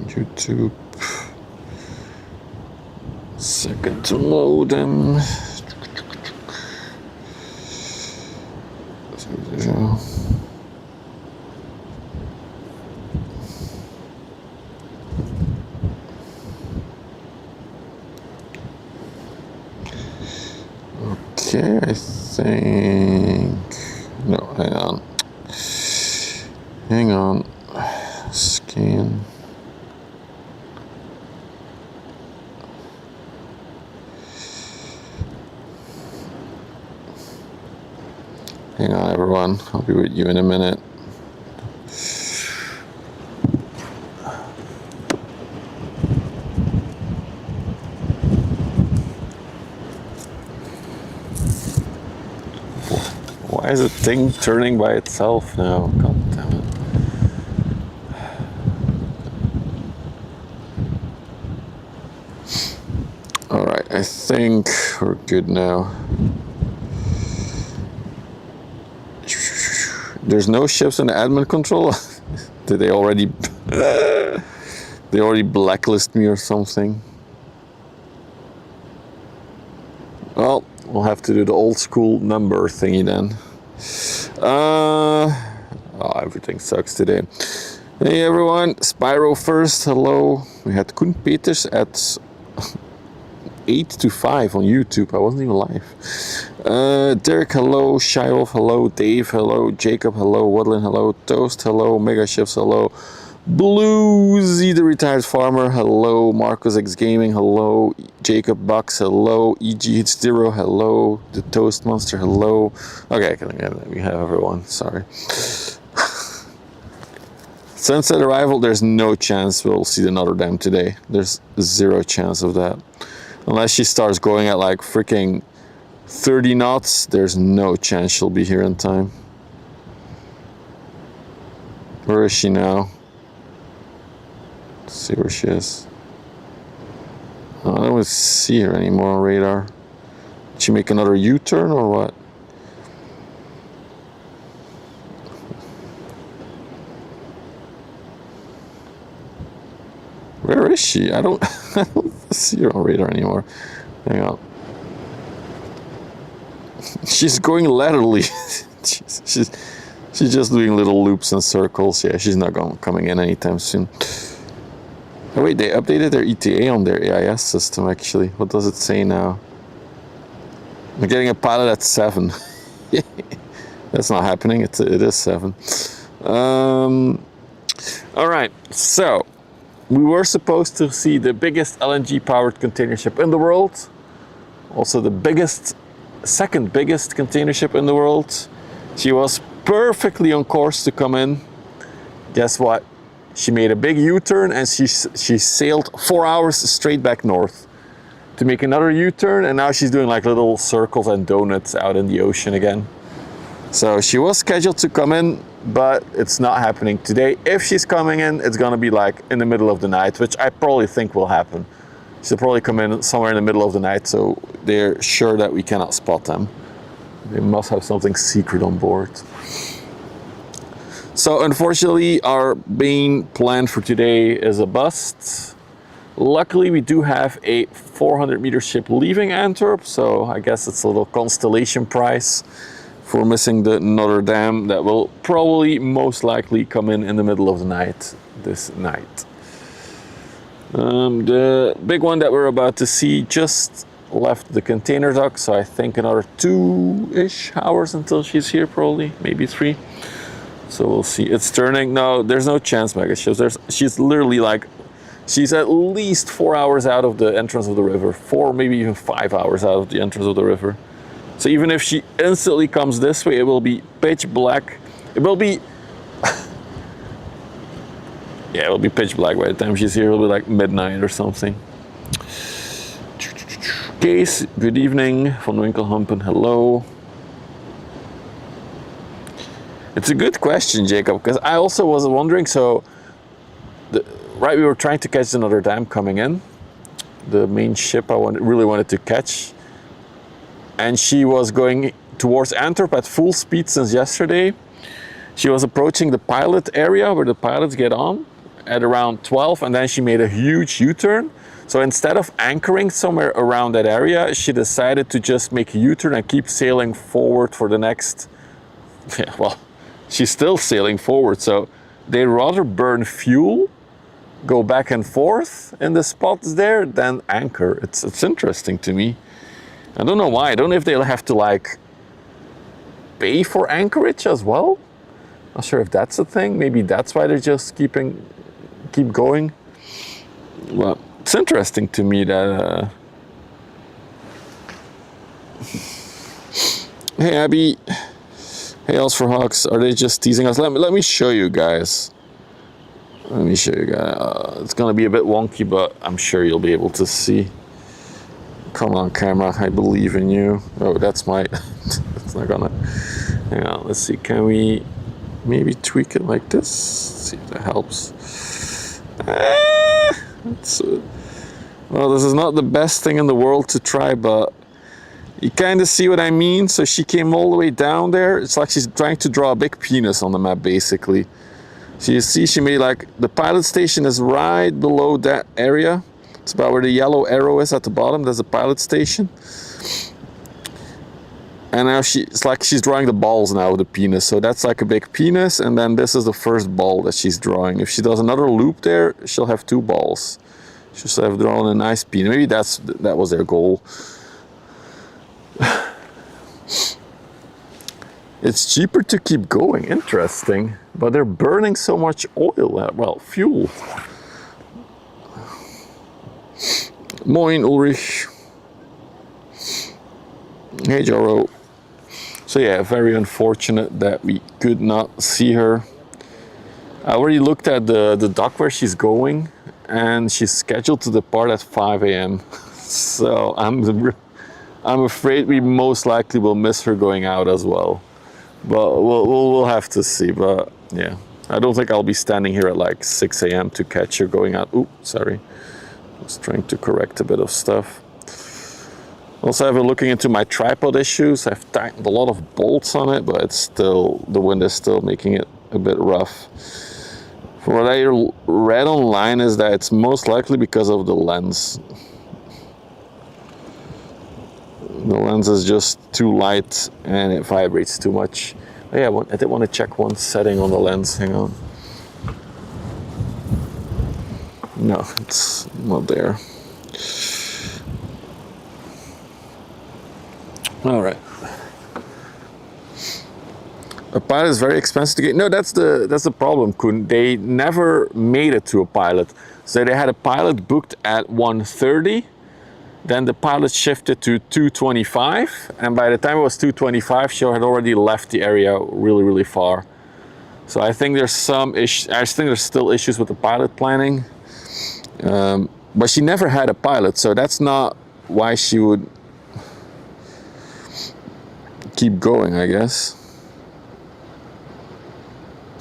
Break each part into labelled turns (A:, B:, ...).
A: YouTube. Second to load them. Okay, I think. No, hang on. Hang on. Scan. Hang on, everyone. I'll be with you in a minute. Why is the thing turning by itself now? God damn it. Alright, I think we're good now. There's no ships in the admin control? Did they already... they already blacklist me or something? Well, we'll have to do the old school number thingy then. Oh, everything sucks today. Hey everyone, Spyro first, hello. We had Koen Peters at 8 to 5 on YouTube. I wasn't even live. Derek, hello. Shylov, hello. Dave, hello. Jacob, hello. Woodland, hello. Toast, hello. Mega Shifts, hello. Bluesy, the retired farmer, hello. Marcus X Gaming, hello. Jacob Bucks, hello. EG Hits Zero, hello. The Toast Monster, hello. Okay, we have everyone. Sorry. Sunset arrival, there's no chance we'll see the Notre Dame today. There's zero chance of that. Unless she starts going at like freaking 30 knots, there's no chance she'll be here in time. Where is she now? Let's see where she is. Oh, I don't see her anymore on radar. Did she make another U-turn or what? Where is she? I don't see her on radar anymore. Hang on. She's going laterally. she's just doing little loops and circles. Yeah, she's not coming in anytime soon. Oh wait, they updated their ETA on their AIS system actually. What does it say now? I'm getting a pilot at 7. That's not happening. It is 7. All right, so we were supposed to see the biggest LNG powered container ship in the world. Also the second biggest container ship in the world. She was perfectly on course to come in. Guess what? She made a big U-turn and she sailed 4 hours straight back north to make another U-turn, and now she's doing like little circles and donuts out in the ocean again. So she was scheduled to come in, but it's not happening today. If she's coming in, it's gonna be like in the middle of the night, which I probably think will happen. She'll probably come in somewhere in the middle of the night, so they're sure that we cannot spot them. They must have something secret on board. So unfortunately, our main plan for today is a bust. Luckily, we do have a 400-meter ship leaving Antwerp, so I guess it's a little constellation prize for missing the Notre Dame that will probably most likely come in the middle of the night this night. The big one that we're about to see just left the container dock, so I think another 2-ish hours until she's here, probably, maybe 3. So we'll see. It's turning. No, there's no chance, Mega Ships. She's literally like, she's at least 4 hours out of the entrance of the river. 4, maybe even 5 hours out of the entrance of the river. So even if she instantly comes this way, it will be pitch black. It will be... yeah, it will be pitch black by the time she's here. It will be like midnight or something. Case, good evening. Van Winkelhampen, hello. It's a good question, Jacob, because I also was wondering, so... Right, we were trying to catch the Notre Dame coming in. The main ship I really wanted to catch. And she was going towards Antwerp at full speed since yesterday. She was approaching the pilot area where the pilots get on. at around 12, and then she made a huge U-turn. So instead of anchoring somewhere around that area, she decided to just make a U-turn and keep sailing forward for the next, yeah, well, she's still sailing forward. So they'd rather burn fuel, go back and forth in the spots there, than anchor. It's interesting to me. I don't know why. I don't know if they'll have to like pay for anchorage as well. Not sure if that's a thing. Maybe that's why they're just keep going. Well, it's interesting to me that hey Abby, hey Els for Hawks, are they just teasing us? Let me show you guys. Let me show you guys. It's gonna be a bit wonky, but I'm sure you'll be able to see. Come on, camera, I believe in you. Oh, that's my, it's not gonna, hang on, let's see, can we maybe tweak it like this? Let's see if that helps. Well, this is not the best thing in the world to try, but you kind of see what I mean. So she came all the way down there. It's like she's trying to draw a big penis on the map, basically. So you see she made like, the pilot station is right below that area. It's about where the yellow arrow is at the bottom. There's a pilot station. And now it's like she's drawing the balls now with the penis. So that's like a big penis, and then this is the first ball that she's drawing. If she does another loop there, she'll have 2 balls. She'll have drawn a nice penis. Maybe that was their goal. It's cheaper to keep going. Interesting. But they're burning so much oil, well, fuel. Moin Ulrich. Hey Joro. So yeah, very unfortunate that we could not see her. I already looked at the dock where she's going, and she's scheduled to depart at 5 a.m. So I'm afraid we most likely will miss her going out as well. But we'll have to see. But yeah, I don't think I'll be standing here at like 6 a.m. to catch her going out. Ooh, sorry. I was trying to correct a bit of stuff. Also, I've been looking into my tripod issues. I've tightened a lot of bolts on it, but it's still, the wind is still making it a bit rough. From what I read online is that it's most likely because of the lens. The lens is just too light and it vibrates too much. Oh yeah, I did want to check one setting on the lens. Hang on. No, it's not there. All right. A pilot is very expensive to get. No, that's the problem, Koen. They never made it to a pilot. So they had a pilot booked at 1:30. Then the pilot shifted to 2:25, and by the time it was 2:25, she had already left the area really, really far. So I think there's some issues. I think there's still issues with the pilot planning. But she never had a pilot, so that's not why she would keep going, I guess.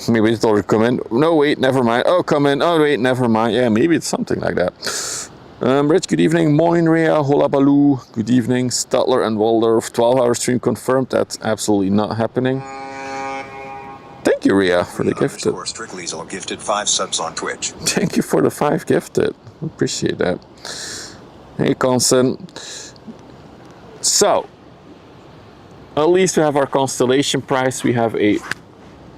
A: Maybe they told her to come in. No, wait, never mind. Oh, come in. Oh, wait, never mind. Yeah, maybe it's something like that. Rich, good evening. Moin, Rea, Hola Baloo. Good evening. Stutler and Waldorf. 12-hour stream confirmed. That's absolutely not happening. Thank you, Ria, for the gifted.
B: Strictly's gifted 5 subs on Twitch.
A: Thank you for the 5 gifted. Appreciate that. Hey, Constant. So, at least we have our constellation price. We have a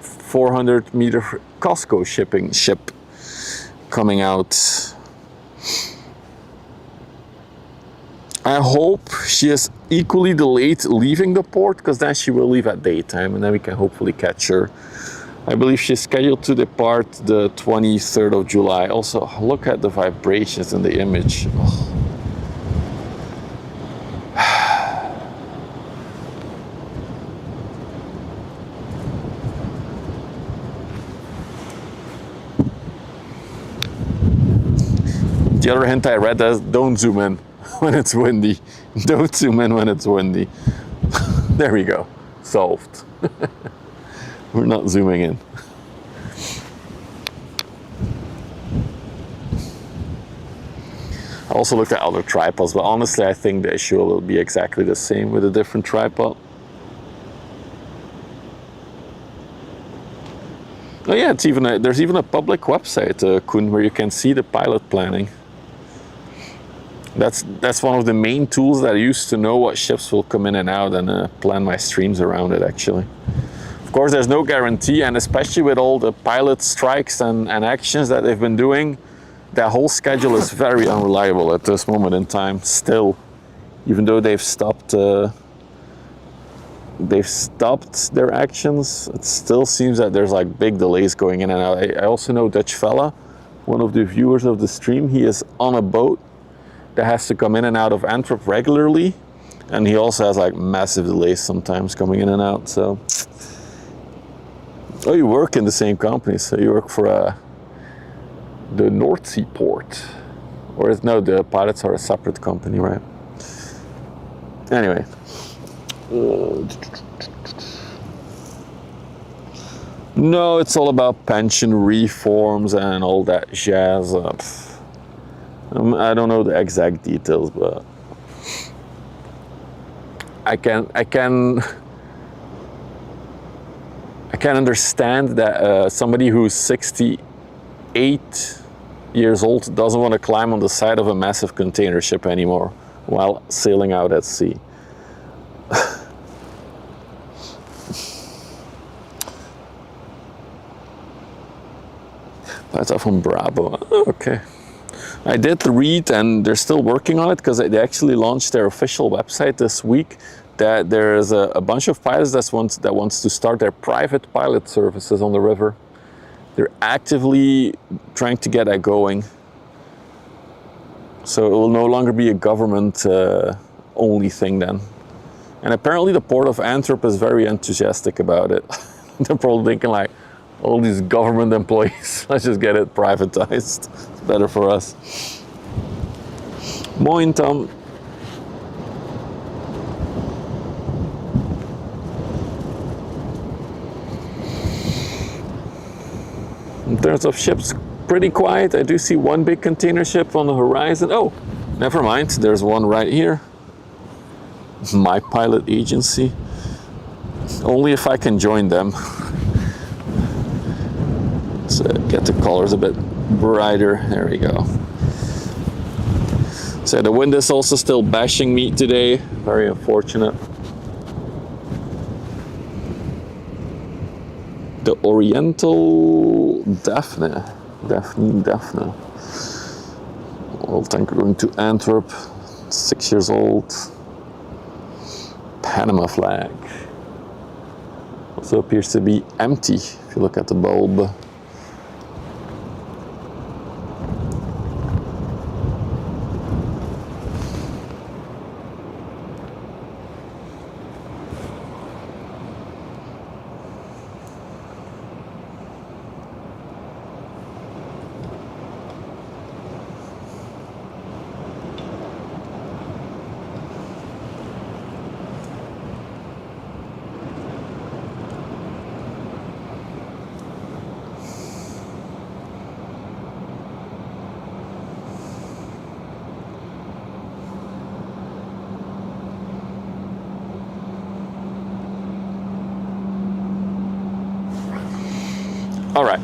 A: 400-meter COSCO ship coming out. I hope she is equally delayed leaving the port, because then she will leave at daytime and then we can hopefully catch her. I believe she's scheduled to depart the 23rd of July. Also, look at the vibrations in the image. Oh. The other hint I read is don't zoom in when it's windy. Don't zoom in when it's windy. There we go. Solved. We're not zooming in. I also looked at other tripods, but honestly I think the issue will be exactly the same with a different tripod. Oh yeah, it's even there's even a public website, Koen, where you can see the pilot planning. That's one of the main tools that I use to know what ships will come in and out and plan my streams around it, actually. Of course, there's no guarantee, and especially with all the pilot strikes and actions that they've been doing, that whole schedule is very unreliable at this moment in time, still. Even though they've stopped their actions, it still seems that there's like big delays going in and out. I also know Dutch fella, one of the viewers of the stream, he is on a boat that has to come in and out of Antwerp regularly, and he also has like massive delays sometimes coming in and out. So, oh, you work in the same company, so you work for the North Sea port, or no, the pilots are a separate company, right? Anyway. No, it's all about pension reforms and all that jazz. I don't know the exact details, but I can understand that somebody who's 68 years old doesn't want to climb on the side of a massive container ship anymore while sailing out at sea. That's from Bravo. Oh, okay. I did read, and they're still working on it because they actually launched their official website this week. That there's a bunch of pilots that wants to start their private pilot services on the river. They're actively trying to get that going. So it will no longer be a government only thing then. And apparently the port of Antwerp is very enthusiastic about it. They're probably thinking like, all these government employees, let's just get it privatized. It's better for us. Moin, Tom. In terms of ships, pretty quiet. I do see one big container ship on the horizon. Oh, never mind. There's one right here. My pilot agency. Only if I can join them. Let's get the colors a bit brighter. There we go. So the wind is also still bashing me today. Very unfortunate. The Oriental Daphne. Daphne. Oil tanker going to Antwerp. 6 years old. Panama flag. Also appears to be empty if you look at the bulb. All right,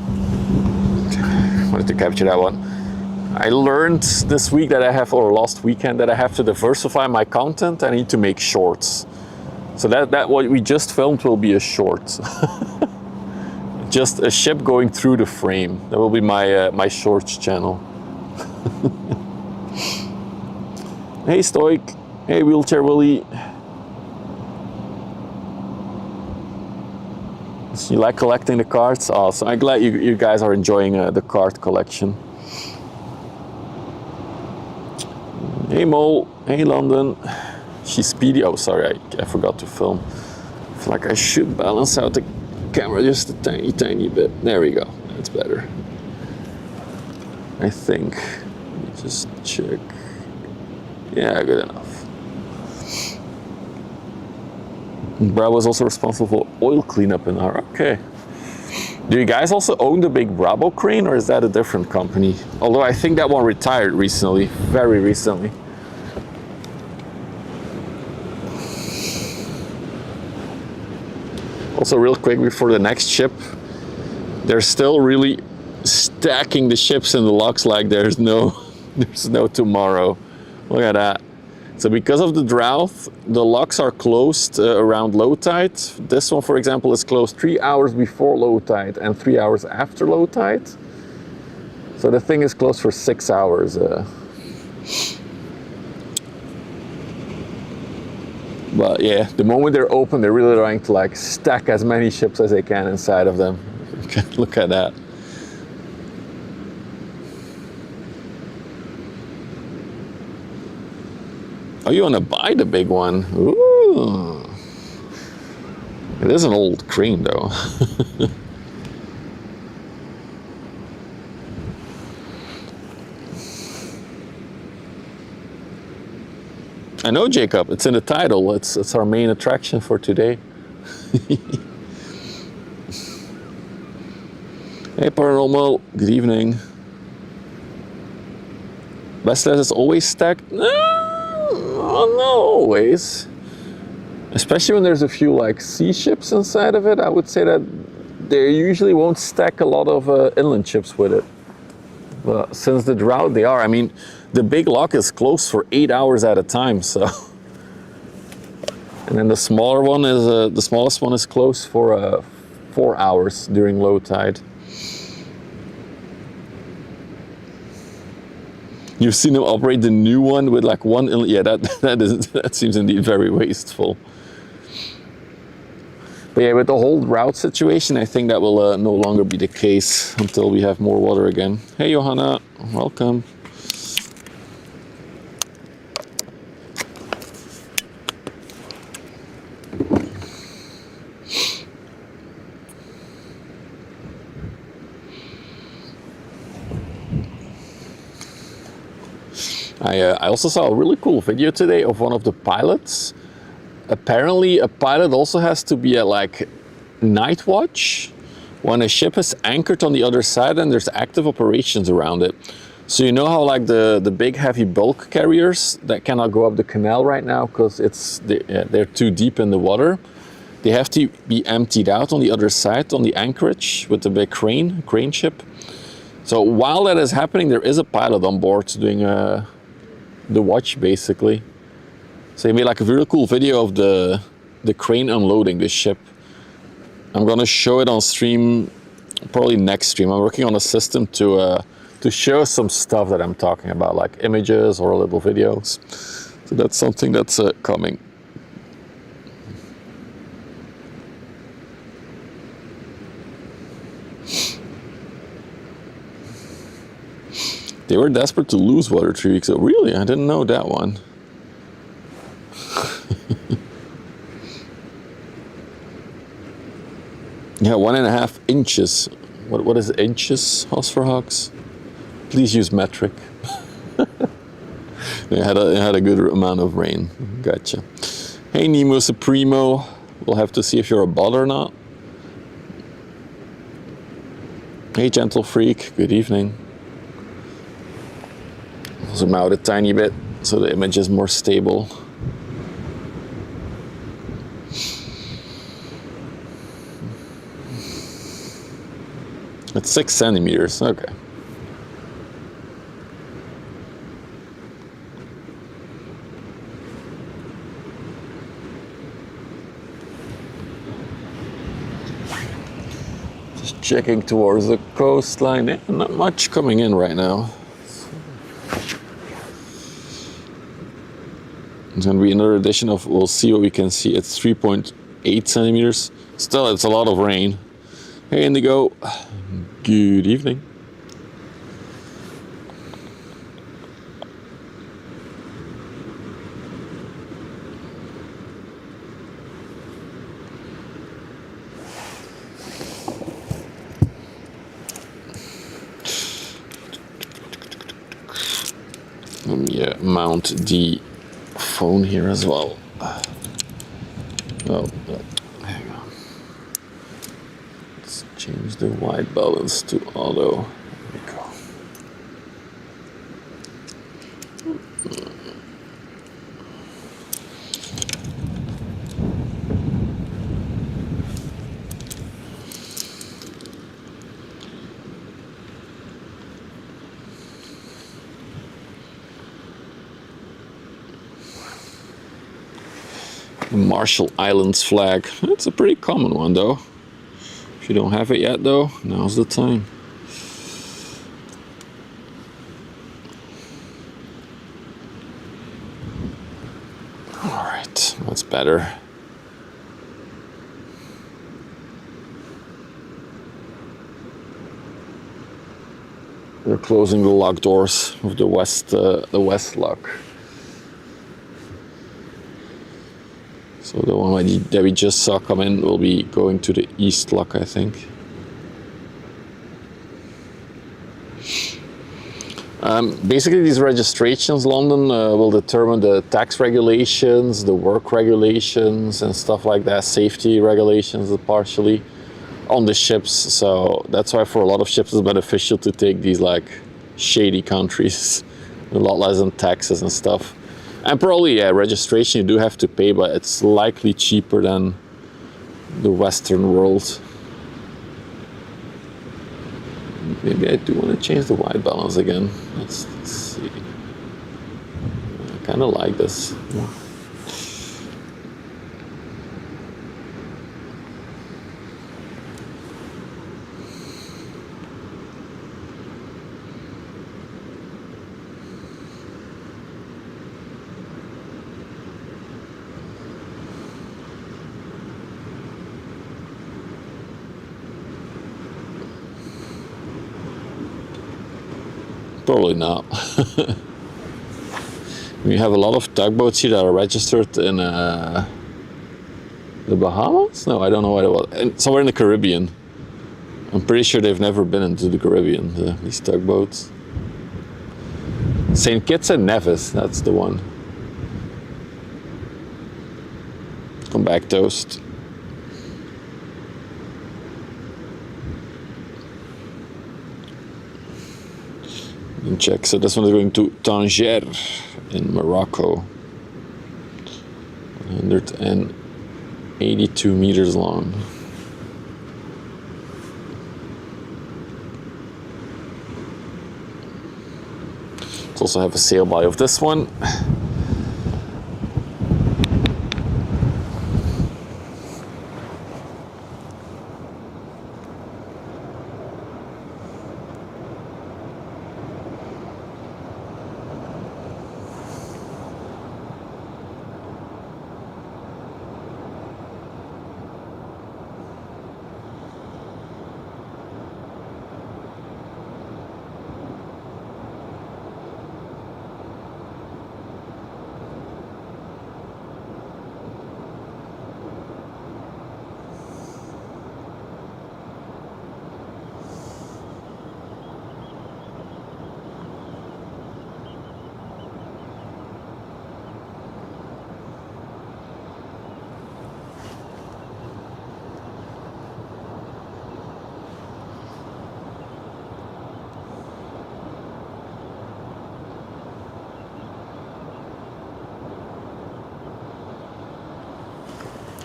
A: wanted to capture that one. I learned this week that I have, or last weekend, that I have to diversify my content. I need to make shorts. So that what we just filmed will be a short. Just a ship going through the frame. That will be my my shorts channel. Hey Stoic, hey Wheelchair Willie. You like collecting the cards? Awesome. I'm glad you guys are enjoying the card collection. Hey Mole, hey London. She's speedy. Oh, sorry, I forgot to film. I feel like I should balance out the camera just a tiny bit. There we go. That's better. I think. Let me just check. Yeah, good enough. Bravo is also responsible for oil cleanup in our. Okay. Do you guys also own the big Bravo crane, or is that a different company? Although I think that one retired recently, very recently. Also, real quick before the next ship, they're still really stacking the ships in the locks like there's no tomorrow. Look at that. So because of the drought, the locks are closed around low tide. This one, for example, is closed 3 hours before low tide and 3 hours after low tide. So the thing is closed for 6 hours. But yeah, the moment they're open, they're really trying to like stack as many ships as they can inside of them. Look at that. Oh, you want to buy the big one? Ooh. It is an old crane though. I know, Jacob, it's in the title. It's our main attraction for today. Hey, Paranormal, good evening. Westerschelde is always stacked? No, not always. Especially when there's a few like sea ships inside of it, I would say that they usually won't stack a lot of inland ships with it. But since the drought, they are. I mean, the big lock is closed for 8 hours at a time, so. And then the smaller one is, the smallest one is closed for 4 hours during low tide. You've seen them operate the new one with like one, yeah, that seems indeed very wasteful. But yeah, with the whole drought situation, I think that will no longer be the case until we have more water again. Hey, Johanna, welcome. I also saw a really cool video today of one of the pilots. Apparently a pilot also has to be at like night watch when a ship is anchored on the other side and there's active operations around it. So you know how like the big heavy bulk carriers that cannot go up the canal right now because they're too deep in the water. They have to be emptied out on the other side on the anchorage with the big crane ship. So while that is happening, there is a pilot on board doing the watch basically. So he made like a really cool video of the crane unloading the ship. I'm gonna show it on stream, probably next stream. I'm working on a system to show some stuff that I'm talking about, like images or little videos. So that's something that's coming. They were desperate to lose water 3 weeks ago. Really? I didn't know that one. Yeah, 1.5 inches. What is inches, Hosferhogs? Please use metric. It had a good amount of rain. Gotcha. Hey, Nemo Supremo. We'll have to see if you're a bot or not. Hey, Gentle Freak. Good evening. Zoom out a tiny bit so the image is more stable. It's 6 centimeters, okay. Just checking towards the coastline. Yeah, not much coming in right now. It's going to be another edition of, we'll see what we can see. It's 3.8 centimeters. Still, it's a lot of rain. Hey, Indigo. Good evening. Let me mount the phone here as well. Oh, hang on. Let's change the white balance to auto. There we go. The Marshall Islands flag. It's a pretty common one though. If you don't have it yet though, now's the time. Alright, that's better. We're closing the lock doors of the west lock. So the one that we just saw come in will be going to the east lock, I think. Basically, these registrations, London, will determine the tax regulations, the work regulations, and stuff like that, safety regulations partially on the ships. So that's why for a lot of ships it's beneficial to take these like shady countries, a lot less than taxes and stuff. And probably, yeah, registration you do have to pay, but it's likely cheaper than the Western world. Maybe I do want to change the white balance again. Let's see. I kind of like this. Probably not. We have a lot of tugboats here that are registered in the Bahamas? No, I don't know what it was. Somewhere in the Caribbean. I'm pretty sure they've never been into the Caribbean, these tugboats. St. Kitts and Nevis, that's the one. Come back, Toast. And check, so this one is going to Tanger in Morocco. 182 meters long. Let's also have a sail by of this one.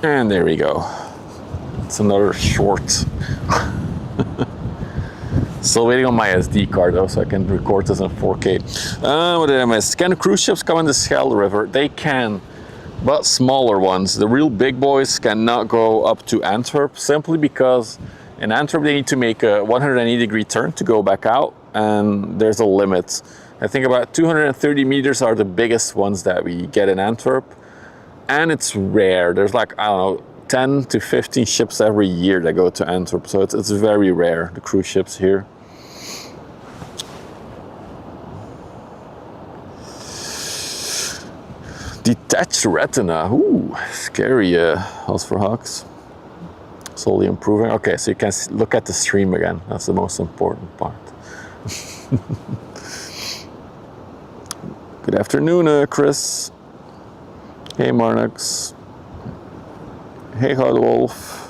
A: And there we go. It's another short. Still waiting on my SD card though, so I can record this in 4K. What did I miss? Can cruise ships come in the Schelde River? They can, but smaller ones. The real big boys cannot go up to Antwerp, simply because in Antwerp they need to make a 180-degree turn to go back out, and there's a limit. I think about 230 meters are the biggest ones that we get in Antwerp. And it's rare. There's like, I don't know, 10 to 15 ships every year that go to Antwerp. So it's very rare, the cruise ships here. Detached retina. Ooh, scary, House for Hawks. Slowly improving. Okay, so you can look at the stream again. That's the most important part. Good afternoon, Chris. Hey Marnix. Hey Hardwolf.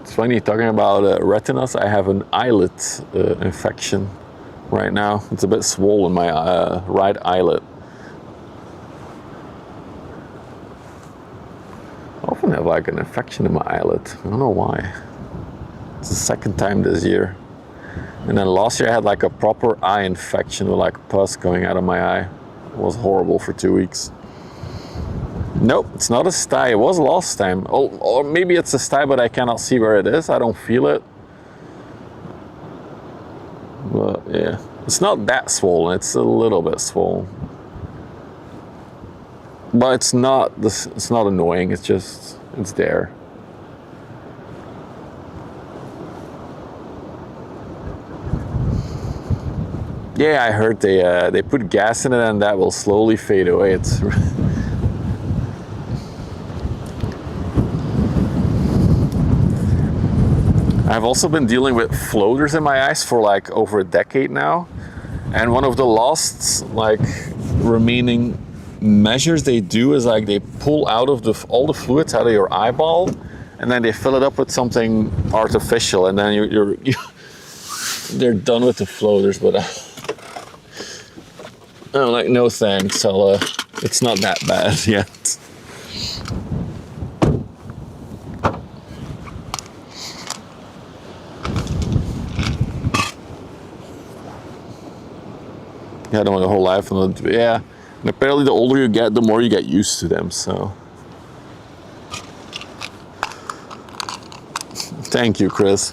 A: It's funny talking about retinas. I have an eyelid infection right now. It's a bit swollen, my right eyelid. I often have like an infection in my eyelid. I don't know why. It's the second time this year. And then last year I had like a proper eye infection with like pus going out of my eye. It was horrible for 2 weeks. Nope, it's not a sty. It was last time. Or maybe it's a sty, but I cannot see where it is. I don't feel it. But yeah, it's not that swollen. It's a little bit swollen. But it's not annoying. It's just, it's there. Yeah, I heard they put gas in it and that will slowly fade away. It's I've also been dealing with floaters in my eyes for like over a decade now, and one of the last like remaining measures they do is like they pull out of all the fluids out of your eyeball, and then they fill it up with something artificial, and then they're done with the floaters. But I'm like, no thanks. It's not that bad yet. Yeah, I don't want the whole life. Yeah, and apparently the older you get, the more you get used to them. So, thank you, Chris.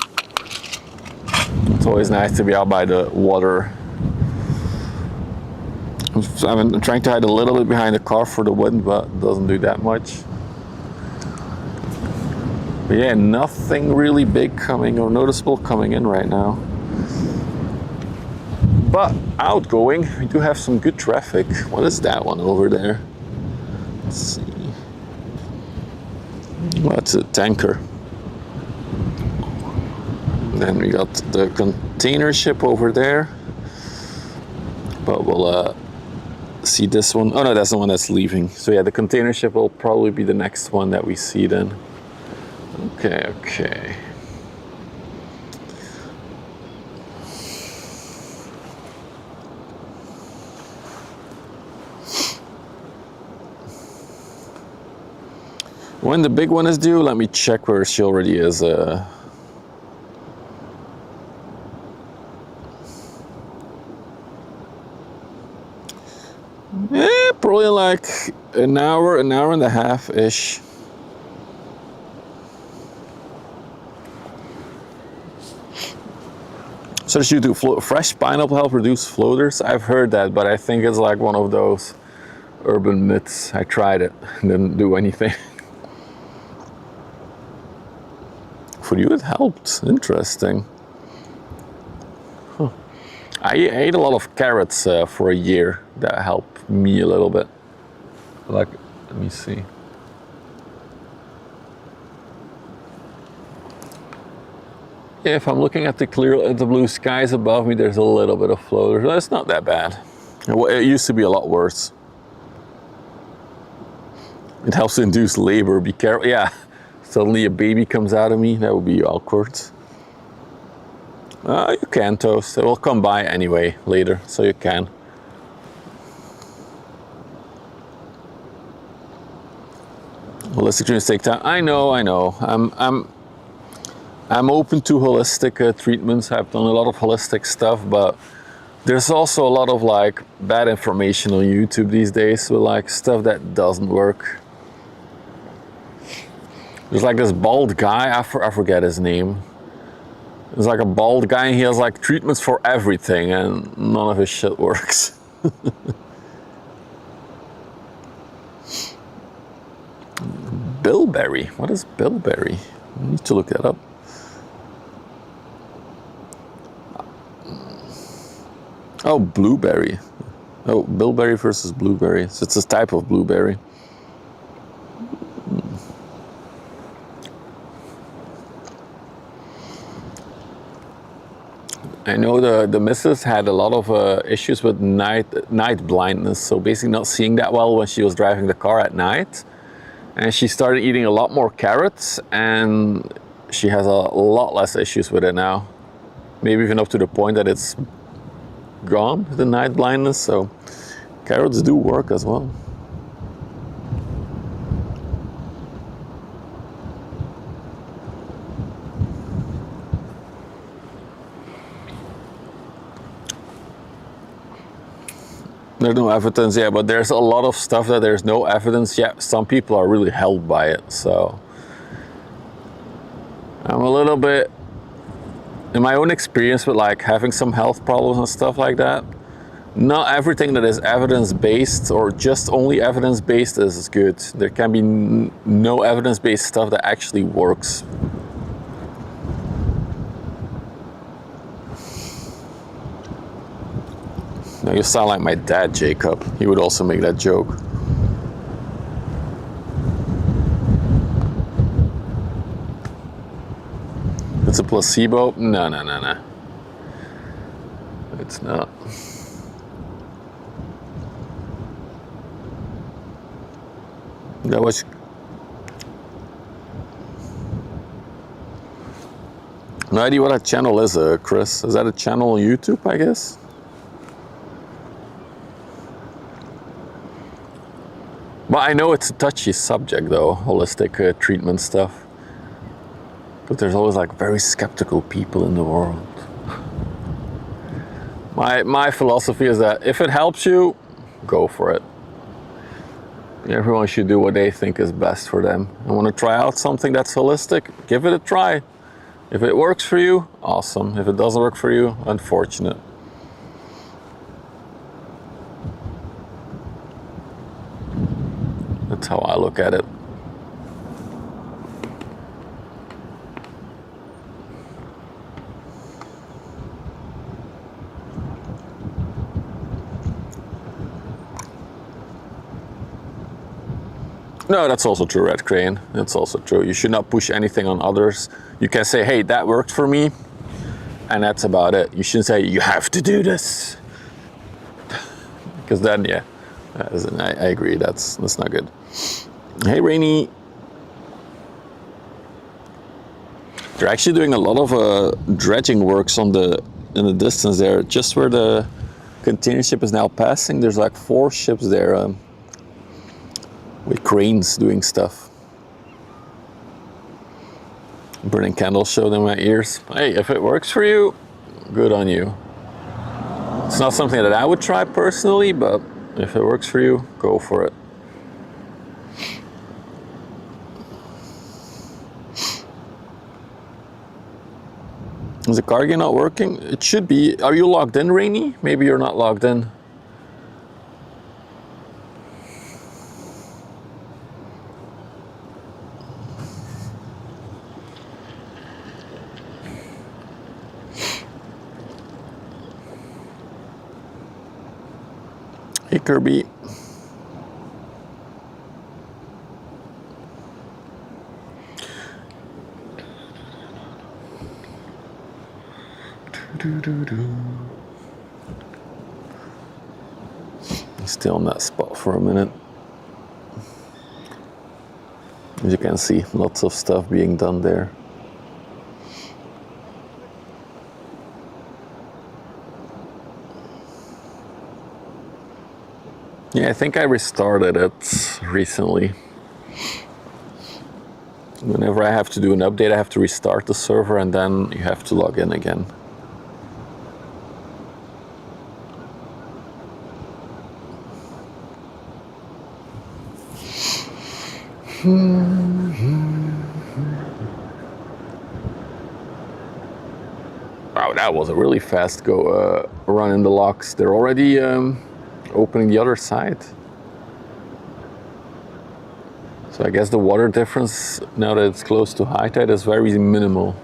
A: It's always nice to be out by the water. I'm trying to hide a little bit behind the car for the wind, but it doesn't do that much. But yeah, nothing really big coming or noticeable coming in right now. But outgoing, we do have some good traffic. What is that one over there? Let's see. Well, it's a tanker. Then we got the container ship over there. But we'll see this one. Oh no, that's the one that's leaving. So yeah, the container ship will probably be the next one that we see then. Okay. When the big one is due, let me check where she already is. Probably like an hour and a half-ish. So she do fresh pineapple help reduce floaters? I've heard that, but I think it's like one of those urban myths. I tried it, didn't do anything. For you it helped. Interesting. Huh. I ate a lot of carrots for a year. That helped me a little bit. Like, let me see. Yeah, if I'm looking at the blue skies above me, there's a little bit of floaters. That's not that bad. It used to be a lot worse. It helps to induce labor. Be careful. Yeah. Suddenly a baby comes out of me, that would be awkward. You can toast, it will come by anyway later, so you can. Holistic treatments take time. I know. I'm open to holistic treatments. I've done a lot of holistic stuff, but there's also a lot of like bad information on YouTube these days with like stuff that doesn't work. There's like this bald guy, I forget his name. There's like a bald guy and he has like treatments for everything and none of his shit works. Bilberry, what is bilberry? I need to look that up. Oh, blueberry. Oh, bilberry versus blueberry. So it's a type of blueberry. I know the missus had a lot of issues with night blindness, so basically not seeing that well when she was driving the car at night. And she started eating a lot more carrots, and she has a lot less issues with it now. Maybe even up to the point that it's gone, the night blindness, so carrots do work as well. There's no evidence, yeah, but there's a lot of stuff that there's no evidence yet. Some people are really held by it, so I'm a little bit, in my own experience with like having some health problems and stuff like that, not everything that is evidence-based or just only evidence-based is good. There can be no evidence-based stuff that actually works. Now you sound like my dad, Jacob. He would also make that joke. It's a placebo? No, no, no, no. It's not. That was... No idea what that channel is, Chris. Is that a channel on YouTube, I guess? But I know it's a touchy subject though, holistic treatment stuff. But there's always like very skeptical people in the world. My philosophy is that if it helps you, go for it. Everyone should do what they think is best for them. And want to try out something that's holistic, give it a try. If it works for you, awesome. If it doesn't work for you, unfortunate. That's how I look at it. No, that's also true, Red Crane. That's also true. You should not push anything on others. You can say, hey, that worked for me, and that's about it. You shouldn't say, you have to do this. Because then, yeah, I agree, that's not good. Hey, Rainy. They're actually doing a lot of dredging works in the distance there. Just where the container ship is now passing, there's like 4 ships there. With cranes doing stuff. Burning candles showed in my ears. Hey, if it works for you, good on you. It's not something that I would try personally, but if it works for you, go for it. Is the cargo not working? It should be. Are you logged in, Rainy? Maybe you're not logged in. Hey, Kirby. Still in that spot for a minute. As you can see, lots of stuff being done there. Yeah, I think I restarted it recently. Whenever I have to do an update, I have to restart the server and then you have to log in again. Wow, that was a really fast run in the locks. They're already opening the other side. So I guess the water difference, now that it's close to high tide, is very minimal.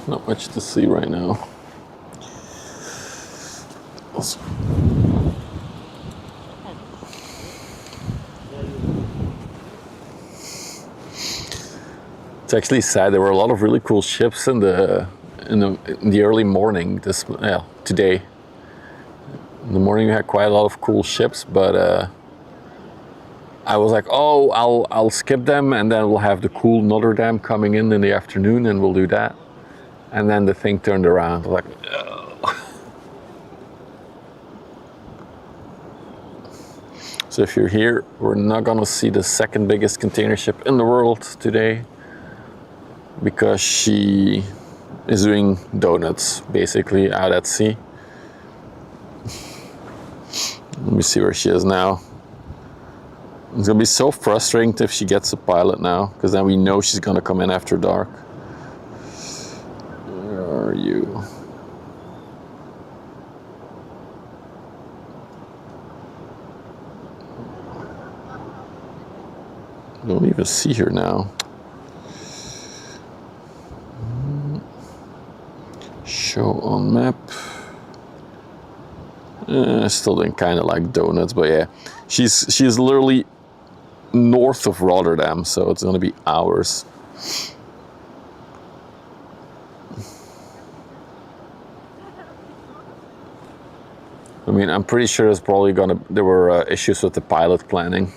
A: Not much to see right now. It's actually sad. There were a lot of really cool ships in the in the early morning. Today. In the morning we had quite a lot of cool ships, but I was like, oh, I'll skip them, and then we'll have the cool Notre Dame coming in the afternoon, and we'll do that. And then the thing turned around. I was like, no. So if you're here, we're not gonna see the second biggest container ship in the world today, because she is doing donuts basically out at sea. Let me see where she is now. It's gonna be so frustrating if she gets a pilot now, because then we know she's gonna come in after dark. Where are you? I don't even see her now. Show on map. Still doing kind of like donuts, but yeah, she's literally north of Rotterdam, so it's gonna be hours. I mean, I'm pretty sure there were issues with the pilot planning.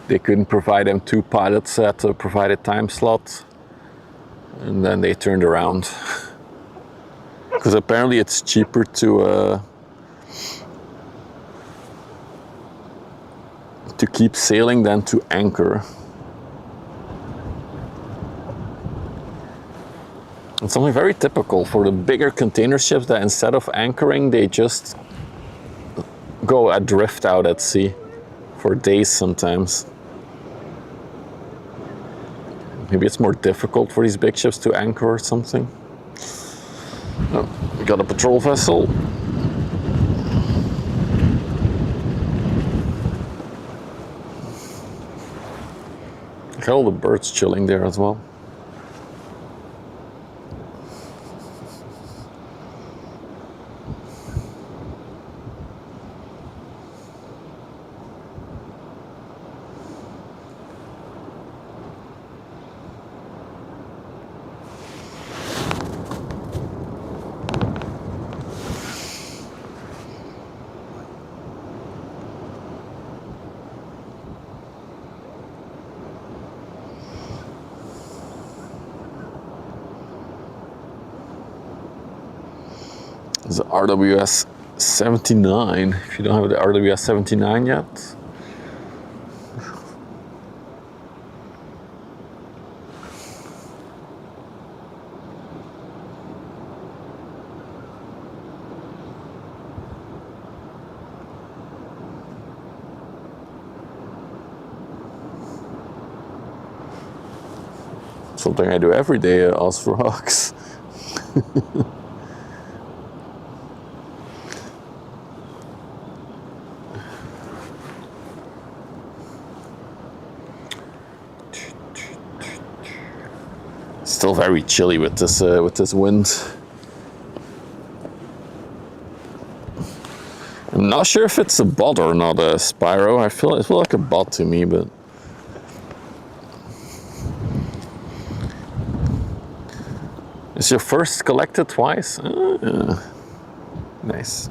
A: They couldn't provide them 2 pilots at a provided time slot, and then they turned around. Because apparently it's cheaper to keep sailing than to anchor. It's something very typical for the bigger container ships, that instead of anchoring, they just go adrift out at sea for days sometimes. Maybe it's more difficult for these big ships to anchor or something. Oh, we got a patrol vessel. Look at all the birds chilling there as well. There's the RWS 79, if you don't have the RWS 79 yet. Something I do every day, ask for hugs. Still very chilly with this wind. I'm not sure if it's a bot or not, a Spyro. It feels like a bot to me, but it's your first collected twice. Nice.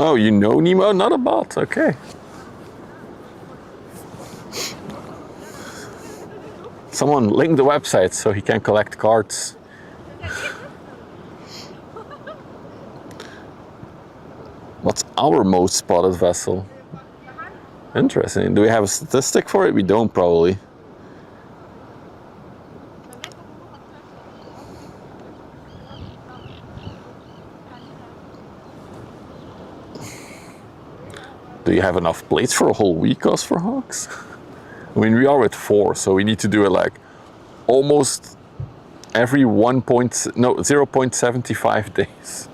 A: Oh, you know Nemo? Not a bot, okay. Someone link the website so he can collect cards. What's our most spotted vessel? Interesting. Do we have a statistic for it? We don't, probably. Do you have enough plates for a whole week, us for Hawks? I mean, we are with 4, so we need to do it like almost every 0.75 days.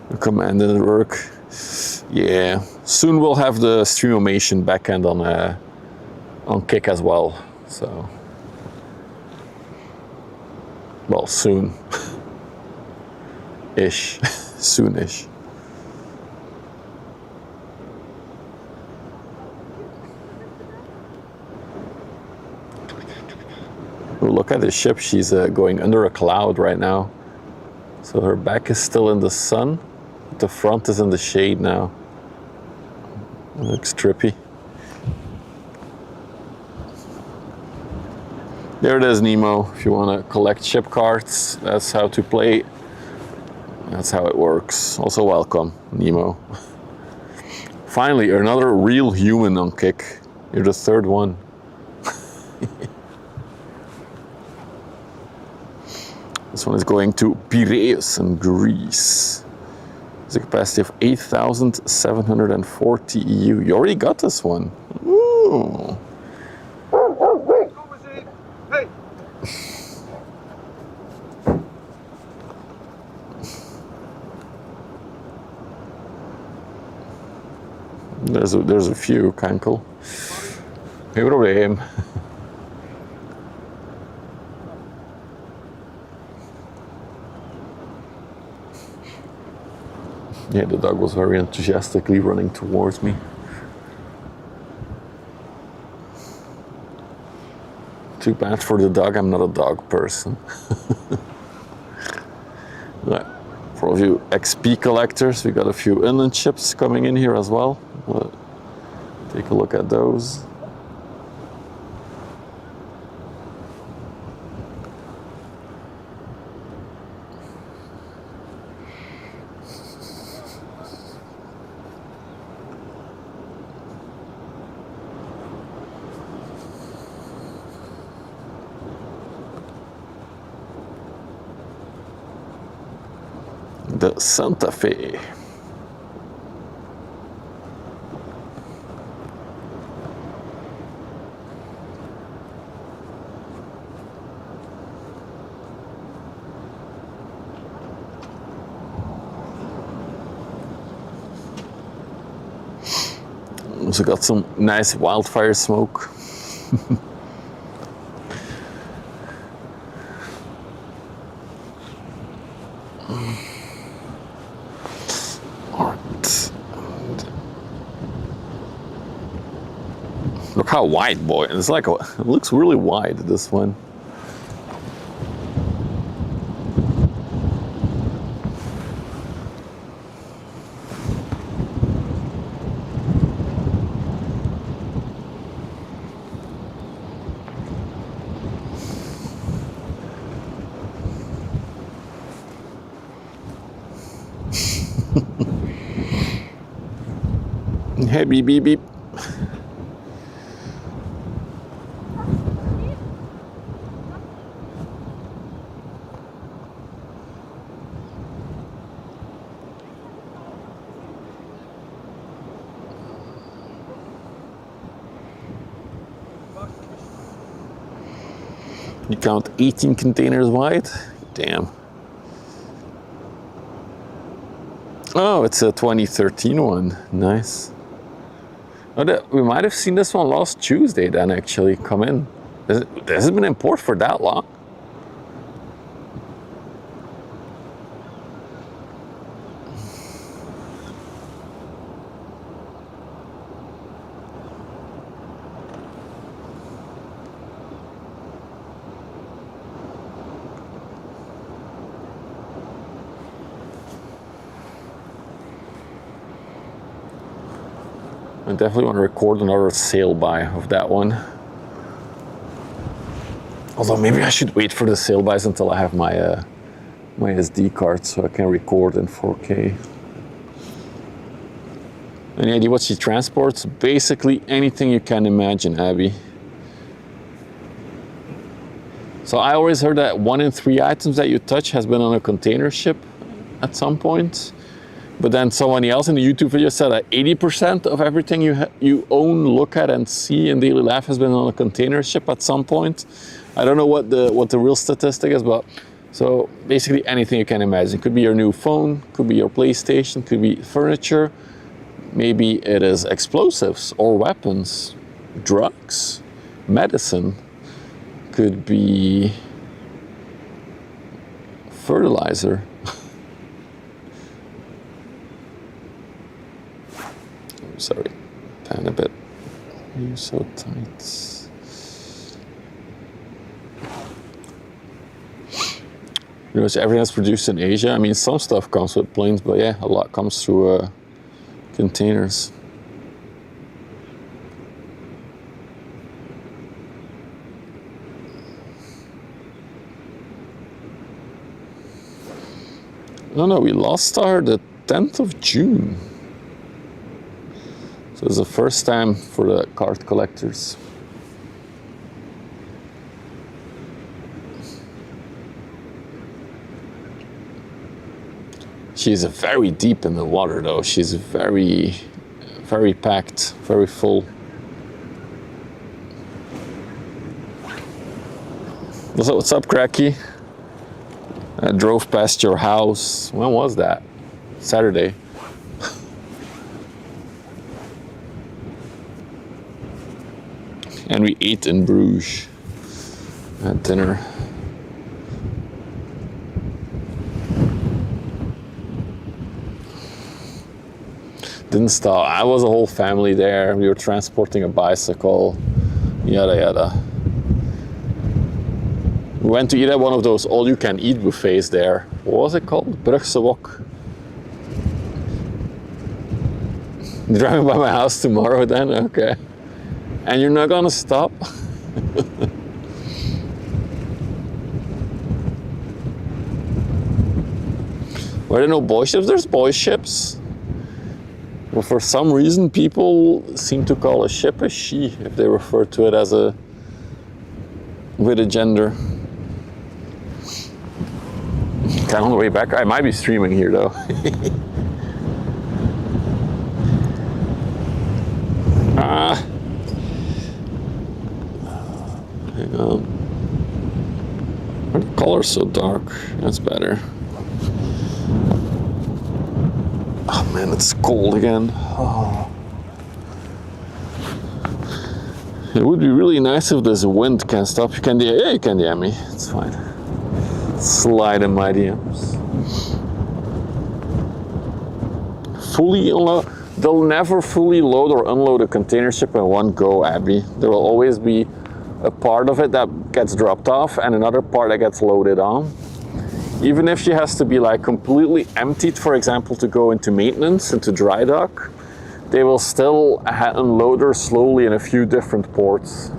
A: The command didn't work. Yeah, soon we'll have the Streamomation backend on Kick as well. So, well, soon, ish, soonish. Oh, look at the ship. She's going under a cloud right now. So her back is still in the sun. The front is in the shade now. It looks trippy. There it is, Nemo. If you want to collect ship cards, that's how to play. That's how it works. Also welcome, Nemo. Finally, another real human on Kick. You're the third one. This one is going to Piraeus in Greece. There's a capacity of 8,740 EU. You already got this one. Ooh.
C: Hey.
A: There's a few, Kankel. Geen probleem. Yeah, the dog was very enthusiastically running towards me. Too bad for the dog, I'm not a dog person. Right. For all of you XP collectors, we got a few inland ships coming in here as well. We'll take a look at those. The Santa Fe. Also got some nice wildfire smoke. Look how wide, boy. It's like it looks really wide, this one. Hey, beep, beep, beep. You count 18 containers wide? Damn. Oh, it's a 2013 one. Nice. Oh, we might have seen this one last Tuesday then, actually, come in. This has been in port for that long? I definitely want to record another sail by of that one. Although maybe I should wait for the sail bys until I have my my SD card so I can record in 4K. Any idea what she transports? Basically anything you can imagine, Abby. So I always heard that 1 in 3 items that you touch has been on a container ship at some point. But then someone else in the YouTube video said that 80% of everything you own, look at, and see in daily life has been on a container ship at some point. I don't know what the real statistic is, but so basically anything you can imagine. Could be your new phone, could be your PlayStation, could be furniture, Maybe it is explosives or weapons, drugs, medicine, could be fertilizer. Sorry, pan a bit. You're so tight. You know, everything that's produced in Asia. I mean, some stuff comes with planes, but yeah, a lot comes through containers. No, we lost our the 10th of June. So it's the first time for the card collectors. She's very deep in the water though. She's very, very packed, very full. What's up, Cracky? I drove past your house. When was that? Saturday. And we ate in Bruges at dinner. Didn't stop. I was a whole family there. We were transporting a bicycle, yada yada. We went to eat at one of those all-you-can-eat buffets there. What was it called? Brugse Wok. You're driving by my house tomorrow then? Okay. And you're not gonna stop? Were there no boy ships? There's boy ships. But for some reason, people seem to call a ship a she if they refer to it as with a gender. Okay, on the way back, I might be streaming here though. Hang on. Why are the colors so dark? That's better. Oh man, it's cold again. Oh. It would be really nice if this wind can stop. You can DM me. It's fine. Slide in my DMs. Fully unload. They'll never fully load or unload a container ship in one go, Abby. There will always be a part of it that gets dropped off and another part that gets loaded on. Even if she has to be like completely emptied, for example, to go into maintenance, into dry dock, they will still unload her slowly in a few different ports.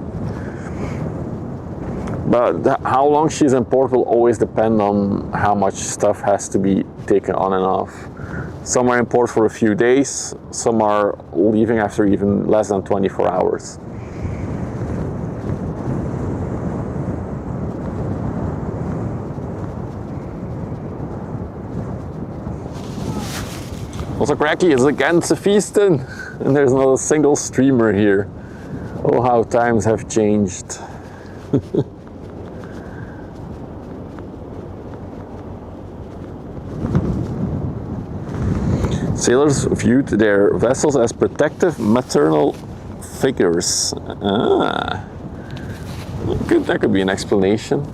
A: But how long she's in port will always depend on how much stuff has to be taken on and off. Some are in port for a few days, some are leaving after even less than 24 hours. Also, Cracky is again to feasting, and there's not a single streamer here. Oh, how times have changed. Sailors viewed their vessels as protective maternal figures. Good, that could be an explanation.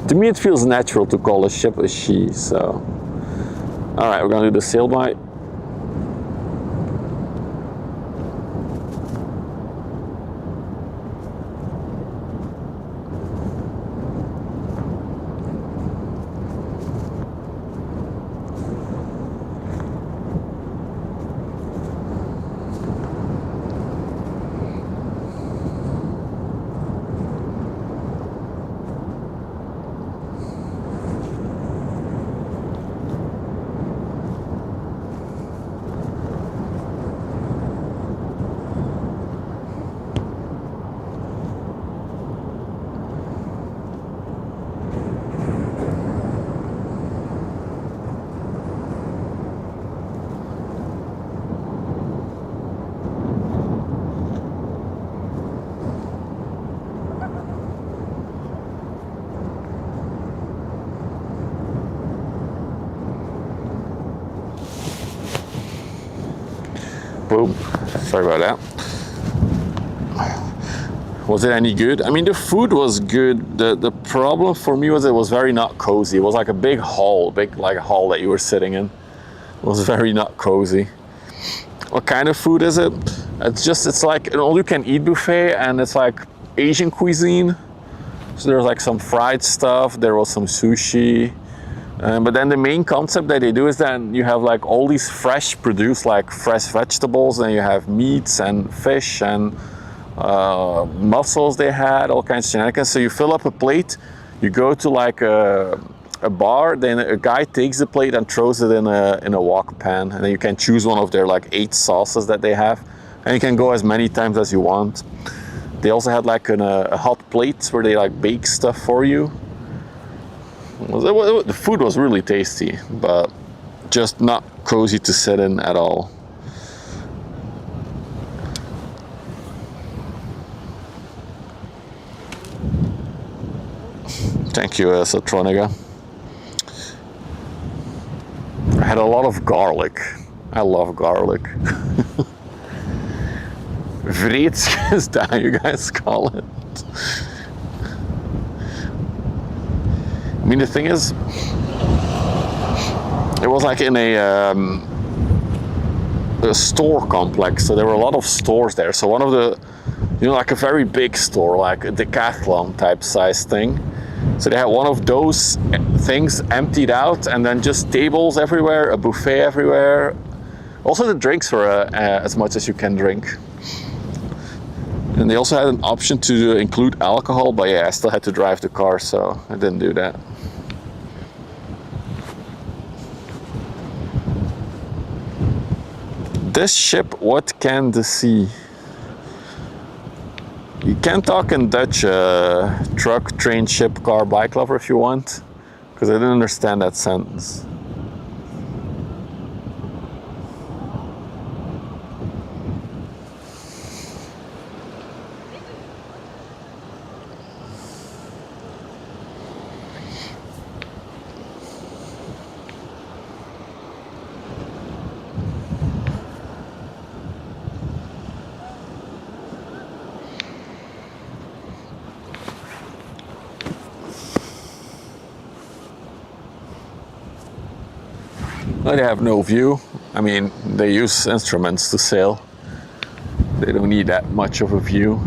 A: To me, it feels natural to call a ship a she, so. All right, we're gonna do the sail by. Boom. Sorry about that. Was it any good? I mean, the food was good. The problem for me was it was very not cozy. It was like a big hall, like a hall that you were sitting in. It was very not cozy. What kind of food is it? It's like an all-you-can-eat buffet, and it's like Asian cuisine. So there's like some fried stuff. There was some sushi. But then the main concept that they do is then you have like all these fresh produce, like fresh vegetables, and you have meats and fish and mussels they had, all kinds of shenanigans. So you fill up a plate, you go to like a bar, then a guy takes the plate and throws it in a wok pan, and then you can choose one of their like 8 sauces that they have, and you can go as many times as you want. They also had like a hot plate where they like bake stuff for you. The food was really tasty, but just not cozy to sit in at all. Thank you, Satronica. I had a lot of garlic. I love garlic. Vreetske is that you guys call it. I mean, the thing is, it was like in a store complex, so there were a lot of stores there. So one of the, like a very big store, like a Decathlon type size thing. So they had one of those things emptied out, and then just tables everywhere, a buffet everywhere. Also the drinks were as much as you can drink. And they also had an option to include alcohol, but yeah, I still had to drive the car, so I didn't do that. This ship, what can the sea? You can talk in Dutch, truck, train, ship, car, bike lover if you want, because I didn't understand that sentence. They have no view. I mean, they use instruments to sail. They don't need that much of a view.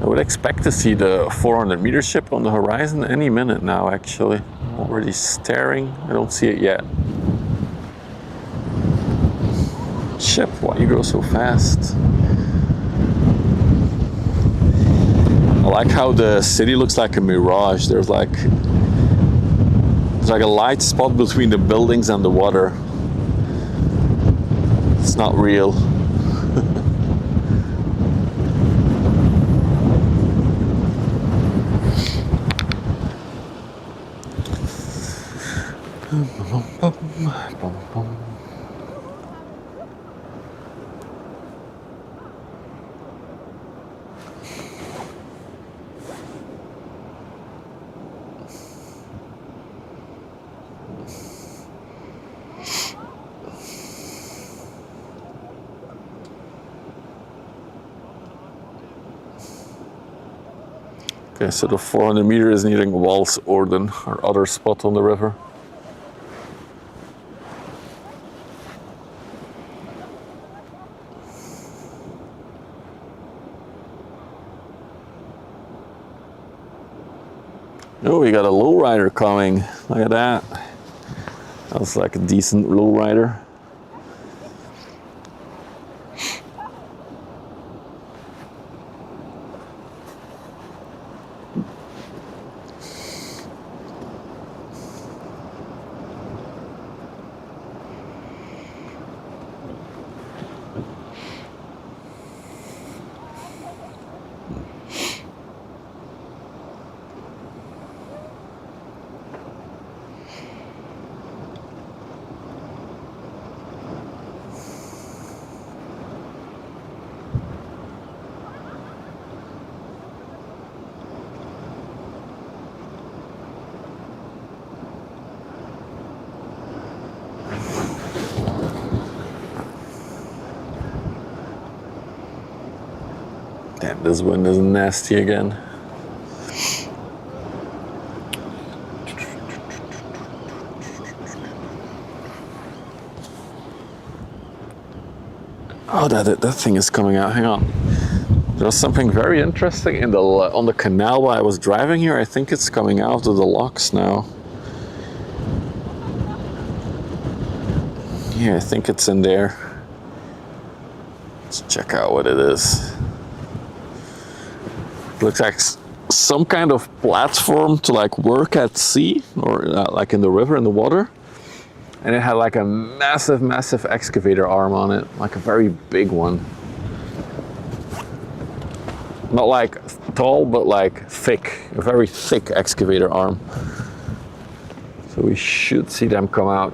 A: I would expect to see the 400 meter ship on the horizon any minute now, actually. I'm already staring. I don't see it yet. Ship, why you go so fast? I like how the city looks like a mirage. There's like a light spot between the buildings and the water. It's not real. Okay, so the 400 meter is nearing Walsorden, our other spot on the river. Oh, we got a lowrider coming. Look at that. That's like a decent lowrider. Damn, this wind is nasty again. Oh, that thing is coming out. Hang on. There was something very interesting in the on the canal while I was driving here. I think it's coming out of the locks now. Yeah, I think it's in there. Let's check out what it is. It looks like some kind of platform to like work at sea or like in the river, in the water. And it had like a massive excavator arm on it, like a very big one. Not like tall, but like thick, a very thick excavator arm. So we should see them come out.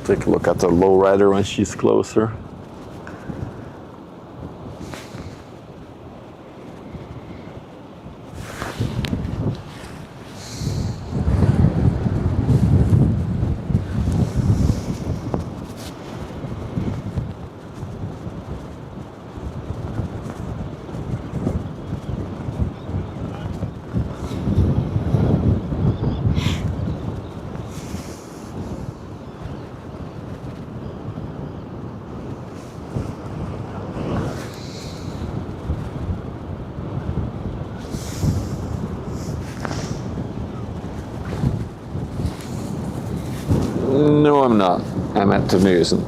A: Take a look at the lowrider when she's closer. No, I'm not. I'm at the museum.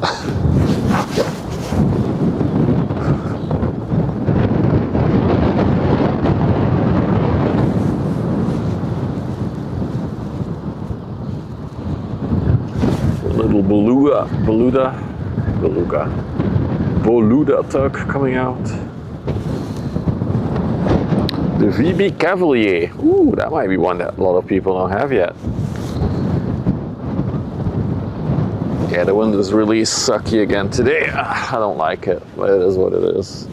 A: Little beluga tug coming out. The VB Cavalier. Ooh, that might be one that a lot of people don't have yet. Yeah, the wind is really sucky again today. I don't like it, but it is what it is.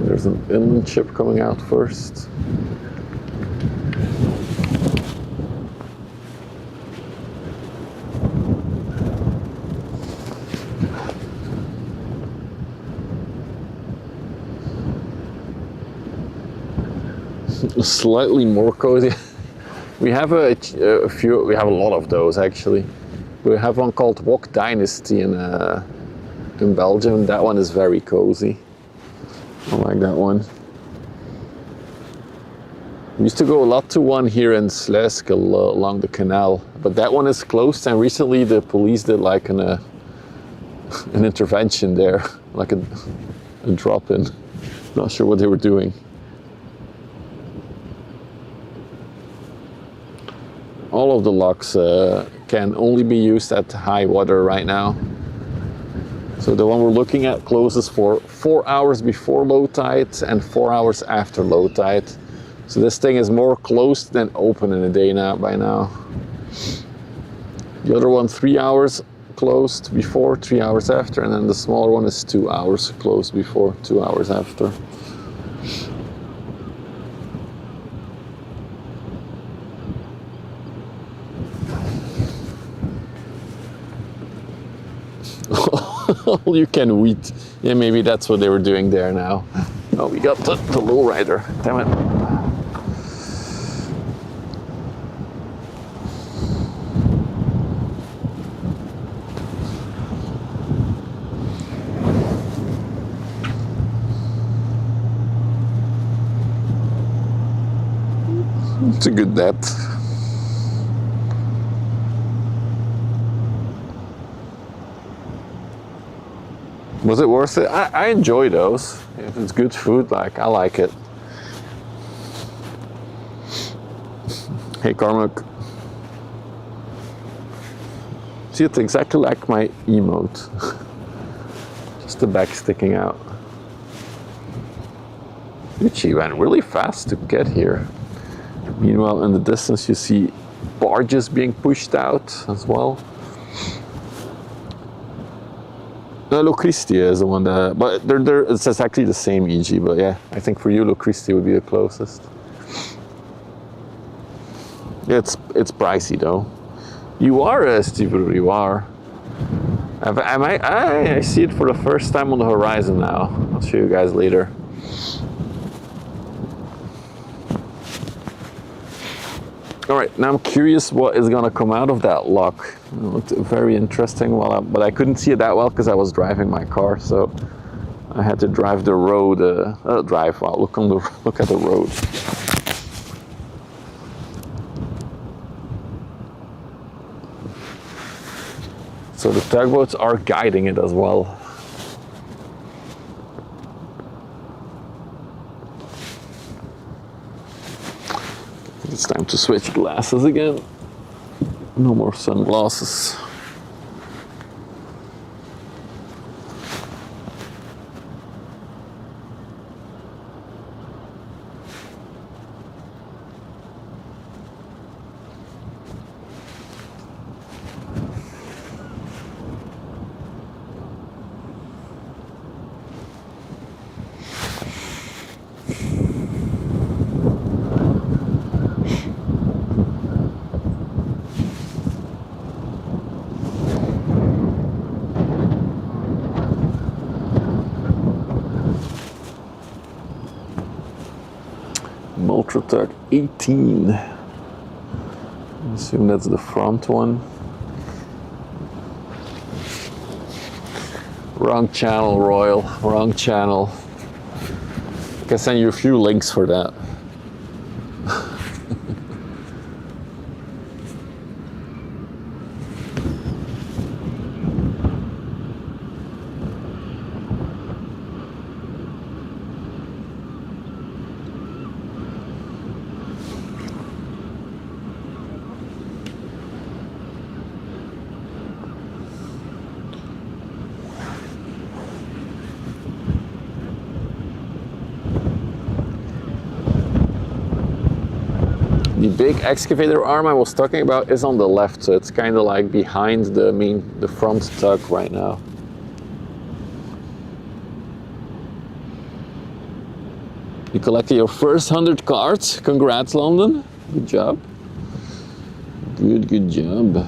A: There's an inland ship coming out first. Slightly more cozy. We have a few. We have a lot of those actually. We have one called Wok Dynasty in Belgium. That one is very cozy. I like that one. We used to go a lot to one here in Slesk along the canal, but that one is closed. And recently the police did like an intervention there, like a drop-in. Not sure what they were doing. All of the locks can only be used at high water right now. So the one we're looking at closes for 4 hours before low tide and 4 hours after low tide. So this thing is more closed than open in a day now by now. The other one 3 hours closed before, 3 hours after, and then the smaller one is 2 hours closed before, 2 hours after. All you can wheat. Yeah, maybe that's what they were doing there now. Oh, we got the lowrider. Damn it. It's a good depth. Was it worth it? I enjoy those. If it's good food, like, I like it. Hey Cormac. See, it's exactly like my emote. Just the back sticking out. She went really fast to get here. Meanwhile, in the distance you see barges being pushed out as well. Lucristia is the one that, but it's actually the same EG, but yeah, I think for you Lucristia would be the closest. Yeah, it's pricey though. You are, Steve, you are. I see it for the first time on the horizon now. I'll show you guys later. All right, now I'm curious what is gonna come out of that lock. It looked very interesting, but I couldn't see it that well because I was driving my car, so I had to drive the road. Look at the road. So the tugboats are guiding it as well. It's time to switch glasses again. No more sunglasses. Multratug 18. I assume that's the front one. Wrong channel, Royal. Wrong channel. I can send you a few links for that. The big excavator arm I was talking about is on the left, so it's kind of like behind the front tug right now. You collected your first 100 cards. Congrats, London. Good job. Good job.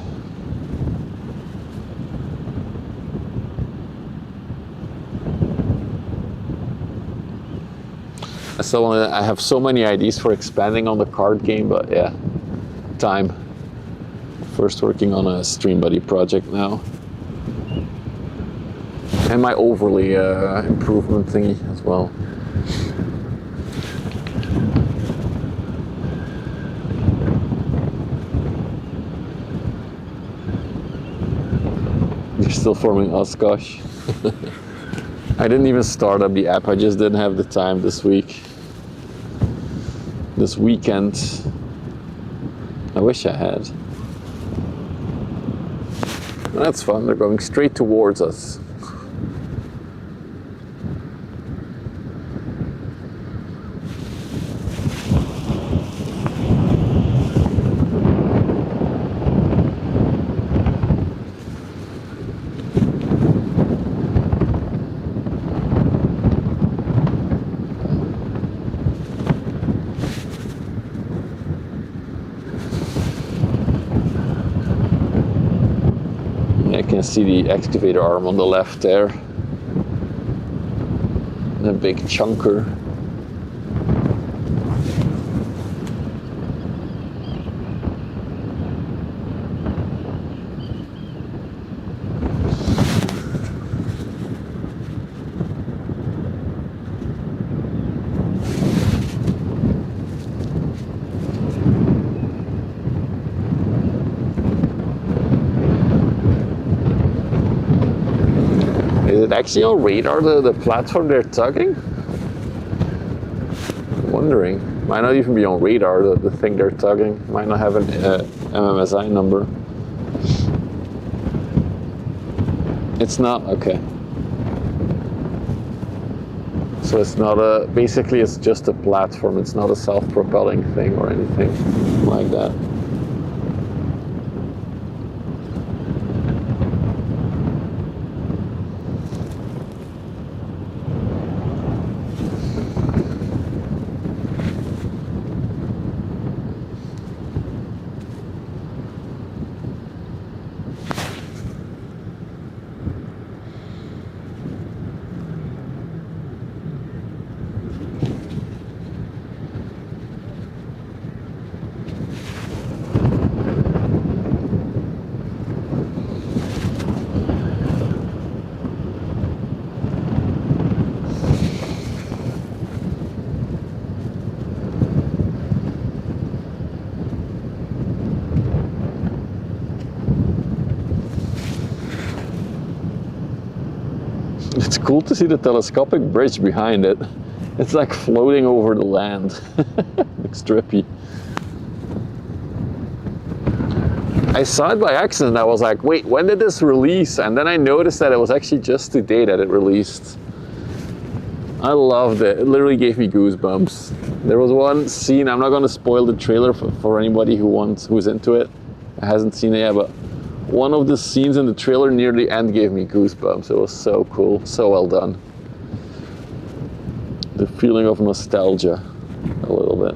A: I have so many ideas for expanding on the card game, but yeah, time. First working on a Stream Buddy project now. And my overlay improvement thingy as well. You're still forming Oshkosh. I didn't even start up the app, I just didn't have the time this week. This weekend. I wish I had. Well, that's fun, they're going straight towards us. I can see the excavator arm on the left there. The big chunker. it actually on radar, the platform they're tugging? I'm wondering. Might not even be on radar, the thing they're tugging. Might not have an MMSI number. It's not? Okay. So it's not a, basically it's just a platform. It's not a self-propelling thing or anything like that. It's cool to see the telescopic bridge behind it. It's like floating over the land. Looks trippy. I saw it by accident. I was like, wait, when did this release? And then I noticed that it was actually just today that it released. I loved it. It literally gave me goosebumps. There was one scene, I'm not going to spoil the trailer for anybody who's into it. Hasn't seen it yet, but one of the scenes in the trailer near the end gave me goosebumps. It was so cool, so well done. The feeling of nostalgia, a little bit.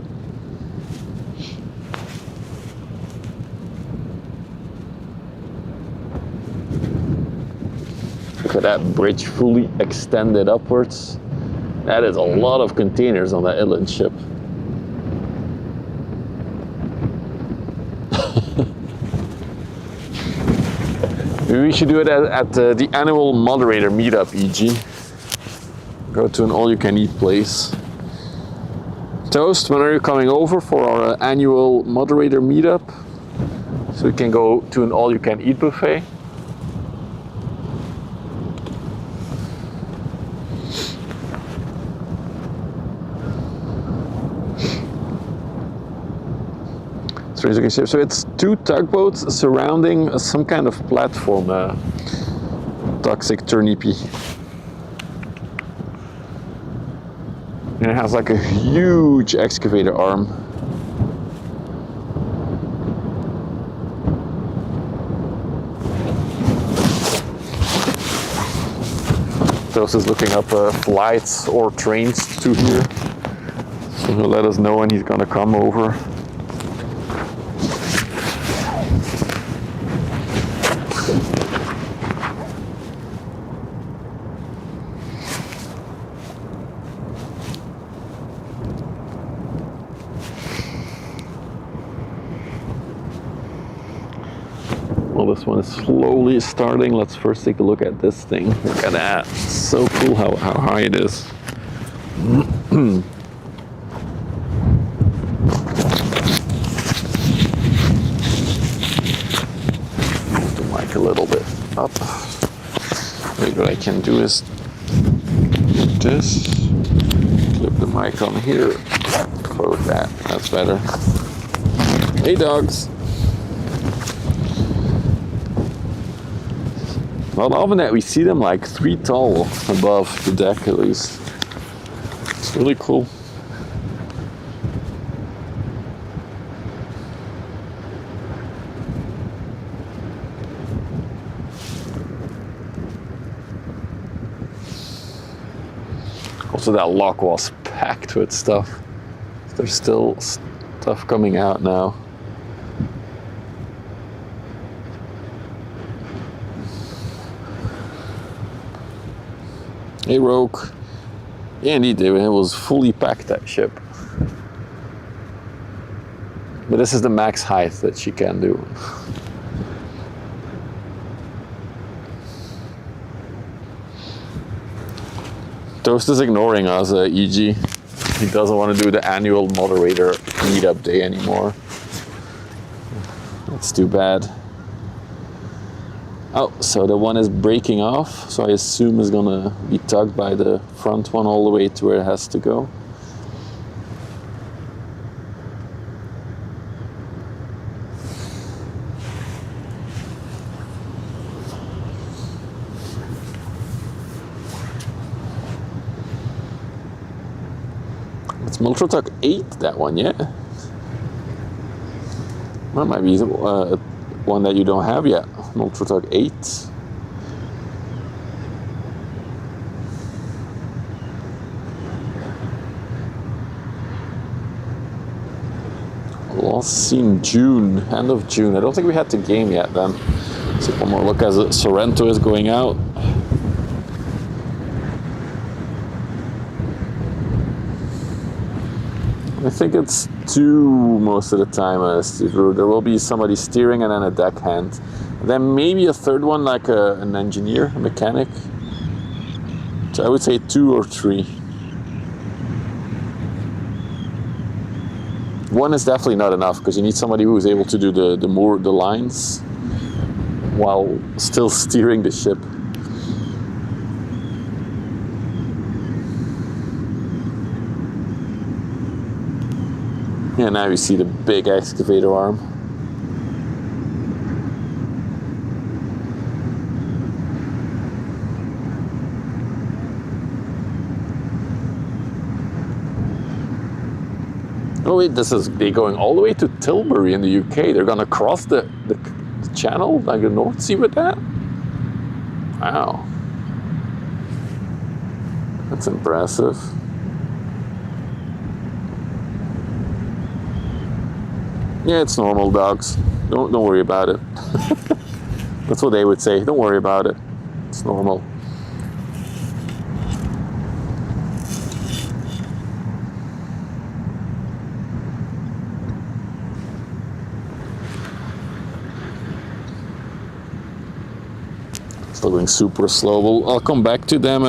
A: Look at that bridge fully extended upwards. That is a lot of containers on that inland ship. Maybe we should do it at the annual moderator meetup, EG. Go to an all-you-can-eat place. Toast, when are you coming over for our annual moderator meetup? So we can go to an all-you-can-eat buffet. So it's two tugboats surrounding some kind of platform, toxic turnipy. And it has like a huge excavator arm. Those is looking up flights or trains to here. So he'll let us know when he's gonna come over. Well, this one is slowly starting. Let's first take a look at this thing. Look at that. So cool how high it is. Move the mic a little bit up. Maybe what I can do is do this. Clip the mic on here. Close that. That's better. Hey, dogs. Well, often that we see them like 3 tall above the deck at least. It's really cool. Also, that lock was packed with stuff. There's still stuff coming out now. Hey, Rogue. Yeah, indeed, it was fully packed, that ship. But this is the max height that she can do. Toast is ignoring us, EG. He doesn't want to do the annual moderator meetup day anymore. That's too bad. Oh, so the one is breaking off, so I assume it's gonna be tugged by the front one all the way to where it has to go. It's Multratug 8, that one, yeah? That might be one that you don't have yet. Multratug 8. Last seen June, end of June. I don't think we had the game yet then. Let's take one more look as Sorrento is going out. I think it's 2 most of the time. There will be somebody steering and then a deckhand. Then maybe a third one like an engineer, a mechanic. So I would say 2 or 3. One is definitely not enough because you need somebody who's able to do the lines while still steering the ship. Yeah, now you see the big excavator arm. Oh wait, they're going all the way to Tilbury in the UK. They're gonna cross the channel, like the North Sea with that? Wow. That's impressive. Yeah, it's normal, dogs. Don't worry about it. That's what they would say. Don't worry about it. It's normal. Still going super slow. I'll come back to them.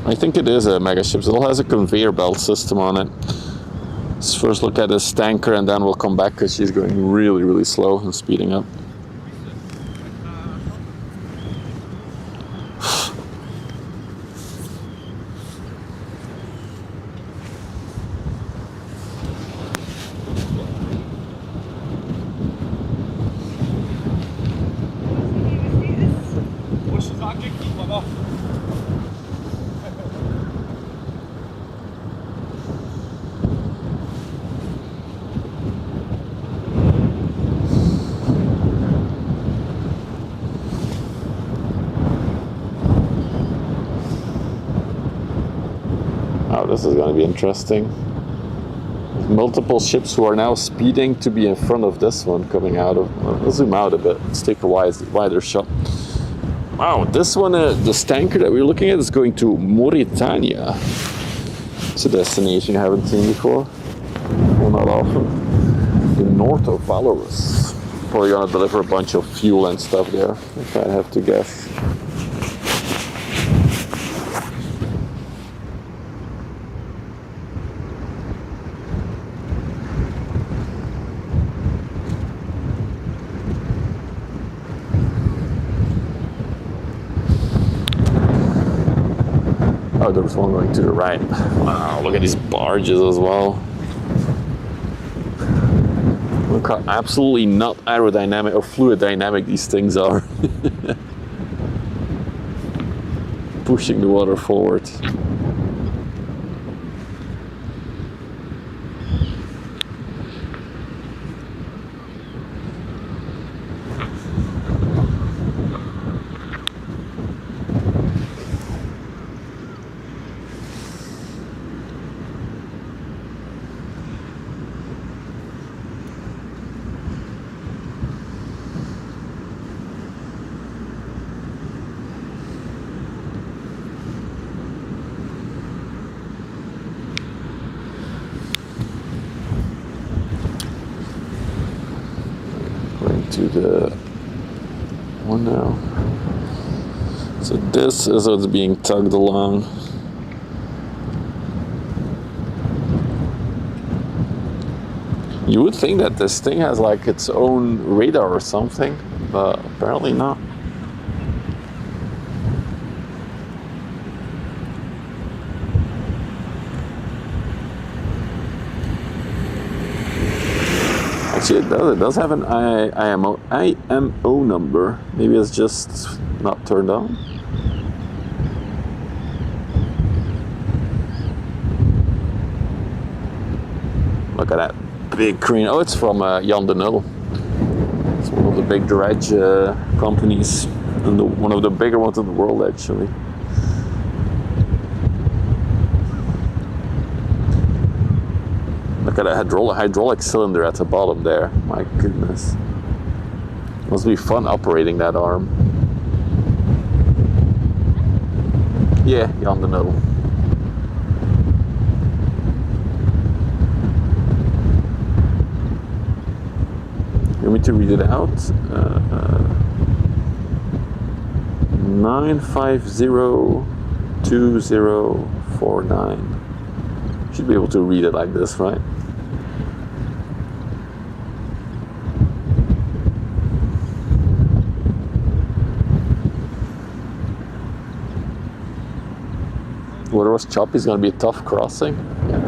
A: I think it is a mega ship. It all has a conveyor belt system on it. Let's first look at this tanker and then we'll come back because she's going really, really slow and speeding up. This is going to be interesting. Multiple ships who are now speeding to be in front of this one coming out of. Let's zoom out a bit. Let's take a wider shot. Wow, this one, this tanker that we're looking at is going to Mauritania. It's a destination I haven't seen before. Well, not often. The north of Valorous. Probably going to deliver a bunch of fuel and stuff there, if I have to guess. Oh, there's one going to the right. Wow, look at these barges as well. Look how absolutely not aerodynamic or fluid dynamic these things are. Pushing the water forward. To the one now. So this is what's being tugged along. You would think that this thing has like its own radar or something. but apparently not. Actually, it does have an IMO number. Maybe it's just not turned on. Look at that big crane. Oh, it's from Jan de Nul. It's one of the big dredge companies, and one of the bigger ones in the world, actually. Look at that hydraulic cylinder at the bottom there. My goodness. Must be fun operating that arm. Yeah, Jan de Nul. You want me to read it out? 9502049. Should be able to read it like this, right? Whether it was choppy is going to be a tough crossing. Yeah.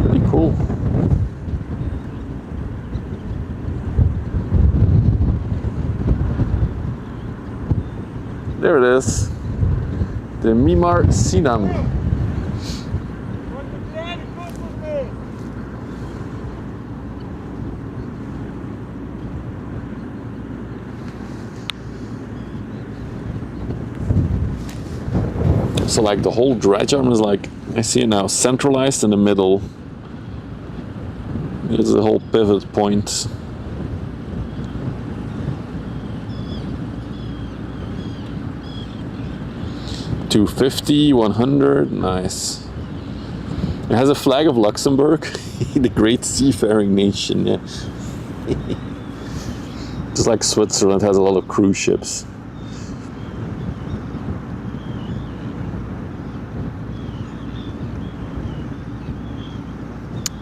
A: Pretty cool. There it is. The Mimar Sinan. So like the whole dredge arm is like, I see it now, centralized in the middle. There's the whole pivot point. $250, 100, nice. It has a flag of Luxembourg, the great seafaring nation, yeah. Just like Switzerland has a lot of cruise ships.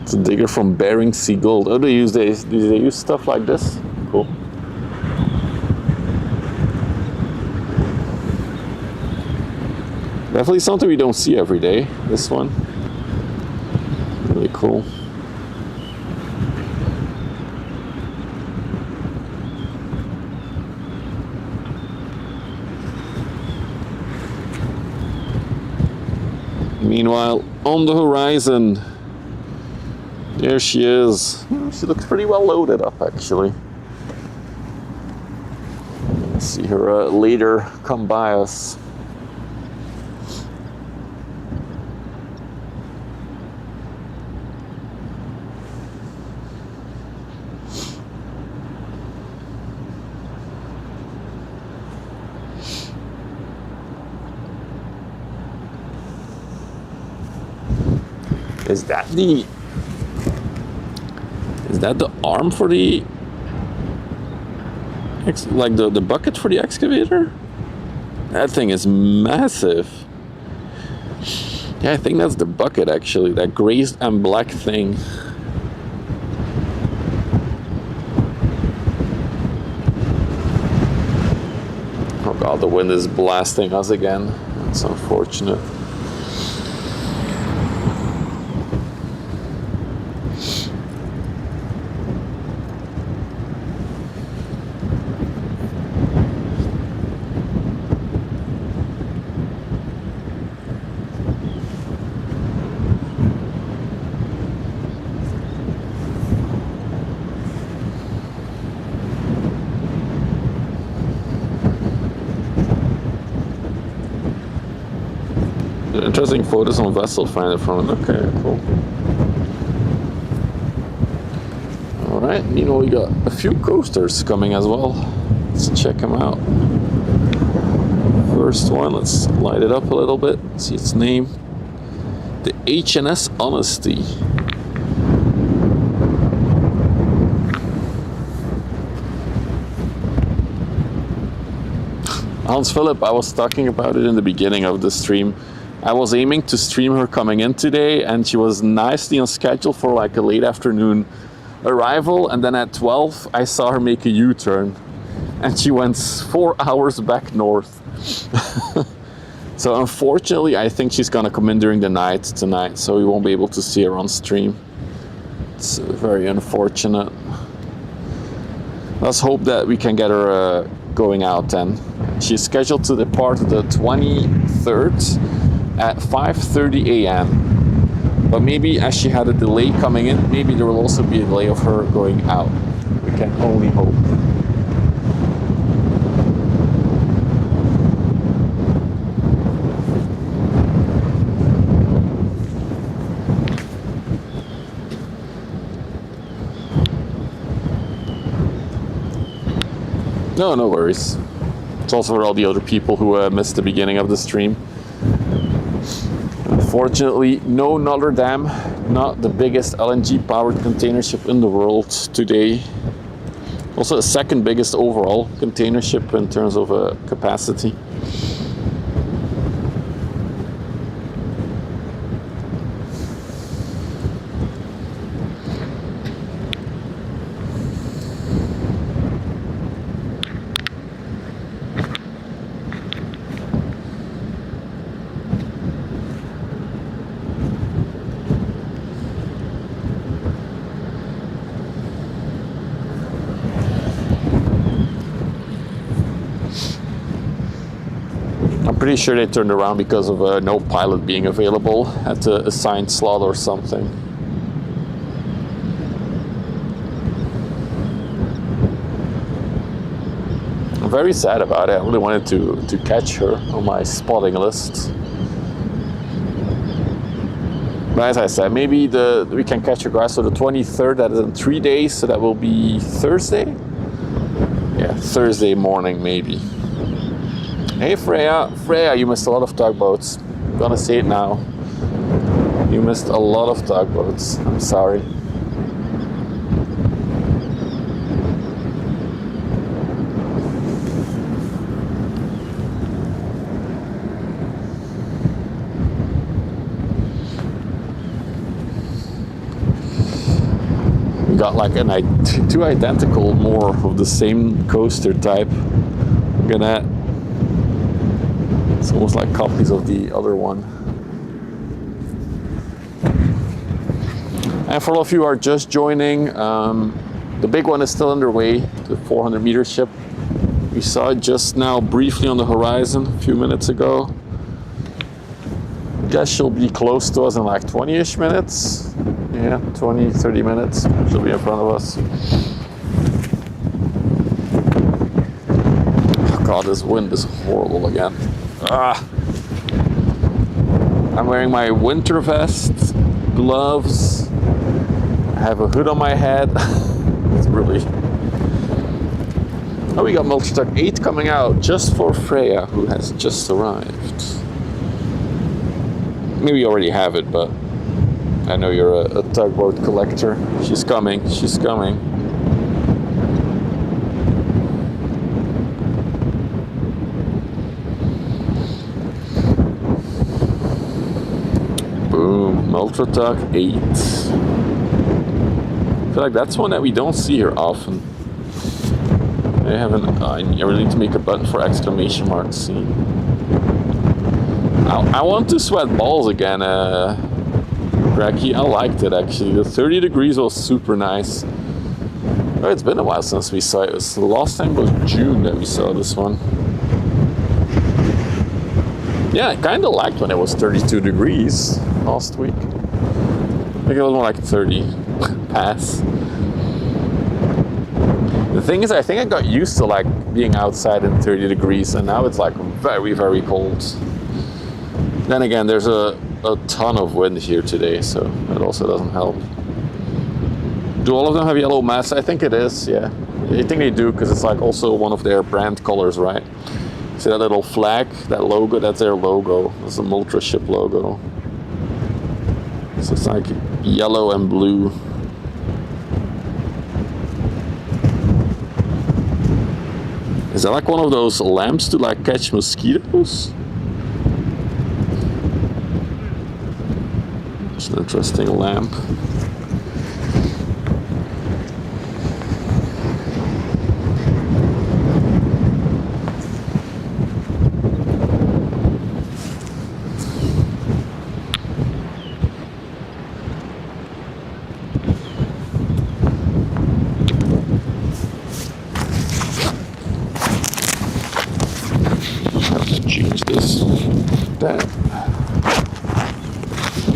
A: It's a digger from Bering Sea Gold. Oh, do they use stuff like this? Cool. Definitely something we don't see every day, this one. Really cool. Meanwhile, on the horizon, there she is. She looks pretty well loaded up, actually. Let's see her leader come by us. Is that the arm for the like the bucket for the excavator? That thing is massive. Yeah, I think that's the bucket, actually, that gray and black thing. Oh god, the wind is blasting us again. That's unfortunate. Interesting photos on Vessel Finder from it. Okay, cool. Alright, meanwhile we got a few coasters coming as well. Let's check them out. First one, let's light it up a little bit, see its name. The HNS Honesty. Hans Philip, I was talking about it in the beginning of the stream. I was aiming to stream her coming in today, and she was nicely on schedule for like a late afternoon arrival, and then at 12 I saw her make a U-turn, and she went 4 hours back north. So unfortunately, I think she's gonna come in during the night tonight, so we won't be able to see her on stream. It's very unfortunate. Let's hope that we can get her going out then. She's scheduled to depart the 23rd at 5:30 a.m. But maybe as she had a delay coming in, maybe there will also be a delay of her going out. We can only hope. No worries. It's also for all the other people who missed the beginning of the stream. Unfortunately, no Notre Dame, not the biggest LNG powered container ship in the world today. Also the second biggest overall container ship in terms of capacity. Pretty sure they turned around because of no pilot being available at the assigned slot or something. I'm very sad about it. I really wanted to catch her on my spotting list. But as I said, maybe we can catch her guys. So the 23rd, that is in 3 days, so that will be Thursday? Yeah, Thursday morning maybe. Hey Freya, you missed a lot of tugboats. I'm gonna say it now. You missed a lot of tugboats. I'm sorry. We got like two identical more of the same coaster type. Look at that. It's almost like copies of the other one. And for all of you who are just joining, the big one is still underway, the 400 meter ship. We saw it just now briefly on the horizon a few minutes ago. I guess she'll be close to us in like 20-ish minutes. Yeah, 20, 30 minutes. She'll be in front of us. Oh God, this wind is horrible again. I'm wearing my winter vest, gloves, I have a hood on my head. It's really... Oh, we got Multitug 8 coming out just for Freya, who has just arrived. Maybe you already have it, but I know you're a tugboat collector. She's coming, she's coming. Multitug 8. I feel like that's one that we don't see here often. I really need to make a button for exclamation mark scene. I want to sweat balls again, Cracky. I liked it actually. The 30 degrees was super nice. Oh, it's been a while since we saw it. The last time was June that we saw this one. Yeah, I kind of liked when it was 32 degrees last week. I think it was more like 30 pass. The thing is, I think I got used to like being outside in 30 degrees, and now it's like very, very cold. Then again, there's a ton of wind here today, so that also doesn't help. Do all of them have yellow masks? I think it is, yeah. I think they do, because it's like also one of their brand colors, right? See that little flag, that logo, that's their logo. That's the Multra ship logo. So it's like yellow and blue. Is that like one of those lamps to like catch mosquitoes? It's an interesting lamp.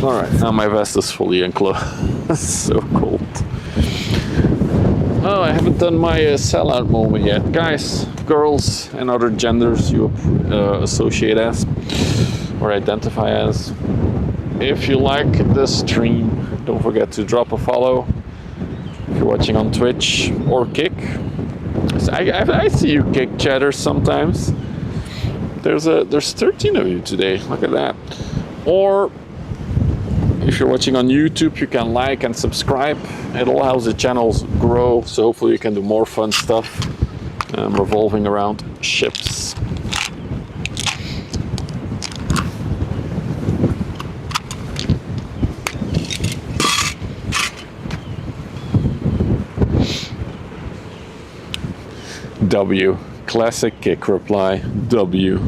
A: All right, now my vest is fully enclosed. It's so cold. Oh, I haven't done my sellout moment yet. Guys, girls, and other genders you associate as or identify as. If you like this stream, don't forget to drop a follow. If you're watching on Twitch or Kick, I see you Kick chatters sometimes. There's 13 of you today. Look at that. Or if you're watching on YouTube, you can like and subscribe. It all helps the channels grow, so hopefully you can do more fun stuff revolving around ships. W. Classic Kick reply. W.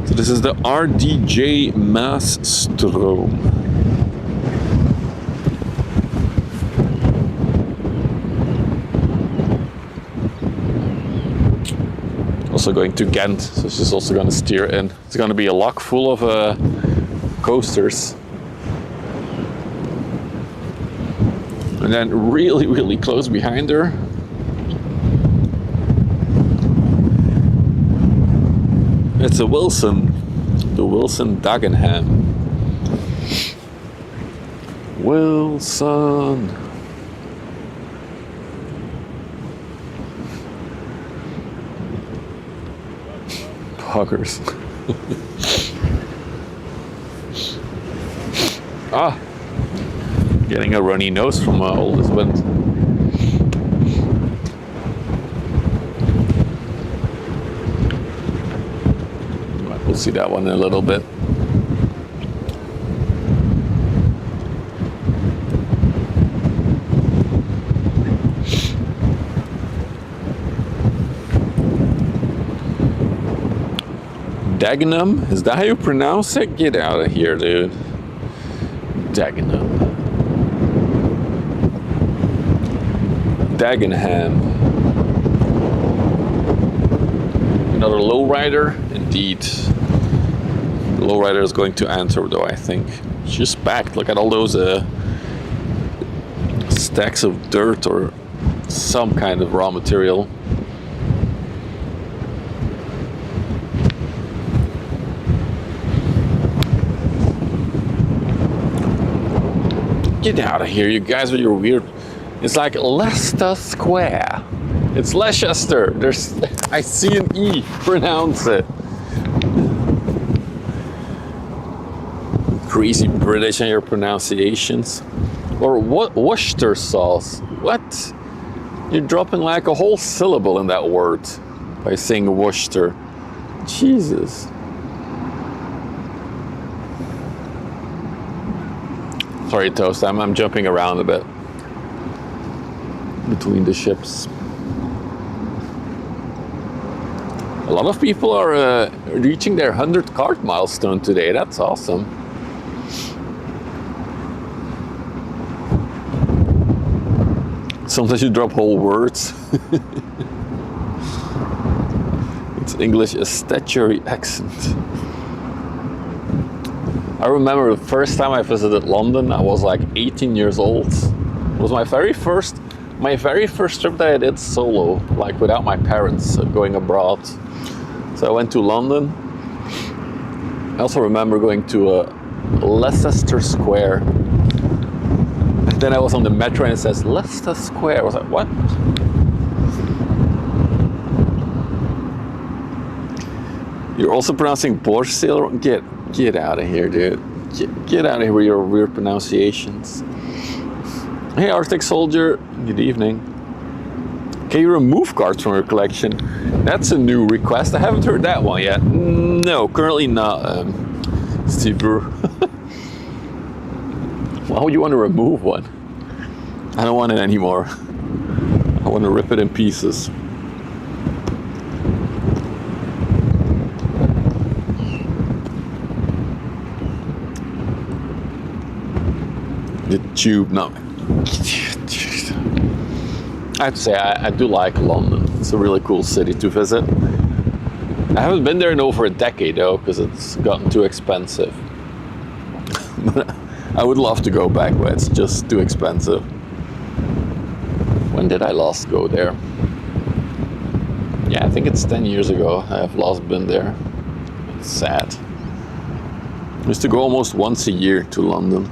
A: So this is the RDJ Maasstrom. Also going to Ghent, so she's also going to steer in. It's going to be a lock full of coasters. And then really, really close behind her, it's a Wilson, the Wilson Dagenham. Wilson. Poggers. Ah. Getting a runny nose from my oldest wind. We'll see that one in a little bit. Dagenham? Is that how you pronounce it? Get out of here, dude. Dagenham. Dagenham. Another lowrider, indeed. The lowrider is going to Antwerp, though, I think. It's just packed. Look at all those stacks of dirt or some kind of raw material. Get out of here, you guys with your weird. It's like Leicester Square. It's Leicester. I see an E. Pronounce it. Crazy British in your pronunciations. Or what? Worcester sauce. What? You're dropping like a whole syllable in that word by saying Worcester. Jesus. Sorry, Toast. I'm jumping around a bit between the ships. A lot of people are reaching their 100 cart milestone today. That's awesome. Sometimes you drop whole words. It's English, a statutory accent. I remember the first time I visited London, I was like 18 years old. It was my very first trip that I did solo, like without my parents going abroad. So I went to London. I also remember going to Leicester Square. And then I was on the metro and it says Leicester Square. I was like, what? You're also pronouncing Borstel? Get out of here, dude. Get out of here with your weird pronunciations. Hey, Arctic Soldier. Good evening. Can you remove cards from your collection? That's a new request. I haven't heard that one yet. No, currently not, Steve Brewer. Why would you want to remove one? I don't want it anymore. I want to rip it in pieces. The tube, no. I have to say, I do like London. It's a really cool city to visit. I haven't been there in over a decade though, because it's gotten too expensive. But I would love to go back, but it's just too expensive. When did I last go there? Yeah, I think it's 10 years ago I have last been there. It's sad. I used to go almost once a year to London.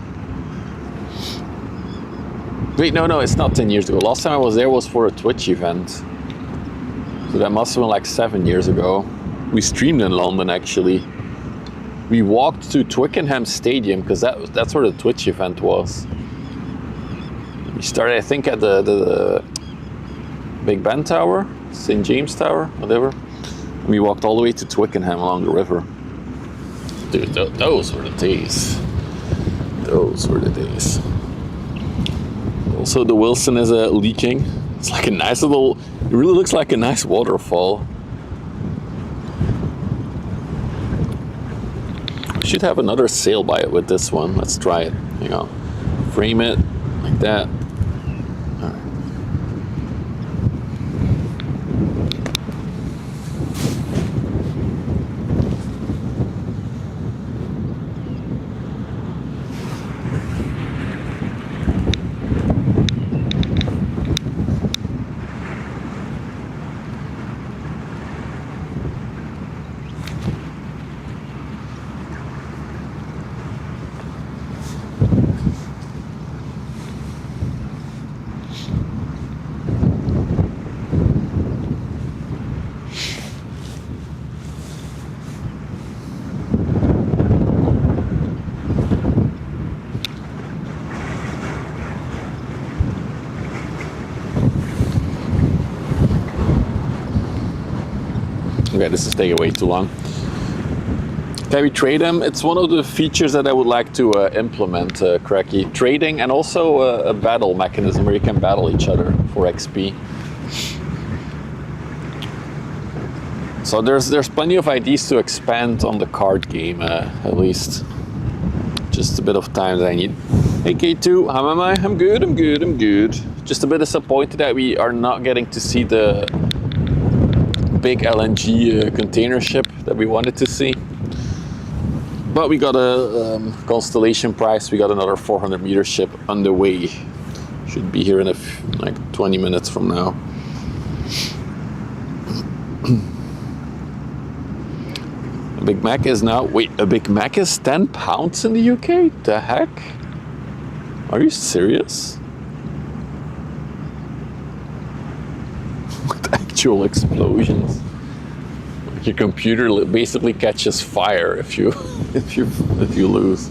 A: Wait, no, it's not 10 years ago. Last time I was there was for a Twitch event. So that must have been like 7 years ago. We streamed in London actually. We walked to Twickenham Stadium because that's where the Twitch event was. We started, I think, at the Big Ben Tower, St. James Tower, whatever. And we walked all the way to Twickenham along the river. Dude, those were the days. Those were the days. Also, the Wilson is leaking. It's like a nice little, it really looks like a nice waterfall. We should have another sail by it with this one. Let's try it. Hang on. Frame it like that. All right. Okay, this is taking way too long. Can we trade them? It's one of the features that I would like to implement, Cracky. Trading and also a battle mechanism where you can battle each other for XP. So there's plenty of ideas to expand on the card game, at least. Just a bit of time that I need. Hey K2, how am I? I'm good. Just a bit disappointed that we are not getting to see the big LNG container ship that we wanted to see. But we got a Constellation prize. We got another 400 meter ship on the way. Should be here in like 20 minutes from now. A Big Mac is now, wait, a Big Mac is 10 pounds in the UK? The heck? Are you serious? With actual explosions. Your computer basically catches fire if you if you lose.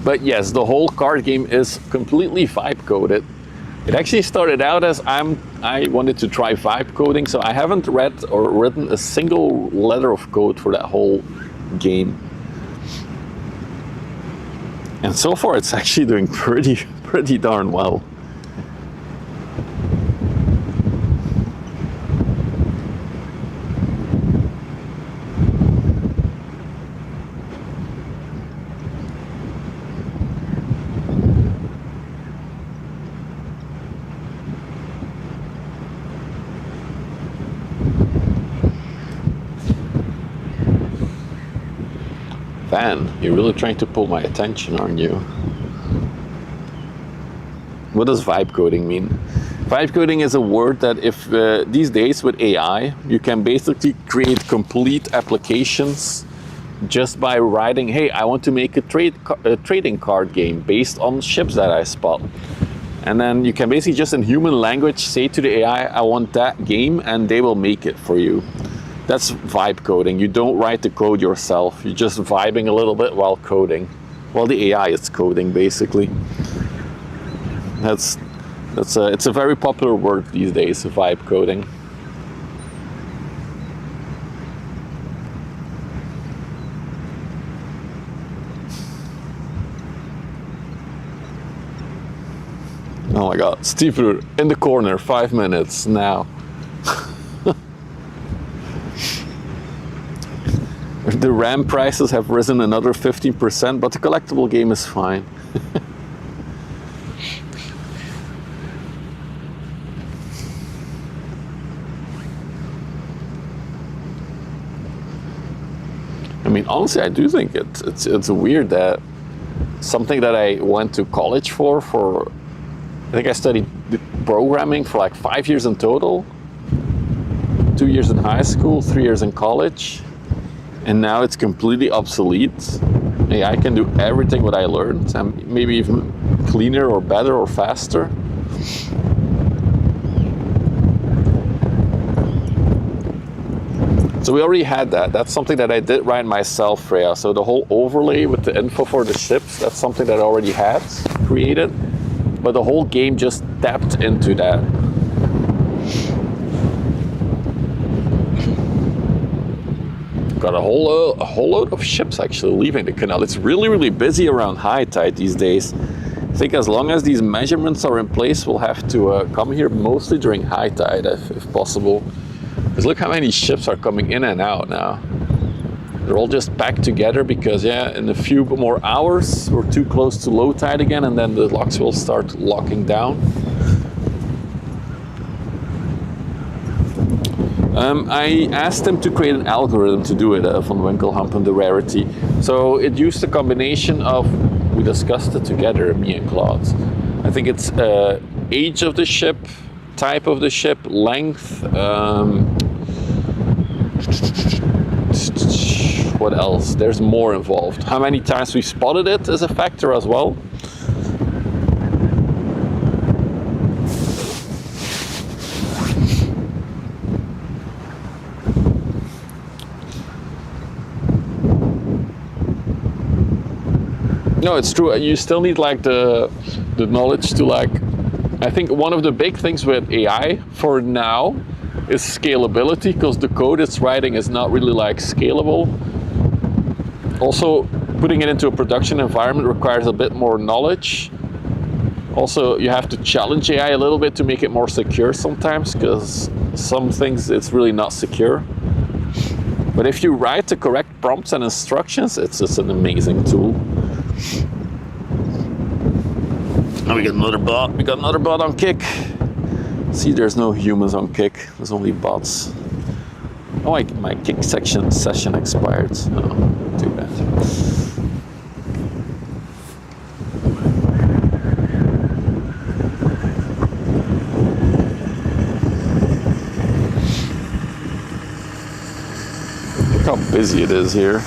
A: But yes, the whole card game is completely vibe coded. It actually started out as I wanted to try vibe coding, so I haven't read or written a single letter of code for that whole game. And so far it's actually doing pretty darn well. Van, you're really trying to pull my attention, aren't you? What does vibe coding mean? Vibe coding is a word that if these days with AI, you can basically create complete applications just by writing, hey, I want to make a trading card game based on ships that I spot. And then you can basically just in human language say to the AI, I want that game, and they will make it for you. That's vibe coding. You don't write the code yourself. You're just vibing a little bit while coding. While the AI is coding, basically. It's a very popular word these days, vibe coding. Oh my god, Steve in the corner, 5 minutes now. The RAM prices have risen another 15%, but the collectible game is fine. mean, honestly, I do think it's weird that something that I went to college for I think I studied programming for like 5 years in total, 2 years in high school, 3 years in college, and now it's completely obsolete. AI can do everything what I learned, and maybe even cleaner or better or faster. So we already had that. That's something that I did write myself, Freya. So the whole overlay with the info for the ships, that's something that I already had created. But the whole game just tapped into that. Got a whole load of ships actually leaving the canal. It's really, really busy around high tide these days. I think as long as these measurements are in place, we'll have to come here mostly during high tide if possible. Because look how many ships are coming in and out now. They're all just packed together because, yeah, in a few more hours, we're too close to low tide again, and then the locks will start locking down. I asked them to create an algorithm to do it, Van Winkelhamp and the Rarity. So it used a combination of, we discussed it together, me and Claude. I think it's age of the ship, type of the ship, length, what else? There's more involved. How many times we spotted it is a factor as well. No, it's true. You still need like the knowledge to like. I think one of the big things with AI for now is scalability, because the code it's writing is not really like scalable. Also, putting it into a production environment requires a bit more knowledge. Also, you have to challenge AI a little bit to make it more secure sometimes, because some things it's really not secure. But if you write the correct prompts and instructions, it's just an amazing tool. Now we got another bot. We got another bot on Kick. See, there's no humans on Kick. There's only bots. Oh, my Kick session expired. Oh, too bad. Look how busy it is here.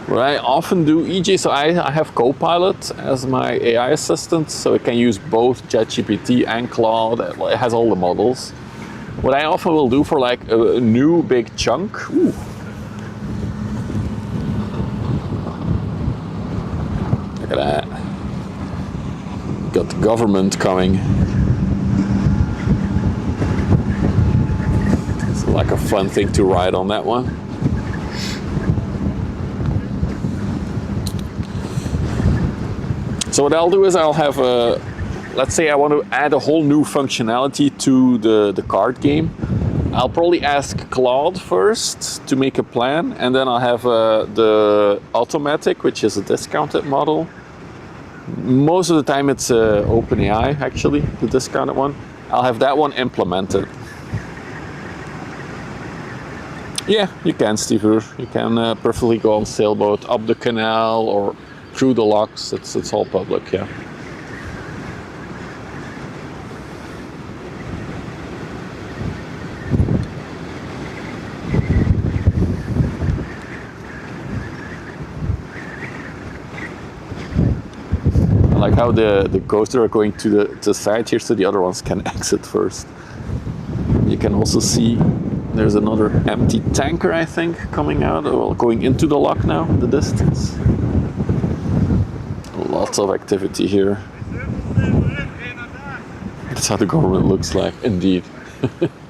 A: What I often do, EJ, so I have Copilot as my AI assistant, so it can use both ChatGPT and Claude. It has all the models. What I often will do for like a new big chunk, ooh. Look at that. Got the government coming. It's like a fun thing to ride on that one. So what I'll do is I'll have a, let's say I want to add a whole new functionality to the card game. I'll probably ask Claude first to make a plan, and then I'll have the automatic, which is a discounted model. Most of the time it's OpenAI, actually, the discounted one. I'll have that one implemented. Yeah, you can, Steve. You can perfectly go on sailboat up the canal or through the locks. It's all public, yeah. I like how the coaster are going to the side here, so the other ones can exit first. You can also see there's another empty tanker, I think, coming out, or going into the lock now in the distance. Lots of activity here. That's how the government looks like, indeed.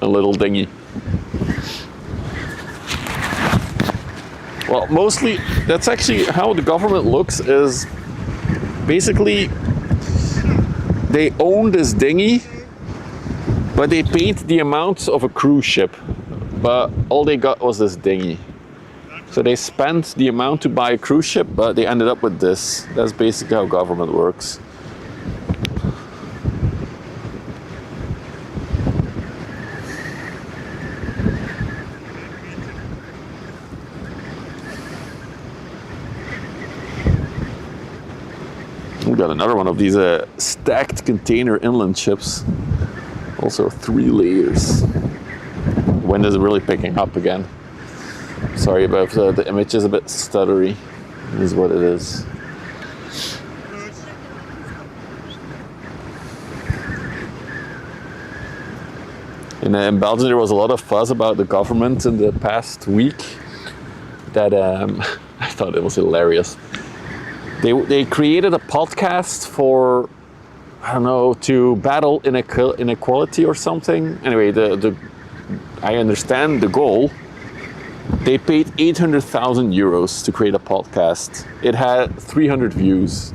A: A little dinghy. Well, mostly, that's actually how the government looks, is basically they own this dinghy, but they paint the amounts of a cruise ship. But all they got was this dinghy. So they spent the amount to buy a cruise ship, but they ended up with this. That's basically how government works. We got another one of these stacked container inland ships. Also 3 layers. Wind is really picking up again. Sorry about the image is a bit stuttery. It is what it is. In Belgium there was a lot of fuss about the government in the past week. That I thought it was hilarious. They created a podcast for, I don't know, to battle inequality or something. Anyway, I understand the goal. They paid 800,000 euros to create a podcast. It had 300 views.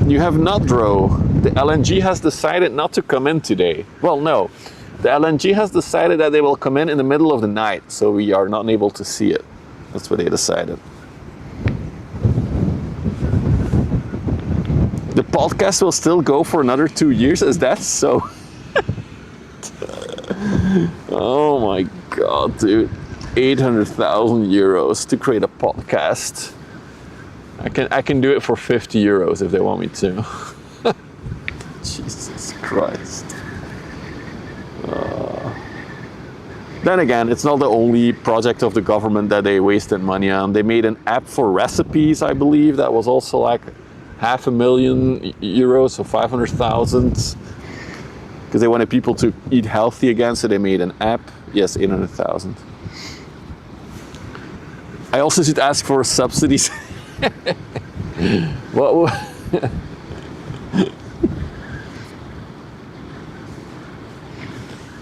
A: You have Nodro. The LNG has decided not to come in today. Well, no. The LNG has decided that they will come in the middle of the night, so we are not able to see it. That's what they decided. The podcast will still go for another 2 years. Is that so? Oh my god, dude. 800,000 euros to create a podcast. I can do it for 50 euros if they want me to. Jesus Christ. Then again, it's not the only project of the government that they wasted money on. They made an app for recipes, I believe. That was also like €500,000, so 500,000. Because they wanted people to eat healthy again, so they made an app. Yes, 800,000. I also should ask for subsidies. What?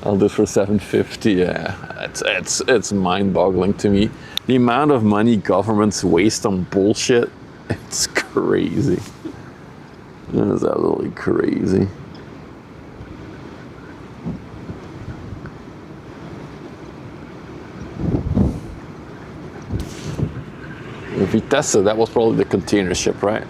A: I'll do it for 750. Yeah, it's mind-boggling to me. The amount of money governments waste on bullshit, it's crazy. It is absolutely crazy. Vitesse, that was probably the container ship, right?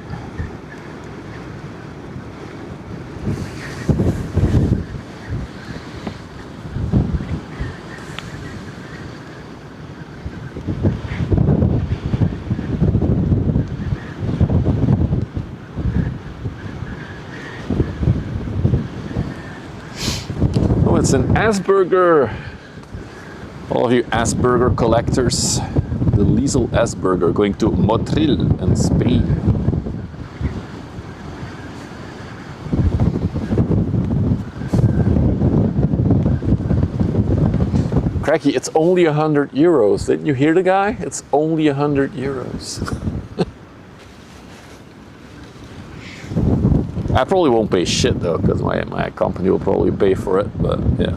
A: Oh, it's an Asperger. All of you Asperger collectors. The Liesel Asperger going to Motril in Spain. Cracky, it's only 100 euros. Didn't you hear the guy? It's only 100 euros. I probably won't pay shit though, because my company will probably pay for it, but yeah.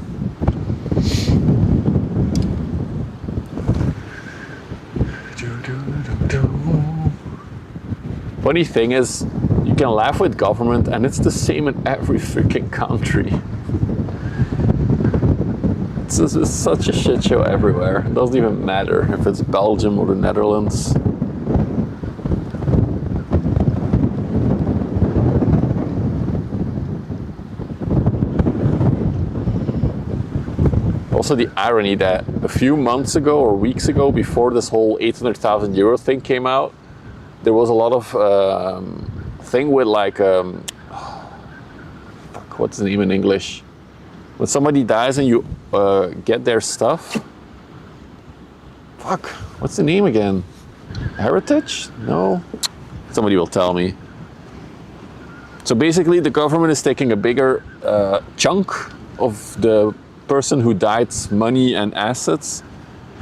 A: Funny thing is, you can laugh with government and it's the same in every freaking country. It's such a shit show everywhere. It doesn't even matter if it's Belgium or the Netherlands. Also the irony that a few months ago or weeks ago, before this whole 800,000 euro thing came out, there was a lot of thing with like, fuck, what's the name in English? When somebody dies and you get their stuff. Fuck, what's the name again? Heritage? No? Somebody will tell me. So basically the government is taking a bigger chunk of the person who died's money and assets.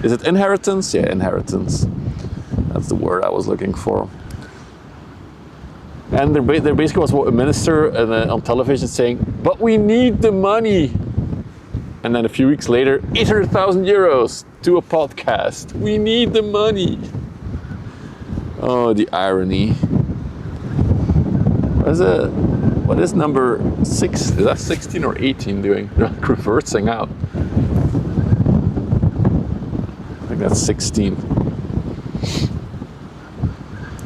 A: Is it inheritance? Yeah, inheritance. That's the word I was looking for. And there basically was a minister on television saying, but we need the money. And then a few weeks later, 800,000 euros to a podcast. We need the money. Oh, the irony. What What is number 6? Is that 16 or 18 doing? They're like reversing out. I think that's 16.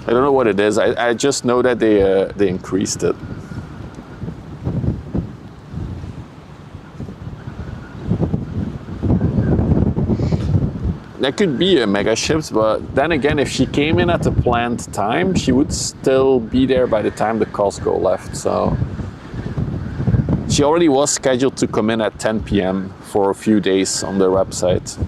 A: I don't know what it is. I just know that they increased it. That could be a mega ships, but then again, if she came in at the planned time, she would still be there by the time the COSCO left. So she already was scheduled to come in at 10 p.m. for a few days on their website.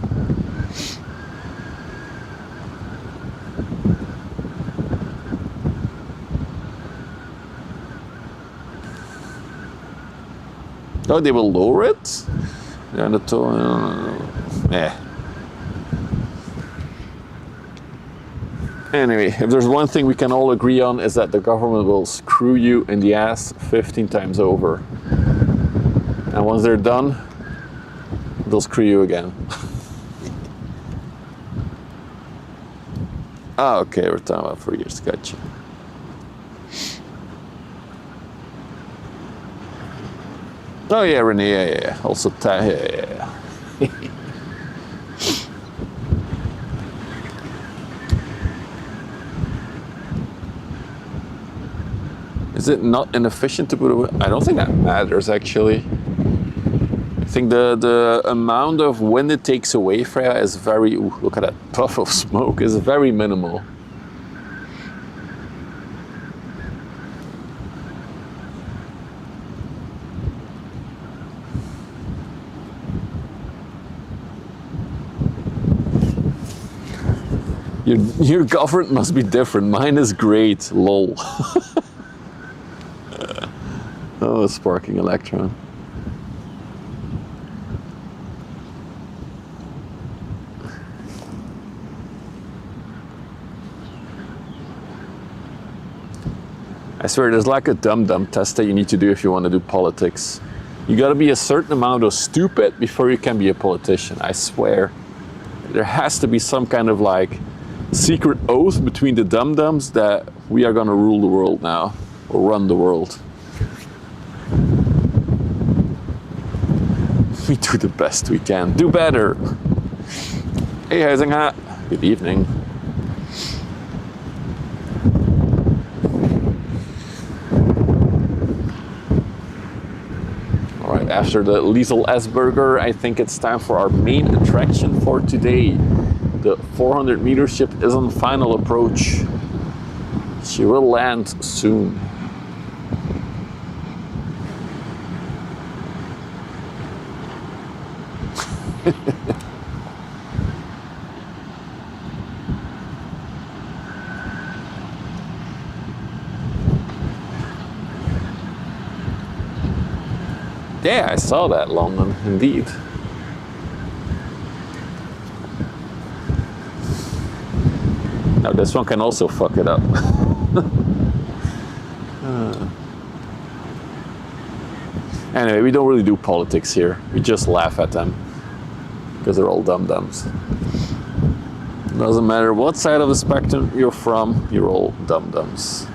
A: Oh, they will lower it? Yeah, the Anyway, if there's one thing we can all agree on is that the government will screw you in the ass 15 times over. And once they're done, they'll screw you again. Oh, okay, we're talking about 4 years, gotcha. Oh yeah, Renee, yeah. Also, yeah. Is it not inefficient to put away? I don't think that matters, actually. I think the amount of wind it takes away, Freya, is very... Ooh, look at that puff of smoke, is very minimal. Your government must be different. Mine is great, lol. Oh, a sparking electron. I swear, there's like a dum-dum test that you need to do if you want to do politics. You gotta be a certain amount of stupid before you can be a politician, I swear. There has to be some kind of like secret oath between the dum-dums that we are gonna rule the world now, or run the world. We do the best we can. Do better. Hey, Huizinga. Good evening. All right, after the Liesel S burger, I think it's time for our main attraction for today. The 400-meter ship is on final approach. She will land soon. Yeah, I saw that, London, indeed. Now this one can also fuck it up. Anyway, we don't really do politics here. We just laugh at them. Because they're all dum-dums. Doesn't matter what side of the spectrum you're from, you're all dum-dums.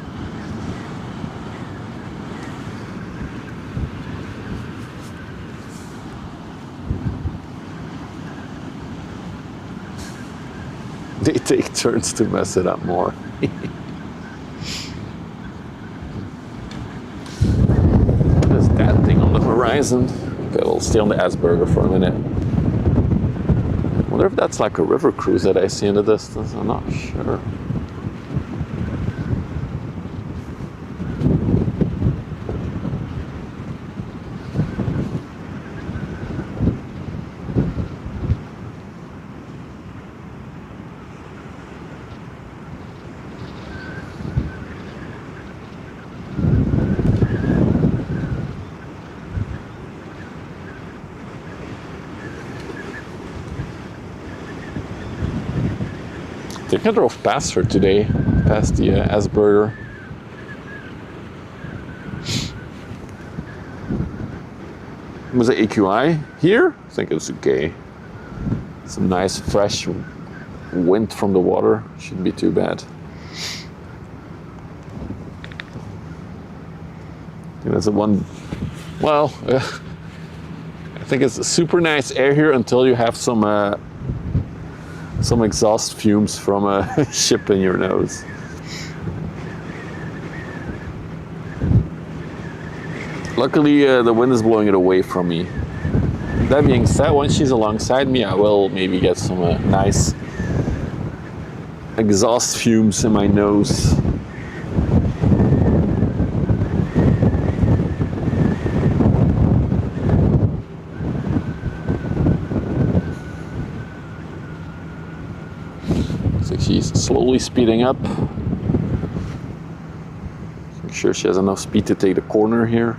A: They take turns to mess it up more. What is that thing on the horizon? Okay, we'll stay on the Asperger for a minute. I wonder if that's like a river cruise that I see in the distance. I'm not sure. I think I drove past her today, past the Asperger. Was it AQI here? I think it's okay. Some nice fresh wind from the water. Shouldn't be too bad. That's the one. Well, I think it's super nice air here until you have some exhaust fumes from a ship in your nose. Luckily, the wind is blowing it away from me. That being said, once she's alongside me, I will maybe get some nice exhaust fumes in my nose. So she's slowly speeding up. Make sure she has enough speed to take the corner here.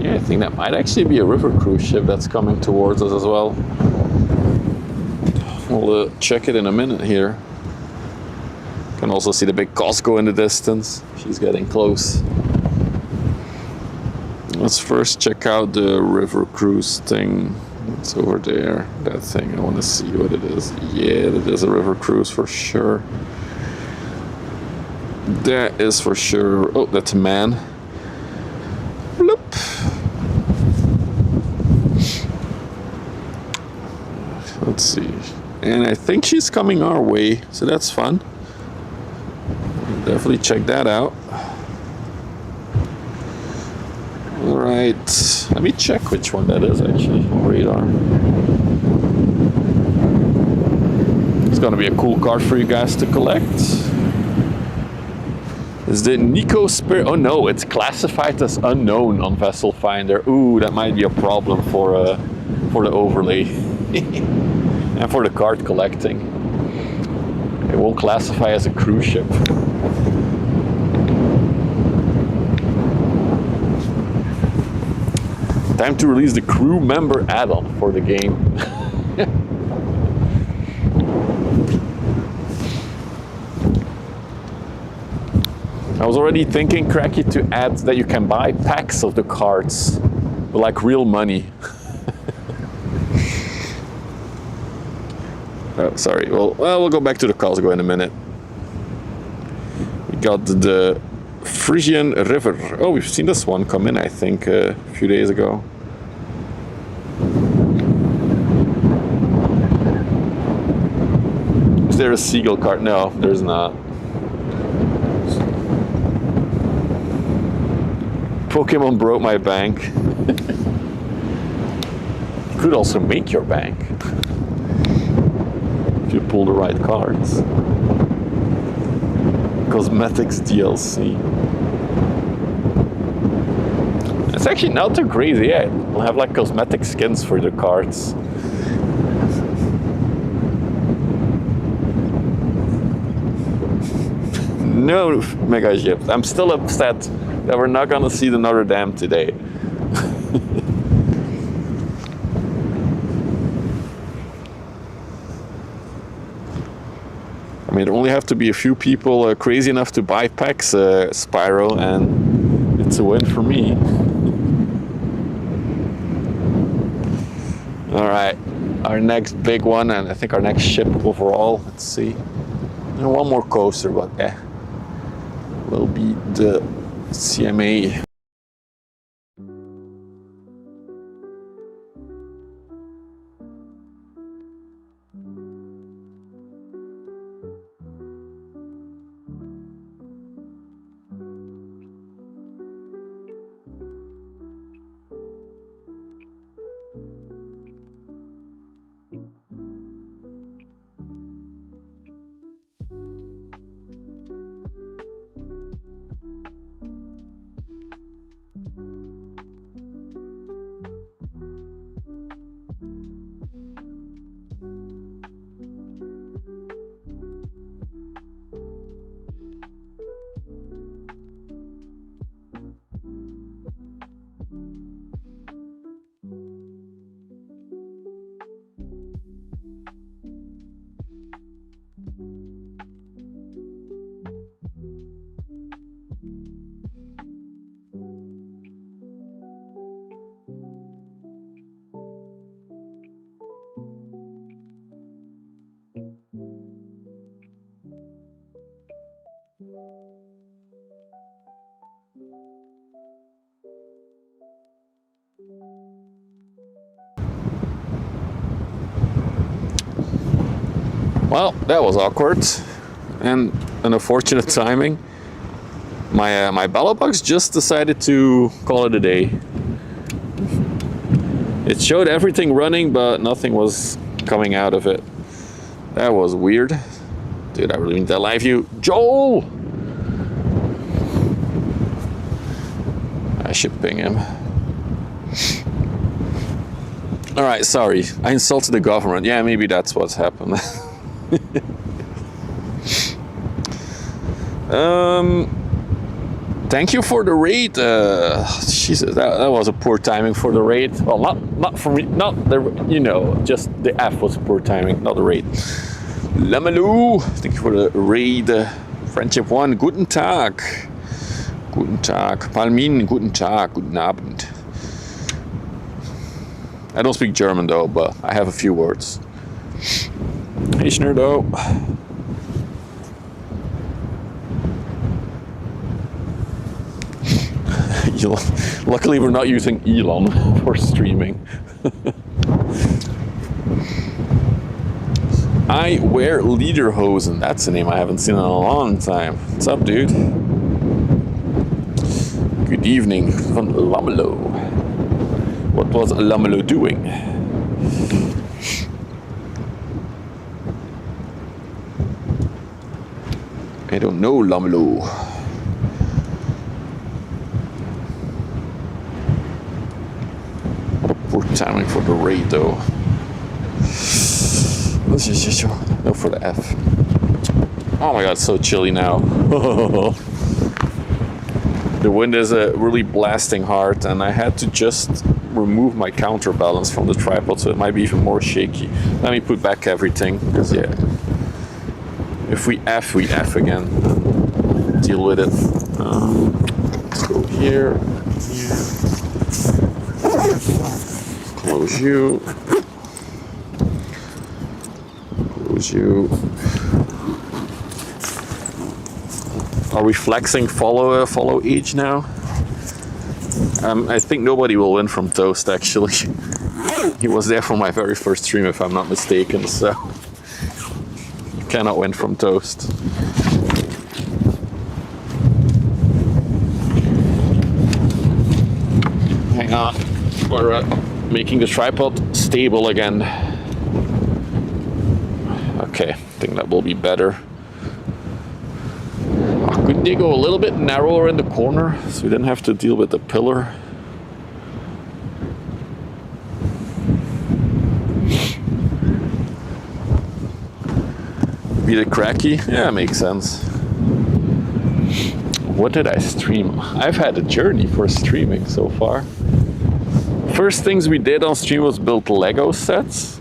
A: Yeah, I think that might actually be a river cruise ship that's coming towards us as well. We'll check it in a minute here. Can also see the big COSCO in the distance. She's getting close. Let's first check out the river cruise thing. It's over there, that thing. I want to see what it is. Yeah, that is a river cruise for sure. That is for sure. Oh, that's a man. Bloop. Let's see. And I think she's coming our way, so that's fun. Definitely check that out. All right, let me check which one that is actually on radar. It's gonna be a cool card for you guys to collect. Is the Nico Spirit? Oh no, it's classified as unknown on Vessel Finder. Ooh, that might be a problem for the overlay and for the card collecting. It won't classify as a cruise ship. Time to release the crew member add-on for the game. I was already thinking, Cracky, to add that you can buy packs of the cards, but like real money. Oh, sorry. Well, we'll go back to the COSCO in a minute. We got the Frisian River. Oh, we've seen this one come in, I think, a few days ago. Is there a seagull card? No, there's not. Pokemon broke my bank. You could also make your bank if you pull the right cards. Cosmetics DLC. It's actually not too crazy, yeah. We'll have like cosmetic skins for the cards. No mega ships. I'm still upset that we're not gonna see the Notre Dame today. I mean, there only have to be a few people crazy enough to buy packs, Spyro, and it's a win for me. All right, our next big one, and I think our next ship overall, let's see. And one more coaster, but will be the CMA. Well, that was awkward and an unfortunate timing. My ballot box just decided to call it a day. It showed everything running, but nothing was coming out of it. That was weird. Dude, I really need that live view. Joel! I should ping him. Alright, sorry. I insulted the government. Yeah, maybe that's what's happened. Thank you for the raid. Jesus, that was a poor timing for the raid. Well, not for me, not the, you know, just the F was poor timing, not the raid. Lamaloo, thank you for the raid. Friendship 1, guten Tag. Guten Tag. Palmin, guten Tag, guten Abend. I don't speak German though, but I have a few words. Hey Schnurdo. Luckily we're not using Elon for streaming. I wear Lederhosen. That's a name I haven't seen in a long time. What's up, dude? Good evening from Lamelo. What was Lamelo doing? I don't know, Lamelo. What a poor timing for the raid, though. No, for the F. Oh my god, it's so chilly now. The wind is really blasting hard, and I had to just remove my counterbalance from the tripod, so it might be even more shaky. Let me put back everything, because yeah, if we F again. Deal with it. Let's go here. Close you. Close you. Are we flexing follow age now? I think nobody will win from Toast, actually. He was there for my very first stream, if I'm not mistaken, so cannot win from Toast. Hang on, we're making the tripod stable again. Okay, I think that will be better. Couldn't they go a little bit narrower in the corner so we didn't have to deal with the pillar? Be the cracky? Yeah, makes sense. What did I stream? I've had a journey for streaming so far. First things we did on stream was build Lego sets.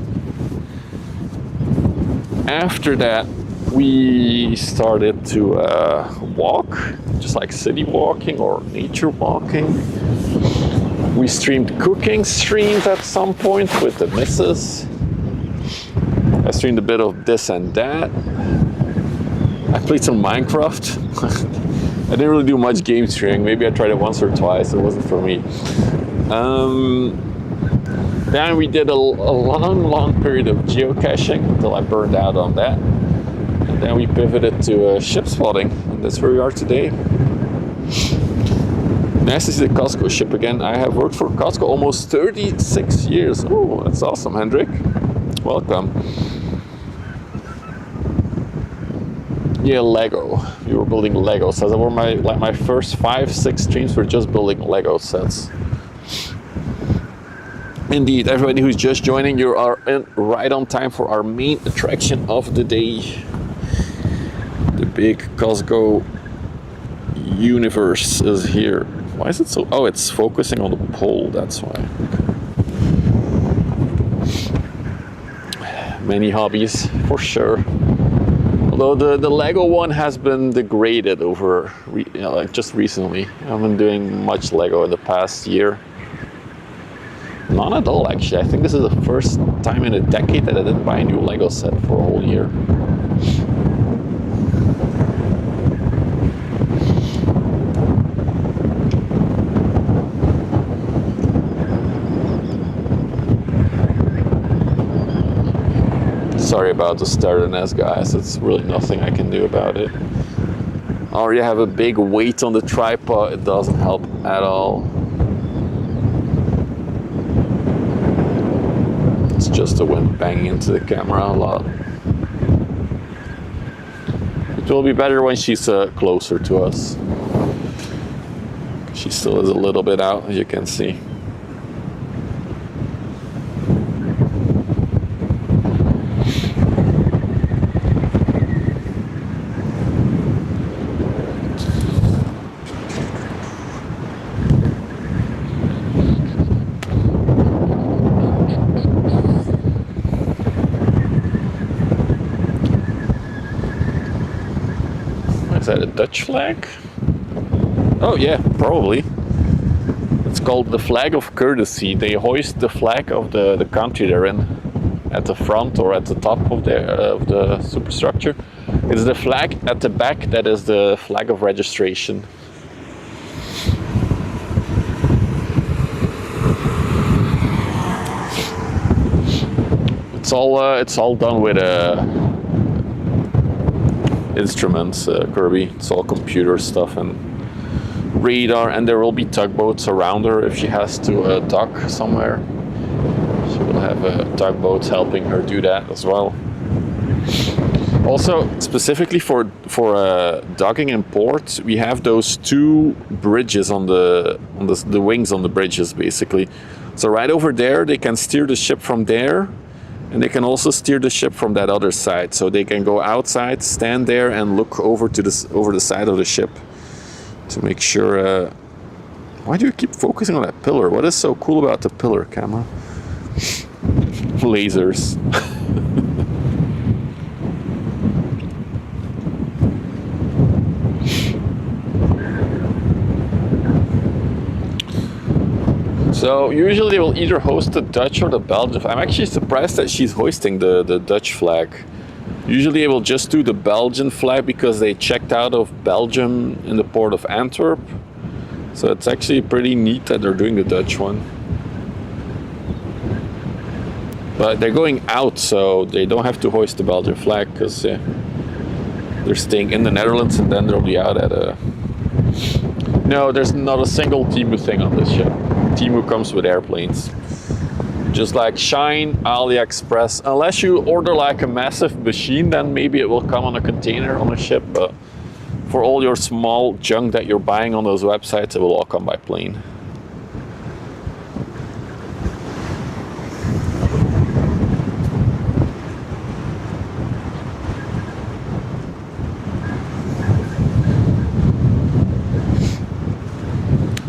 A: After that, we started to walk, just like city walking or nature walking. We streamed cooking streams at some point with the missus. I streamed a bit of this and that. I played some Minecraft. I didn't really do much game streaming. Maybe I tried it once or twice. It wasn't for me. Then we did a long period of geocaching until I burned out on that. And then we pivoted to ship spotting, and that's where we are today. Nice to see the COSCO ship again. I have worked for COSCO almost 36 years. Oh, that's awesome, Hendrik. Welcome. Yeah, Lego. We were building Lego sets. That were my first 5-6 streams were just building Lego sets. Indeed, everybody who's just joining, you are right on time for our main attraction of the day. The big COSCO universe is here. Why is it so? Oh, it's focusing on the pole, that's why. Many hobbies, for sure. Although the Lego one has been degraded over, like just recently. I haven't been doing much Lego in the past year. None at all, actually. I think this is the first time in a decade that I didn't buy a new Lego set for a whole year. sorry about the sturdiness, guys. It's really nothing I can do about it. Or you have a big weight on the tripod, it doesn't help at all. It's just the wind banging into the camera a lot. It will be better when she's closer to us. She still is a little bit out, as you can see. Is that a Dutch flag? Oh yeah, probably. It's called the flag of courtesy. They hoist the flag of the country they're in at the front or at the top of the superstructure. It's the flag at the back that is the flag of registration. It's all done with instruments, Kirby. It's all computer stuff and radar, and there will be tugboats around her if she has to dock somewhere. She will have tugboats helping her do that as well. Also, specifically for docking in port, we have those two bridges on the wings on the bridges, basically. So right over there, they can steer the ship from there. And they can also steer the ship from that other side, so they can go outside, stand there, and look over to over the side of the ship to make sure. Why do you keep focusing on that pillar? What is so cool about the pillar, camera? Lasers. So usually they will either host the Dutch or the Belgian. I'm actually surprised that she's hoisting the Dutch flag. Usually they will just do the Belgian flag because they checked out of Belgium in the port of Antwerp. So it's actually pretty neat that they're doing the Dutch one. But they're going out, so they don't have to hoist the Belgian flag because they're staying in the Netherlands, and then they'll be out at a... No, there's not a single Timu thing on this ship. Timu comes with airplanes. Just like Shine, AliExpress. Unless you order like a massive machine, then maybe it will come on a container on a ship. But for all your small junk that you're buying on those websites, it will all come by plane.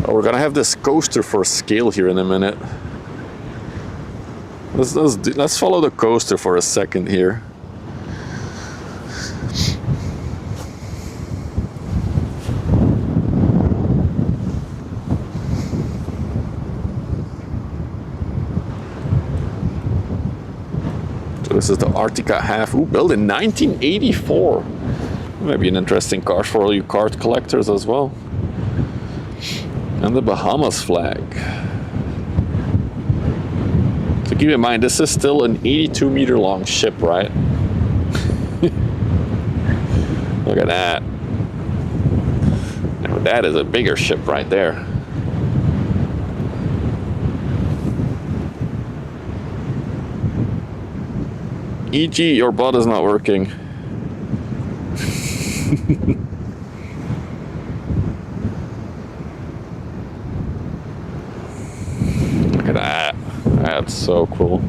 A: We're gonna have this coaster for scale here in a minute. Let's follow the coaster for a second here. So this is the Arctica half. Ooh, built in 1984. Maybe an interesting car for all you card collectors as well. And the Bahamas flag. So keep in mind, this is still an 82-meter long ship, right? Look at that. Now that is a bigger ship right there. E.G., your bot is not working. Look at that. That's so cool.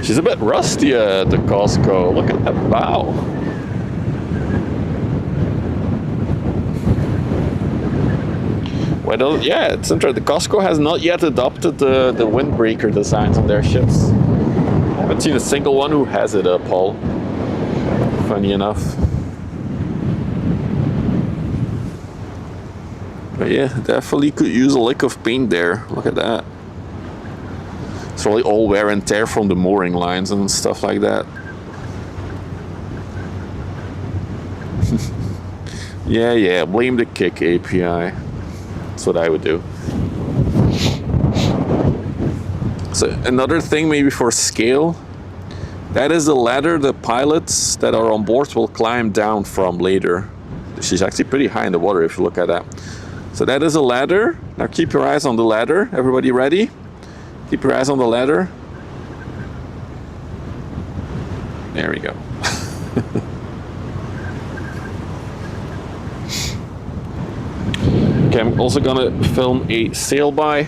A: She's a bit rusty, the COSCO. Look at that bow. Well, yeah, it's interesting. The COSCO has not yet adopted the windbreaker designs on their ships. I haven't seen a single one who has it, Paul. Funny enough. But yeah, definitely could use a lick of paint there. Look at that. It's probably all wear and tear from the mooring lines and stuff like that. Yeah, blame the kick API. That's what I would do. So another thing maybe for scale, that is the ladder the pilots that are on board will climb down from later. She's actually pretty high in the water if you look at that. So that is a ladder. Now keep your eyes on the ladder. Everybody ready? Keep your eyes on the ladder. There we go. Okay, I'm also gonna film a sail-by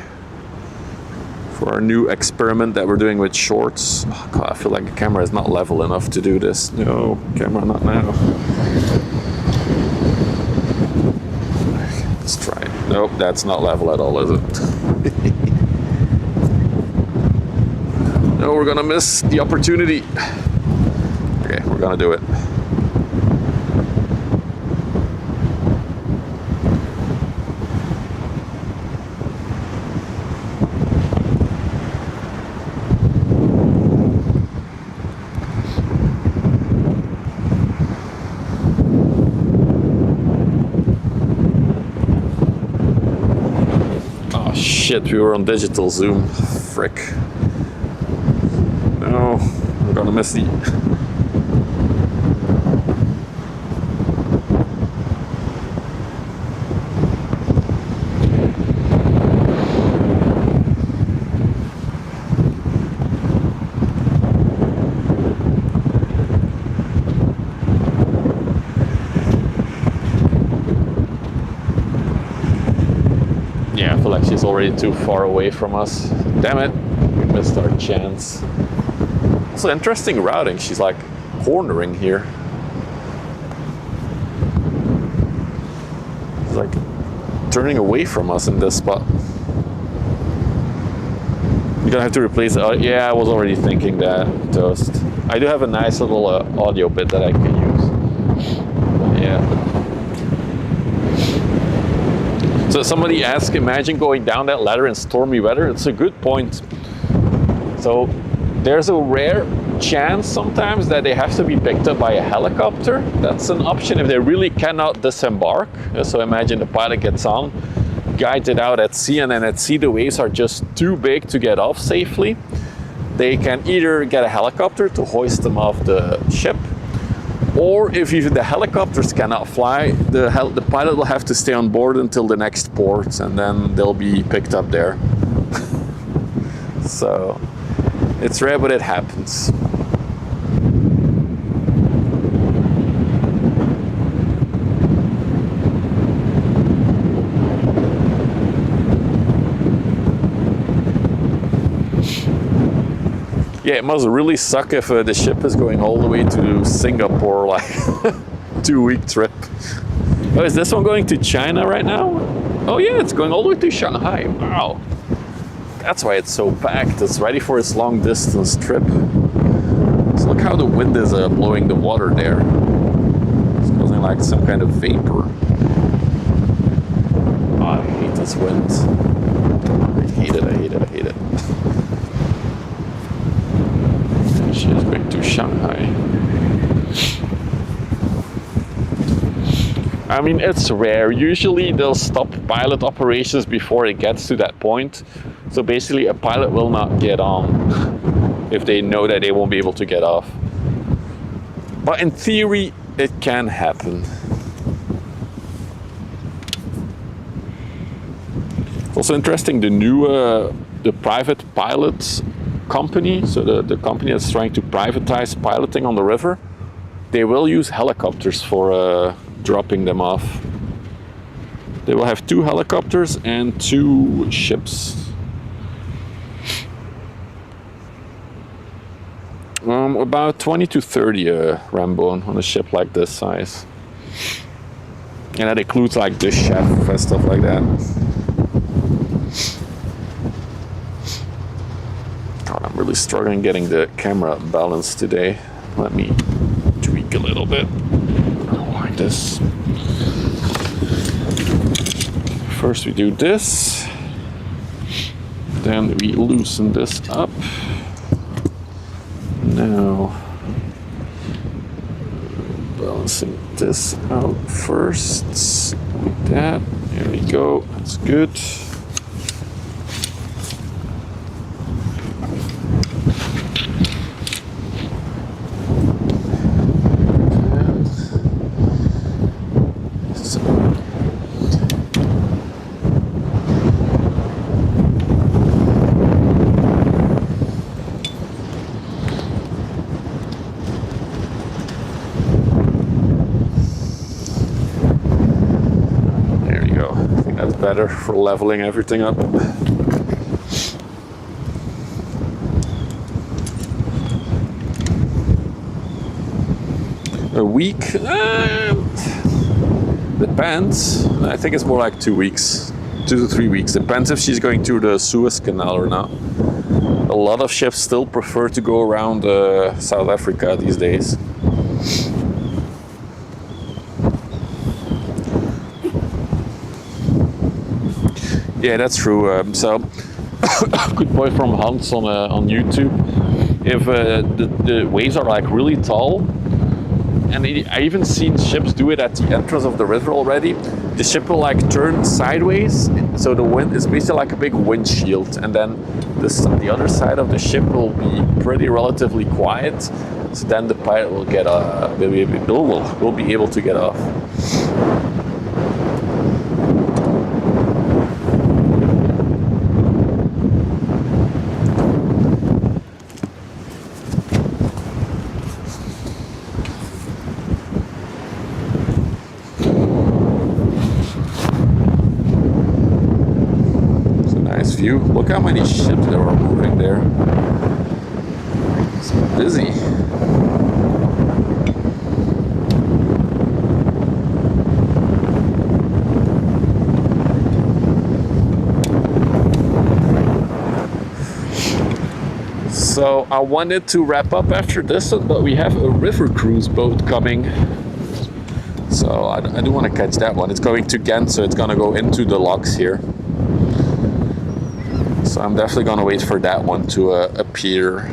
A: for our new experiment that we're doing with shorts. Oh God, I feel like the camera is not level enough to do this. No, camera, not now. Let's try it. Nope, that's not level at all, is it? No, we're gonna miss the opportunity. Okay, we're gonna do it. Shit, we were on digital zoom. Frick. No, we're gonna miss the... Yeah, I feel like she's already too far away from us. Damn it, we missed our chance. Also interesting routing, she's like cornering here. She's like turning away from us in this spot. You're gonna have to replace it. Yeah, I was already thinking that, Toast. I do have a nice little audio bit that I can use. Yeah. So somebody asked, imagine going down that ladder in stormy weather. It's a good point. So there's a rare chance sometimes that they have to be picked up by a helicopter. That's an option if they really cannot disembark. So imagine the pilot gets on, guides it out at sea, and then at sea the waves are just too big to get off safely. They can either get a helicopter to hoist them off the ship, or if even the helicopters cannot fly, the pilot will have to stay on board until the next port, and then they'll be picked up there. So it's rare, but it happens. Yeah, it must really suck if the ship is going all the way to Singapore, like 2-week trip. Oh, is this one going to China right now? Oh yeah, it's going all the way to Shanghai. Wow. That's why it's so packed. It's ready for its long distance trip. So look how the wind is blowing the water there. It's causing like some kind of vapor. Oh, I hate this wind. I hate it, I hate it, I hate it. She's going to Shanghai. I mean, it's rare. Usually they'll stop pilot operations before it gets to that point. So basically a pilot will not get on if they know that they won't be able to get off. But in theory, it can happen. It's also interesting, the new, the private pilots company, so the company that's trying to privatize piloting on the river, they will use helicopters for dropping them off. They will have 2 helicopters and 2 ships. About 20 to 30 Rambone on a ship like this size. And that includes like the chef and stuff like that. God, I'm really struggling getting the camera balanced today. Let me tweak a little bit. Like this. First we do this. Then we loosen this up. Now, balancing this out first, like that. There we go, that's good. better for leveling everything up. A week? Depends. I think it's more like 2 weeks. 2 to 3 weeks. Depends if she's going through the Suez Canal or not. A lot of ships still prefer to go around South Africa these days. Yeah, that's true. So, good point from Hans on YouTube. If the waves are like really tall, and I even seen ships do it at the entrance of the river already. The ship will like turn sideways, so the wind is basically like a big windshield, and then the other side of the ship will be pretty relatively quiet. So then the pilot will get will be able to get off. View. Look how many ships there are moving there. It's busy. So I wanted to wrap up after this, but we have a river cruise boat coming. So I do want to catch that one. It's going to Ghent, so it's going to go into the locks here. So I'm definitely going to wait for that one to appear.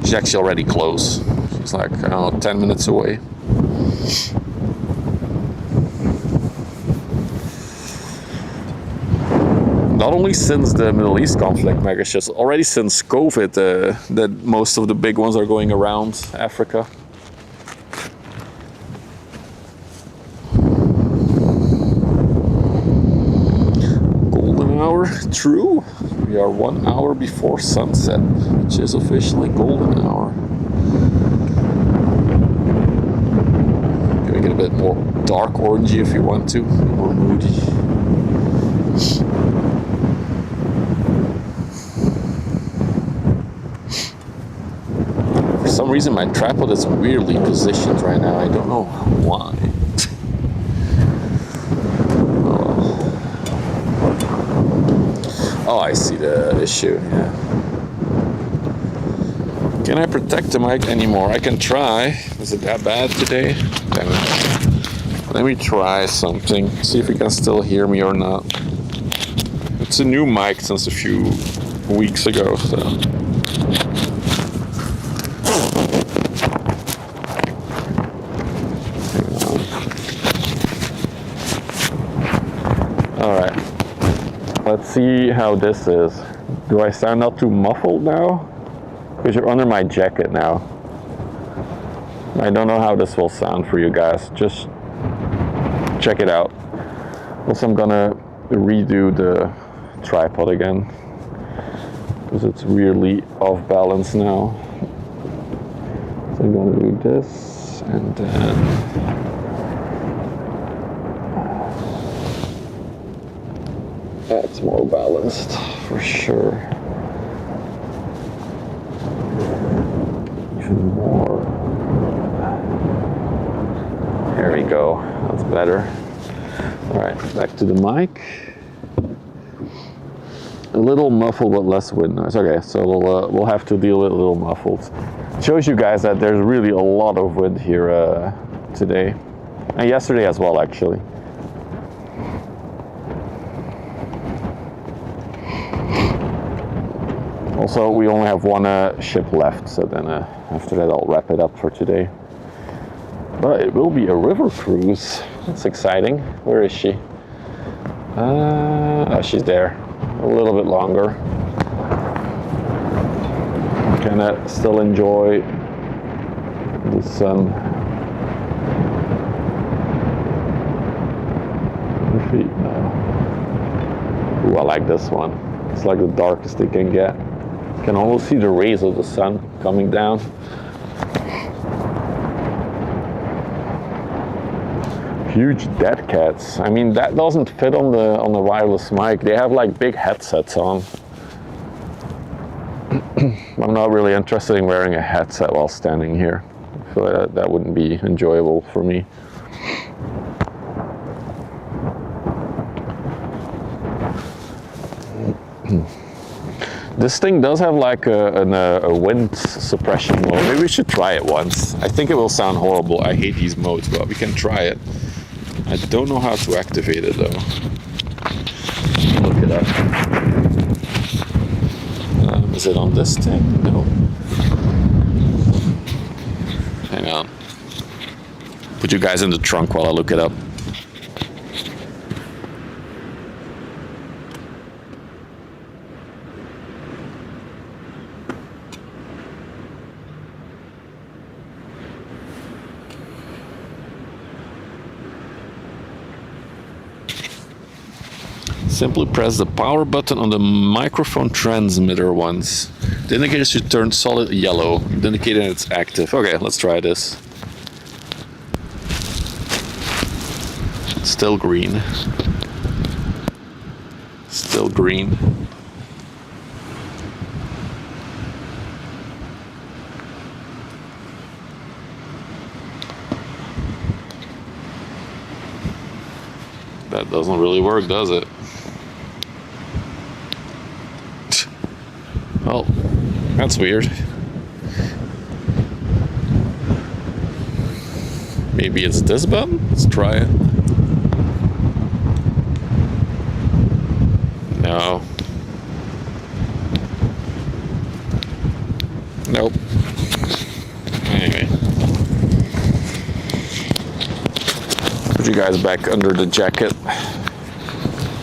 A: She's actually already close. She's like, I don't know, 10 minutes away. Not only since the Middle East conflict, megaships, already since COVID, that most of the big ones are going around Africa. True, we are 1 hour before sunset, which is officially golden hour. Make it a bit more dark orangey if you want to, more moody. For some reason my tripod is weirdly positioned right now, I don't know why. Oh, I see the issue, yeah. Can I protect the mic anymore? I can try. Is it that bad today? Damn it. Let me try something. See if you can still hear me or not. It's a new mic since a few weeks ago, so. Alright. Let's see how this is. Do I sound not too muffled now? Because you're under my jacket now. I don't know how this will sound for you guys. Just check it out. Also, I'm gonna redo the tripod again because it's really off balance now. So I'm gonna do this and then that's more balanced for sure. Even more. There we go. That's better. All right, back to the mic. A little muffled, but less wind noise. Okay, so we'll have to deal with a little muffled. Shows you guys that there's really a lot of wind here today, and yesterday as well, actually. Also, we only have one ship left, so then after that I'll wrap it up for today. But it will be a river cruise. That's exciting. Where is she? Oh, she's there. A little bit longer. Can I still enjoy the sun? Ooh, I like this one. It's like the darkest it can get. You can almost see the rays of the sun coming down. Huge dead cats. I mean, that doesn't fit on the wireless mic. They have like big headsets on. I'm not really interested in wearing a headset while standing here. I feel like that wouldn't be enjoyable for me. This thing does have like a wind suppression mode. Maybe we should try it once. I think it will sound horrible. I hate these modes, but we can try it. I don't know how to activate it though. Look it up. Is it on this thing? No. Hang on. Put you guys in the trunk while I look it up. Simply press the power button on the microphone transmitter once. The indicator should turn solid yellow, indicating it's active. Okay, let's try this. Still green. Still green. That doesn't really work, does it? Well, that's weird. Maybe it's this button? Let's try it. No. Nope. Anyway. Put you guys back under the jacket.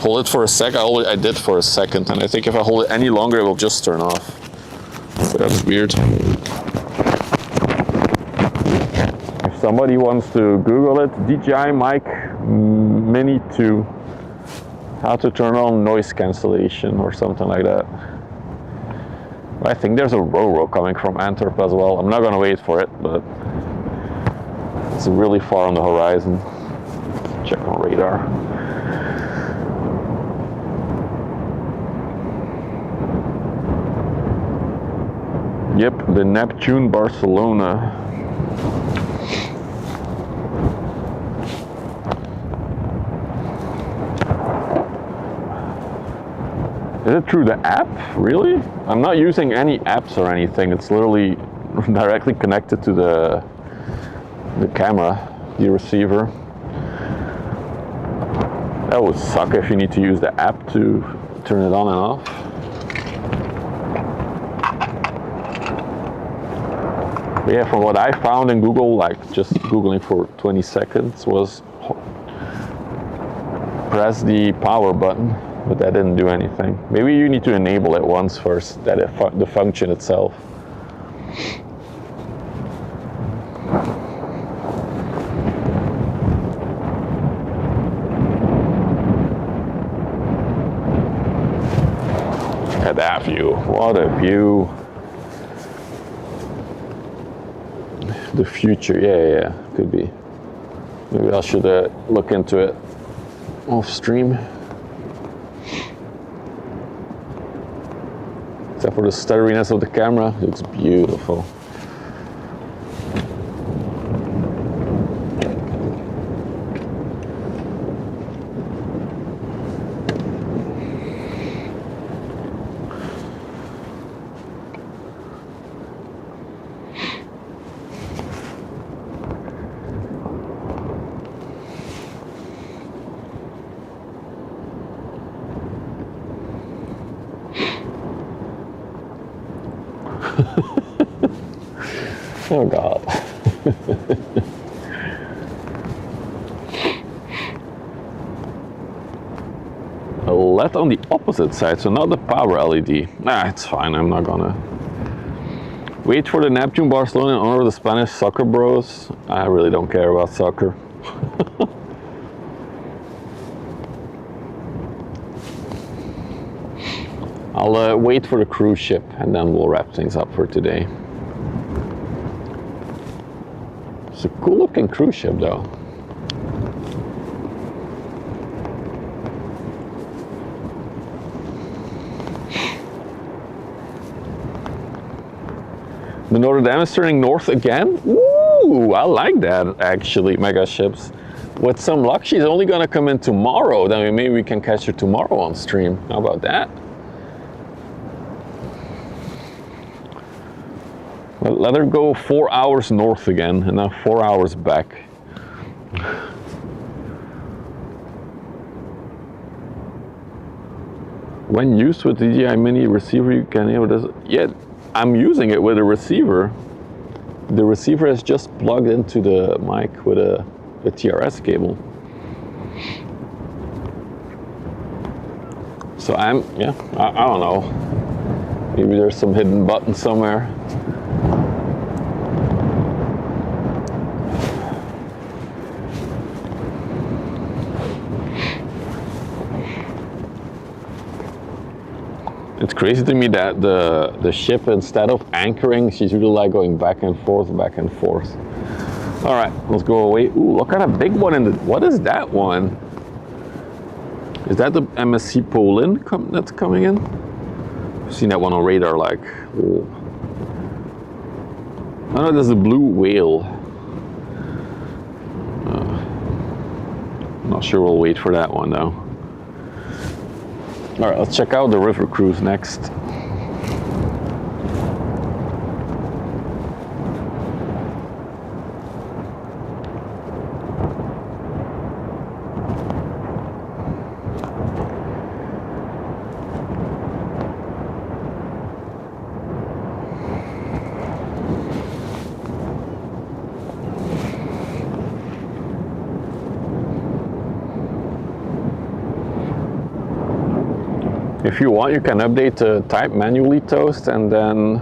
A: Hold it for a sec. I did for a second, and I think if I hold it any longer, it will just turn off. But that's weird. If somebody wants to Google it, DJI Mic Mini 2, how to turn on noise cancellation or something like that. I think there's a Ro-Ro coming from Antwerp as well. I'm not gonna wait for it, but it's really far on the horizon. Check on radar. Yep, the Neptune Barcelona. Is it through the app? Really? I'm not using any apps or anything. It's literally directly connected to the camera, the receiver. That would suck if you need to use the app to turn it on and off. But yeah, from what I found in Google, like just Googling for 20 seconds, was press the power button, but that didn't do anything. Maybe you need to enable it once first, that the function itself. At that view, what a view. The future, yeah, could be. Maybe I should look into it off stream. Except for the stutteriness of the camera, it looks beautiful. Oh God. A LED on the opposite side, so not the power LED. Nah, it's fine, I'm not gonna wait for the Neptune Barcelona in honor of the Spanish soccer bros. I really don't care about soccer. I'll wait for the cruise ship and then we'll wrap things up for today. It's a cool looking cruise ship though. The Notre Dame is turning north again? Ooh, I like that actually, mega ships. With some luck, she's only gonna come in tomorrow. Then maybe we can catch her tomorrow on stream. How about that? Well, let her go 4 hours north again, and now 4 hours back. When used with the DJI Mini receiver, you can hear this. Yeah, I'm using it with a receiver. The receiver is just plugged into the mic with a TRS cable. So I don't know. Maybe there's some hidden button somewhere. It's crazy to me that the ship, instead of anchoring, she's really like going back and forth, back and forth. All right, let's go away. Ooh, look at a big one in the, what is that one? Is that the MSC Poland that's coming in? I've seen that one on radar, like, oh. Oh no, there's a blue whale. Not sure we'll wait for that one though. All right, let's check out the river cruise next. If you want, you can update the type manually toast and then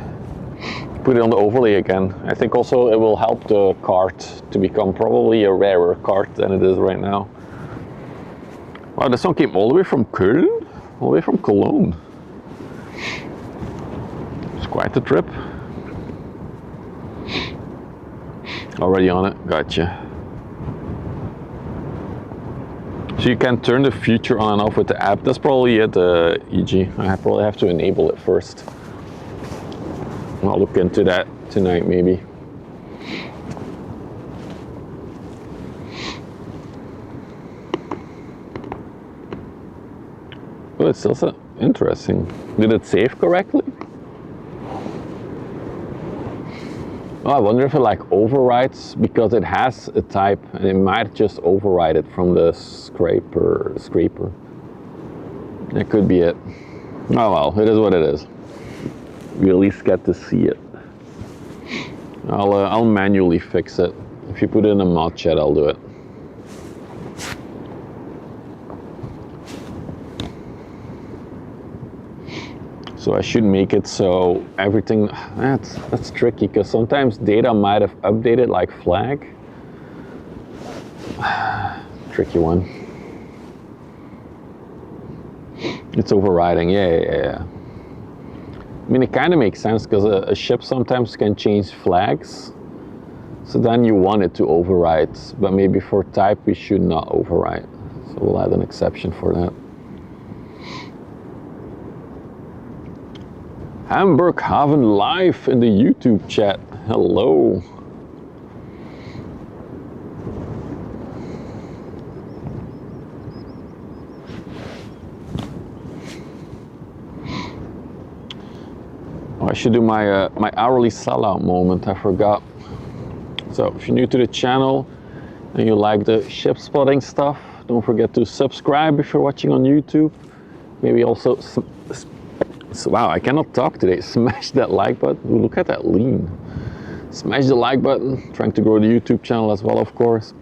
A: put it on the overlay again. I think also it will help the card to become probably a rarer card than it is right now. Wow, this one came all the way from Köln? All the way from Cologne. It's quite the trip. Already on it, gotcha. So you can turn the feature on and off with the app. That's probably it, EG. I probably have to enable it first. I'll look into that tonight, maybe. Oh, it's also interesting. Did it save correctly? Oh, I wonder if it like overrides because it has a type and it might just override it from the scraper. That could be it. Oh well, it is what it is. We at least get to see it. I'll manually fix it. If you put it in a mod chat, I'll do it. So I should make it so everything, that's tricky because sometimes data might have updated like flag. Tricky one. It's overriding, yeah. I mean, it kind of makes sense because a ship sometimes can change flags. So then you want it to override, but maybe for type we should not override. So we'll add an exception for that. Hamburg Haven live in the YouTube chat. Hello. Oh, I should do my my hourly sellout moment. I forgot. So if you're new to the channel and you like the ship spotting stuff, don't forget to subscribe if you're watching on YouTube. Maybe also. So, wow, I cannot talk today. Smash that like button. Ooh, look at that lean. Smash the like button. Trying to grow the YouTube channel as well, of course.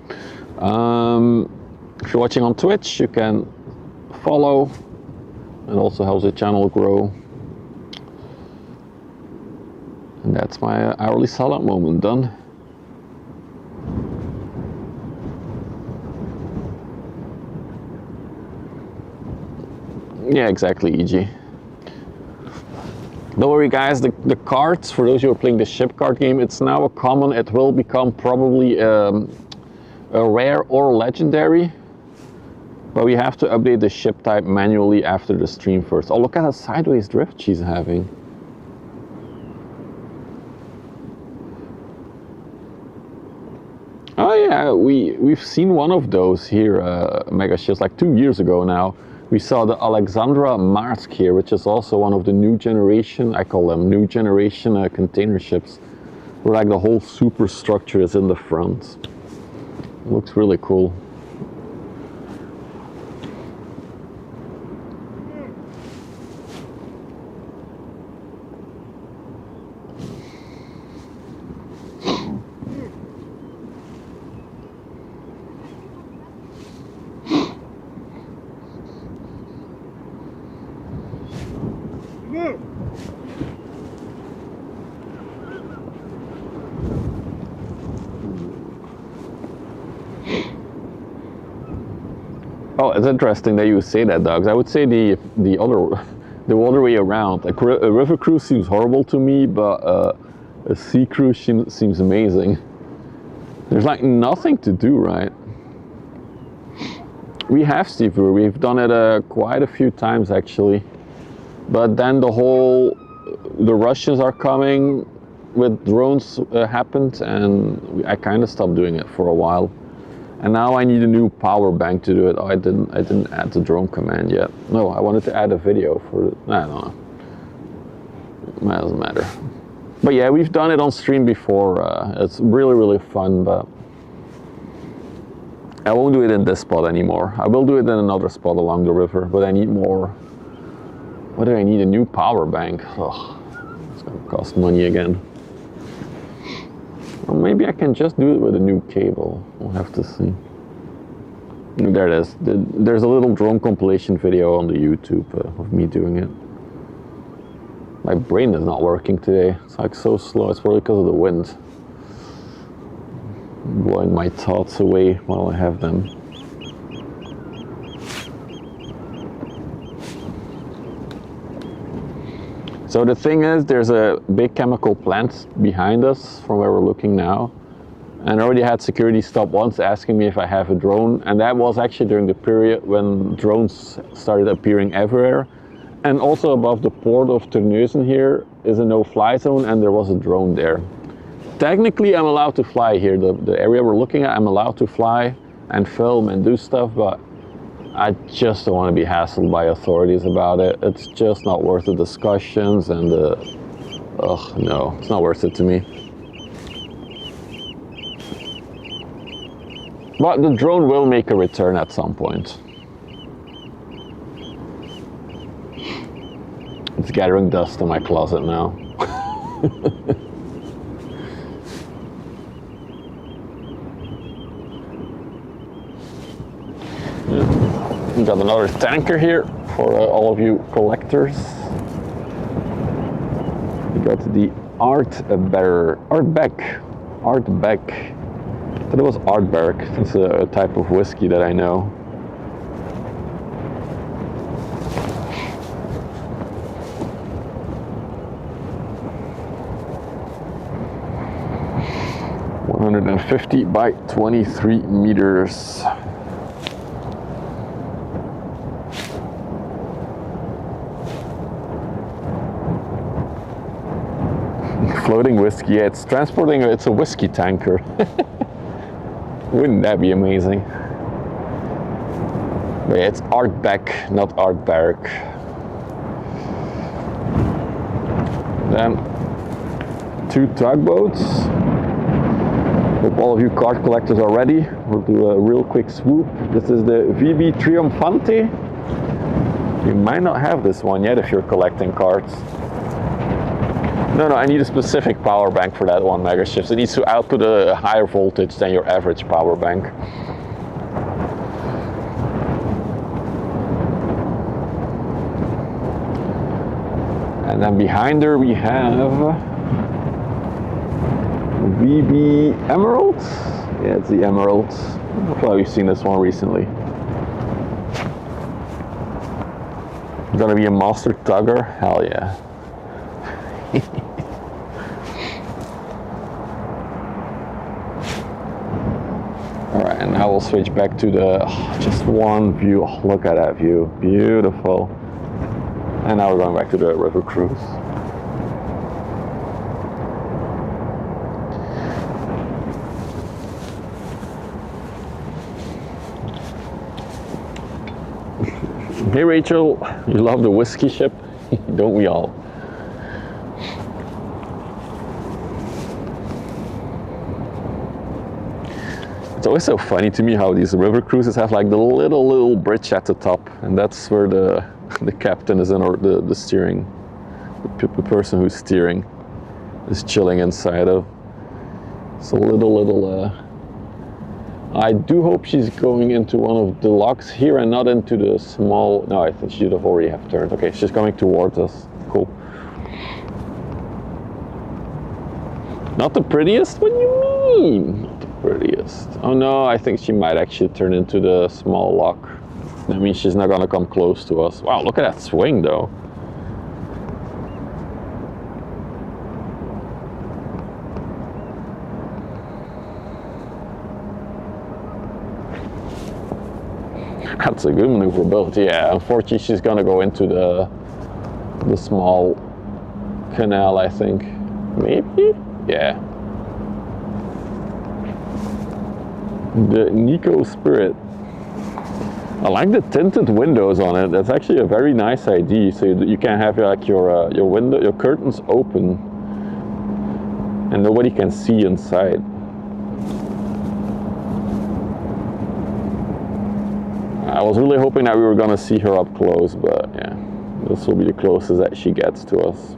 A: If you're watching on Twitch, you can follow. It also helps the channel grow. And that's my hourly sellout moment done. Yeah, exactly, EG. Don't worry guys, the cards, for those who are playing the ship card game, it's now a common. It will become probably a rare or legendary, but we have to update the ship type manually after the stream first. Oh, look at that sideways drift she's having. yeah, we've seen one of those here, mega ships, like 2 years ago now. We saw the Alexandra Marsk here, which is also one of the new generation, I call them new generation container ships, where like the whole superstructure is in the front. It looks really cool. Oh, it's interesting that you say that, Dogs. I would say the other way around. Like a river cruise seems horrible to me, but a sea cruise seems amazing. There's like nothing to do, right? We have seafood. We've done it quite a few times actually, but then the Russians are coming with drones happened, and I kind of stopped doing it for a while. And now I need a new power bank to do it. Oh, I didn't add the drone command yet. No, I wanted to add a video for it. I don't know. It doesn't matter. But yeah, we've done it on stream before. It's really, really fun, but I won't do it in this spot anymore. I will do it in another spot along the river, but I need more. What do I need? A new power bank. Oh, it's gonna cost money again. Or maybe I can just do it with a new cable. We'll have to see. There it is. There's a little drone compilation video on the YouTube of me doing it. My brain is not working today. It's like so slow. It's probably because of the wind. Blowing my thoughts away while I have them. So the thing is, there's a big chemical plant behind us from where we're looking now. And I already had security stop once asking me if I have a drone. And that was actually during the period when drones started appearing everywhere. And also above the port of Terneuzen here is a no-fly zone, and there was a drone there. Technically, I'm allowed to fly here. The area we're looking at, I'm allowed to fly and film and do stuff, but I just don't want to be hassled by authorities about it. It's just not worth the discussions and no, it's not worth it to me. But the drone will make a return at some point. It's gathering dust in my closet now. We got another tanker here for all of you collectors. We got the Artbeck. I thought it was Artberg. It's a type of whiskey that I know. .150 by 23 meters. Floating whiskey, yeah, it's transporting, it's a whiskey tanker. Wouldn't that be amazing? But yeah, it's Artbeck, not Artberg. Then 2 tugboats. Hope all of you card collectors are ready. We'll do a real quick swoop. This is the VB Triomphante. You might not have this one yet if you're collecting cards. No, I need a specific power bank for that one, Mega Ships. It needs to output a higher voltage than your average power bank. And then behind her we have VB Emerald. Yeah, it's the Emerald. I've probably seen this one recently. Gonna be a master tugger? Hell yeah. Alright, and now we'll switch back to the just one view. Oh, look at that view, beautiful. And now we're going back to the river cruise. Hey Rachel, you love the whiskey ship? Don't we all? It's always so funny to me how these river cruises have like the little bridge at the top, and that's where the captain is in, or the steering, the person who's steering is chilling inside of. It's a little I do hope she's going into one of the locks here and not into the small. No, I think she should have already have turned. Okay, she's coming towards us. Cool. Not the prettiest? What do you mean? Not the prettiest. Oh no, I think she might actually turn into the small lock. That means she's not gonna come close to us. Wow, look at that swing though. That's a good maneuverability. Yeah, unfortunately she's gonna go into the small canal, I think. Maybe? Yeah. The Nico Spirit. I like the tinted windows on it. That's actually a very nice idea. So you can have like your window, your curtains open, and nobody can see inside. I was really hoping that we were gonna see her up close, but yeah, this will be the closest that she gets to us.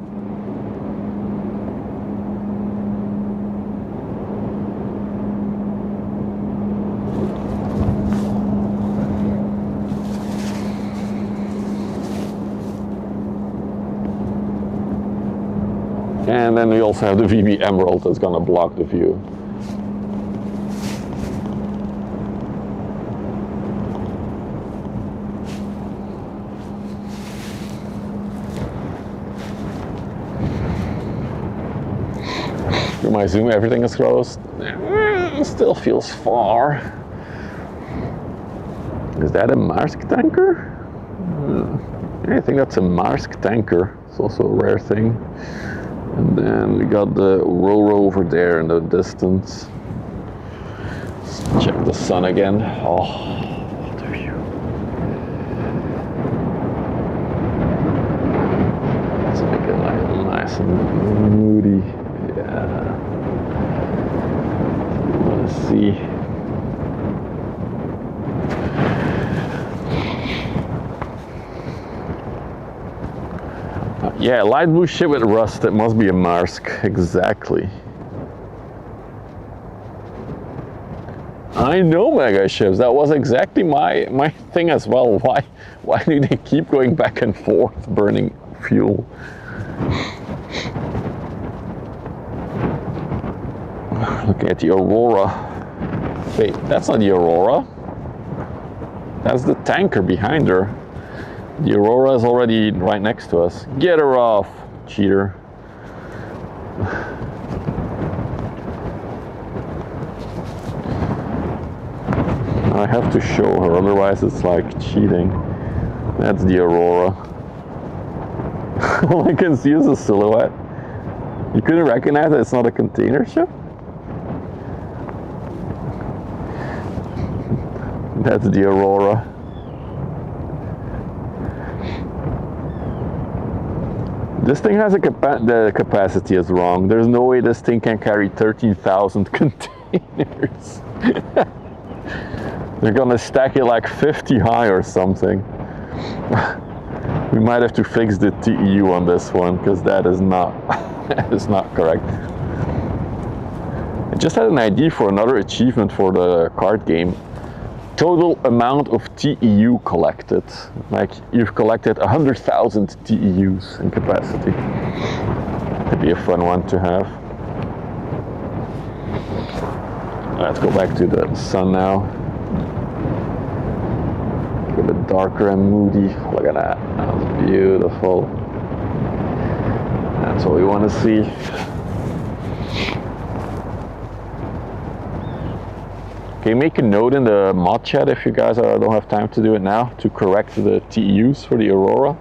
A: And then we also have the VB Emerald that's gonna block the view. I assume everything is closed. Still feels far. Is that a Maersk tanker? I think that's a Maersk tanker. It's also a rare thing. And then we got the Roro over there in the distance. Let's check the sun again. Oh, what a view. Let's make it like nice and moody. Yeah. Let's see. Yeah, light blue ship with rust. It must be a Maersk. Exactly. I know mega ships. That was exactly my thing as well. Why do they keep going back and forth, burning fuel? Look at the Aurora. Wait, that's not the Aurora. That's the tanker behind her. The Aurora is already right next to us. Get her off, cheater. I have to show her, otherwise it's like cheating. That's the Aurora. All I can see is a silhouette. You couldn't recognize that it's not a container ship? That's the Aurora. This thing has the capacity is wrong. There's no way this thing can carry 13,000 containers. They're gonna stack it like 50 high or something. We might have to fix the TEU on this one, because that is not that is not correct. I just had an idea for another achievement for the card game. Total amount of TEU collected. Like you've collected 100,000 TEUs in capacity. That'd be a fun one to have. Let's go back to the sun now. A bit darker and moody. Look at that. That's beautiful. That's what we want to see. Okay, make a note in the mod chat if you guys don't have time to do it now, to correct the TEUs for the Aurora.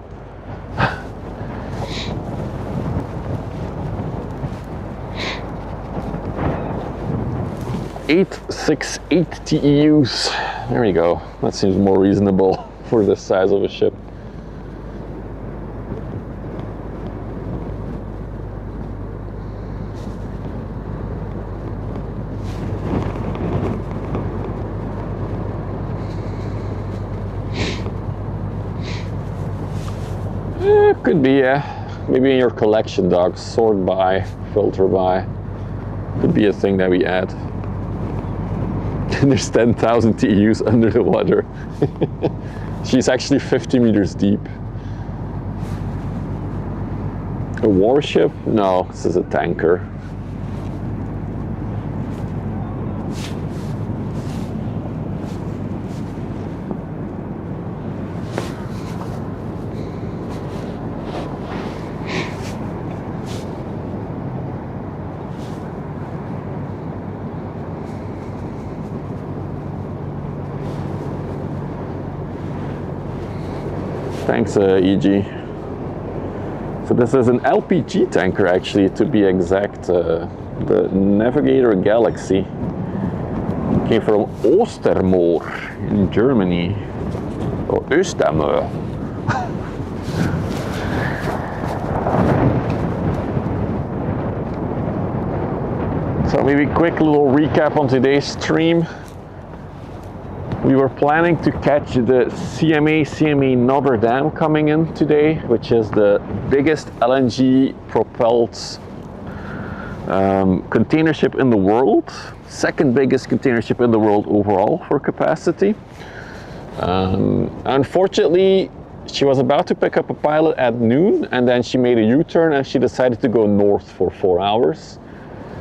A: 868 TEUs. There we go. That seems more reasonable for this size of a ship. Could be, yeah. Maybe in your collection dogs, sort by, filter by. Could be a thing that we add. There's 10,000 TEUs under the water. She's actually 50 meters deep. A warship? No, this is a tanker. Thanks, EG. So this is an LPG tanker, actually, to be exact. The Navigator Galaxy came from Oostermoor in Germany, or Oostermoor. So maybe quick little recap on today's stream. We were planning to catch the CMA Notre Dame coming in today, which is the biggest LNG propelled container ship in the world, second biggest container ship in the world overall for capacity. Unfortunately, she was about to pick up a pilot at noon, and then she made a U-turn and she decided to go north for 4 hours.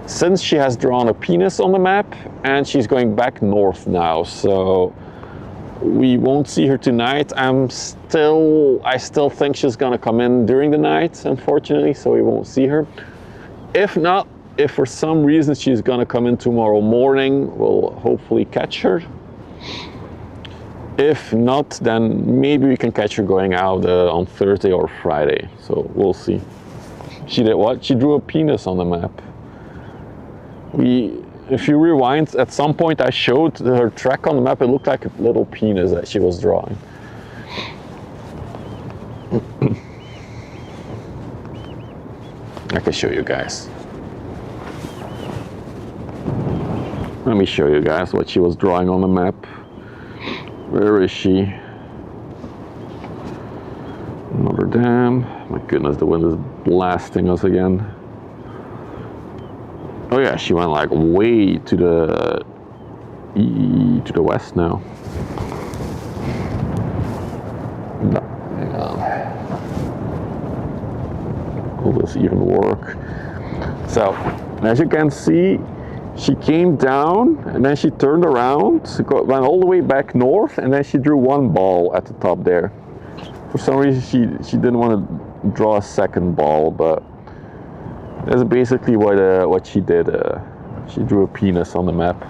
A: Since she has drawn a penis on the map, and she's going back north now, so we won't see her tonight. I still think she's gonna come in during the night, unfortunately, so we won't see her. If not, if for some reason she's gonna come in tomorrow morning, we'll hopefully catch her. If not, then maybe we can catch her going out on Thursday or Friday, so we'll see. She did what? She drew a penis on the map. If you rewind, at some point I showed her track on the map. It looked like a little penis that she was drawing. I can show you guys. Let me show you guys what she was drawing on the map. Where is she? Notre Dame. My goodness, the wind is blasting us again. Oh yeah, she went like way to the west now. No, hang on. Will this even work? So, as you can see, she came down and then she turned around, went all the way back north, and then she drew one ball at the top there. For some reason, she didn't want to draw a second ball, but that's basically what she did. She drew a penis on the map.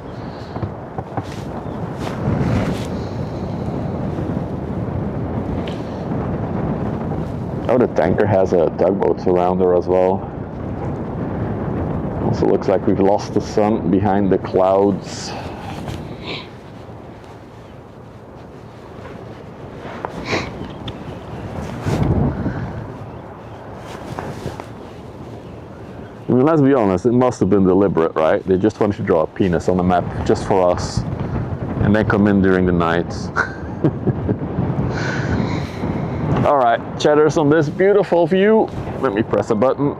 A: Oh, the tanker has tugboats around her as well. Also looks like we've lost the sun behind the clouds. I mean, let's be honest, it must have been deliberate, right? They just wanted to draw a penis on the map just for us, and then come in during the night. All right, chatters on this beautiful view. Let me press a button.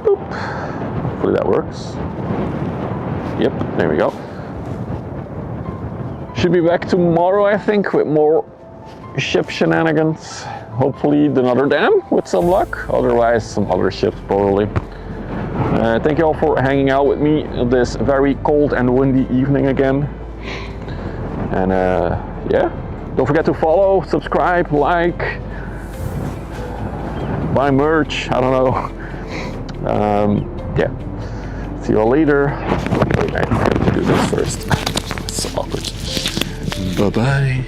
A: Boop. Hopefully that works. Yep, there we go. Should be back tomorrow, I think, with more ship shenanigans. Hopefully the Notre Dame with some luck. Otherwise, some other ships probably. Thank you all for hanging out with me this very cold and windy evening again. And yeah, don't forget to follow, subscribe, like, buy merch, I don't know. Yeah, see you all later. Wait, I have to do this first. It's so awkward. Bye-bye.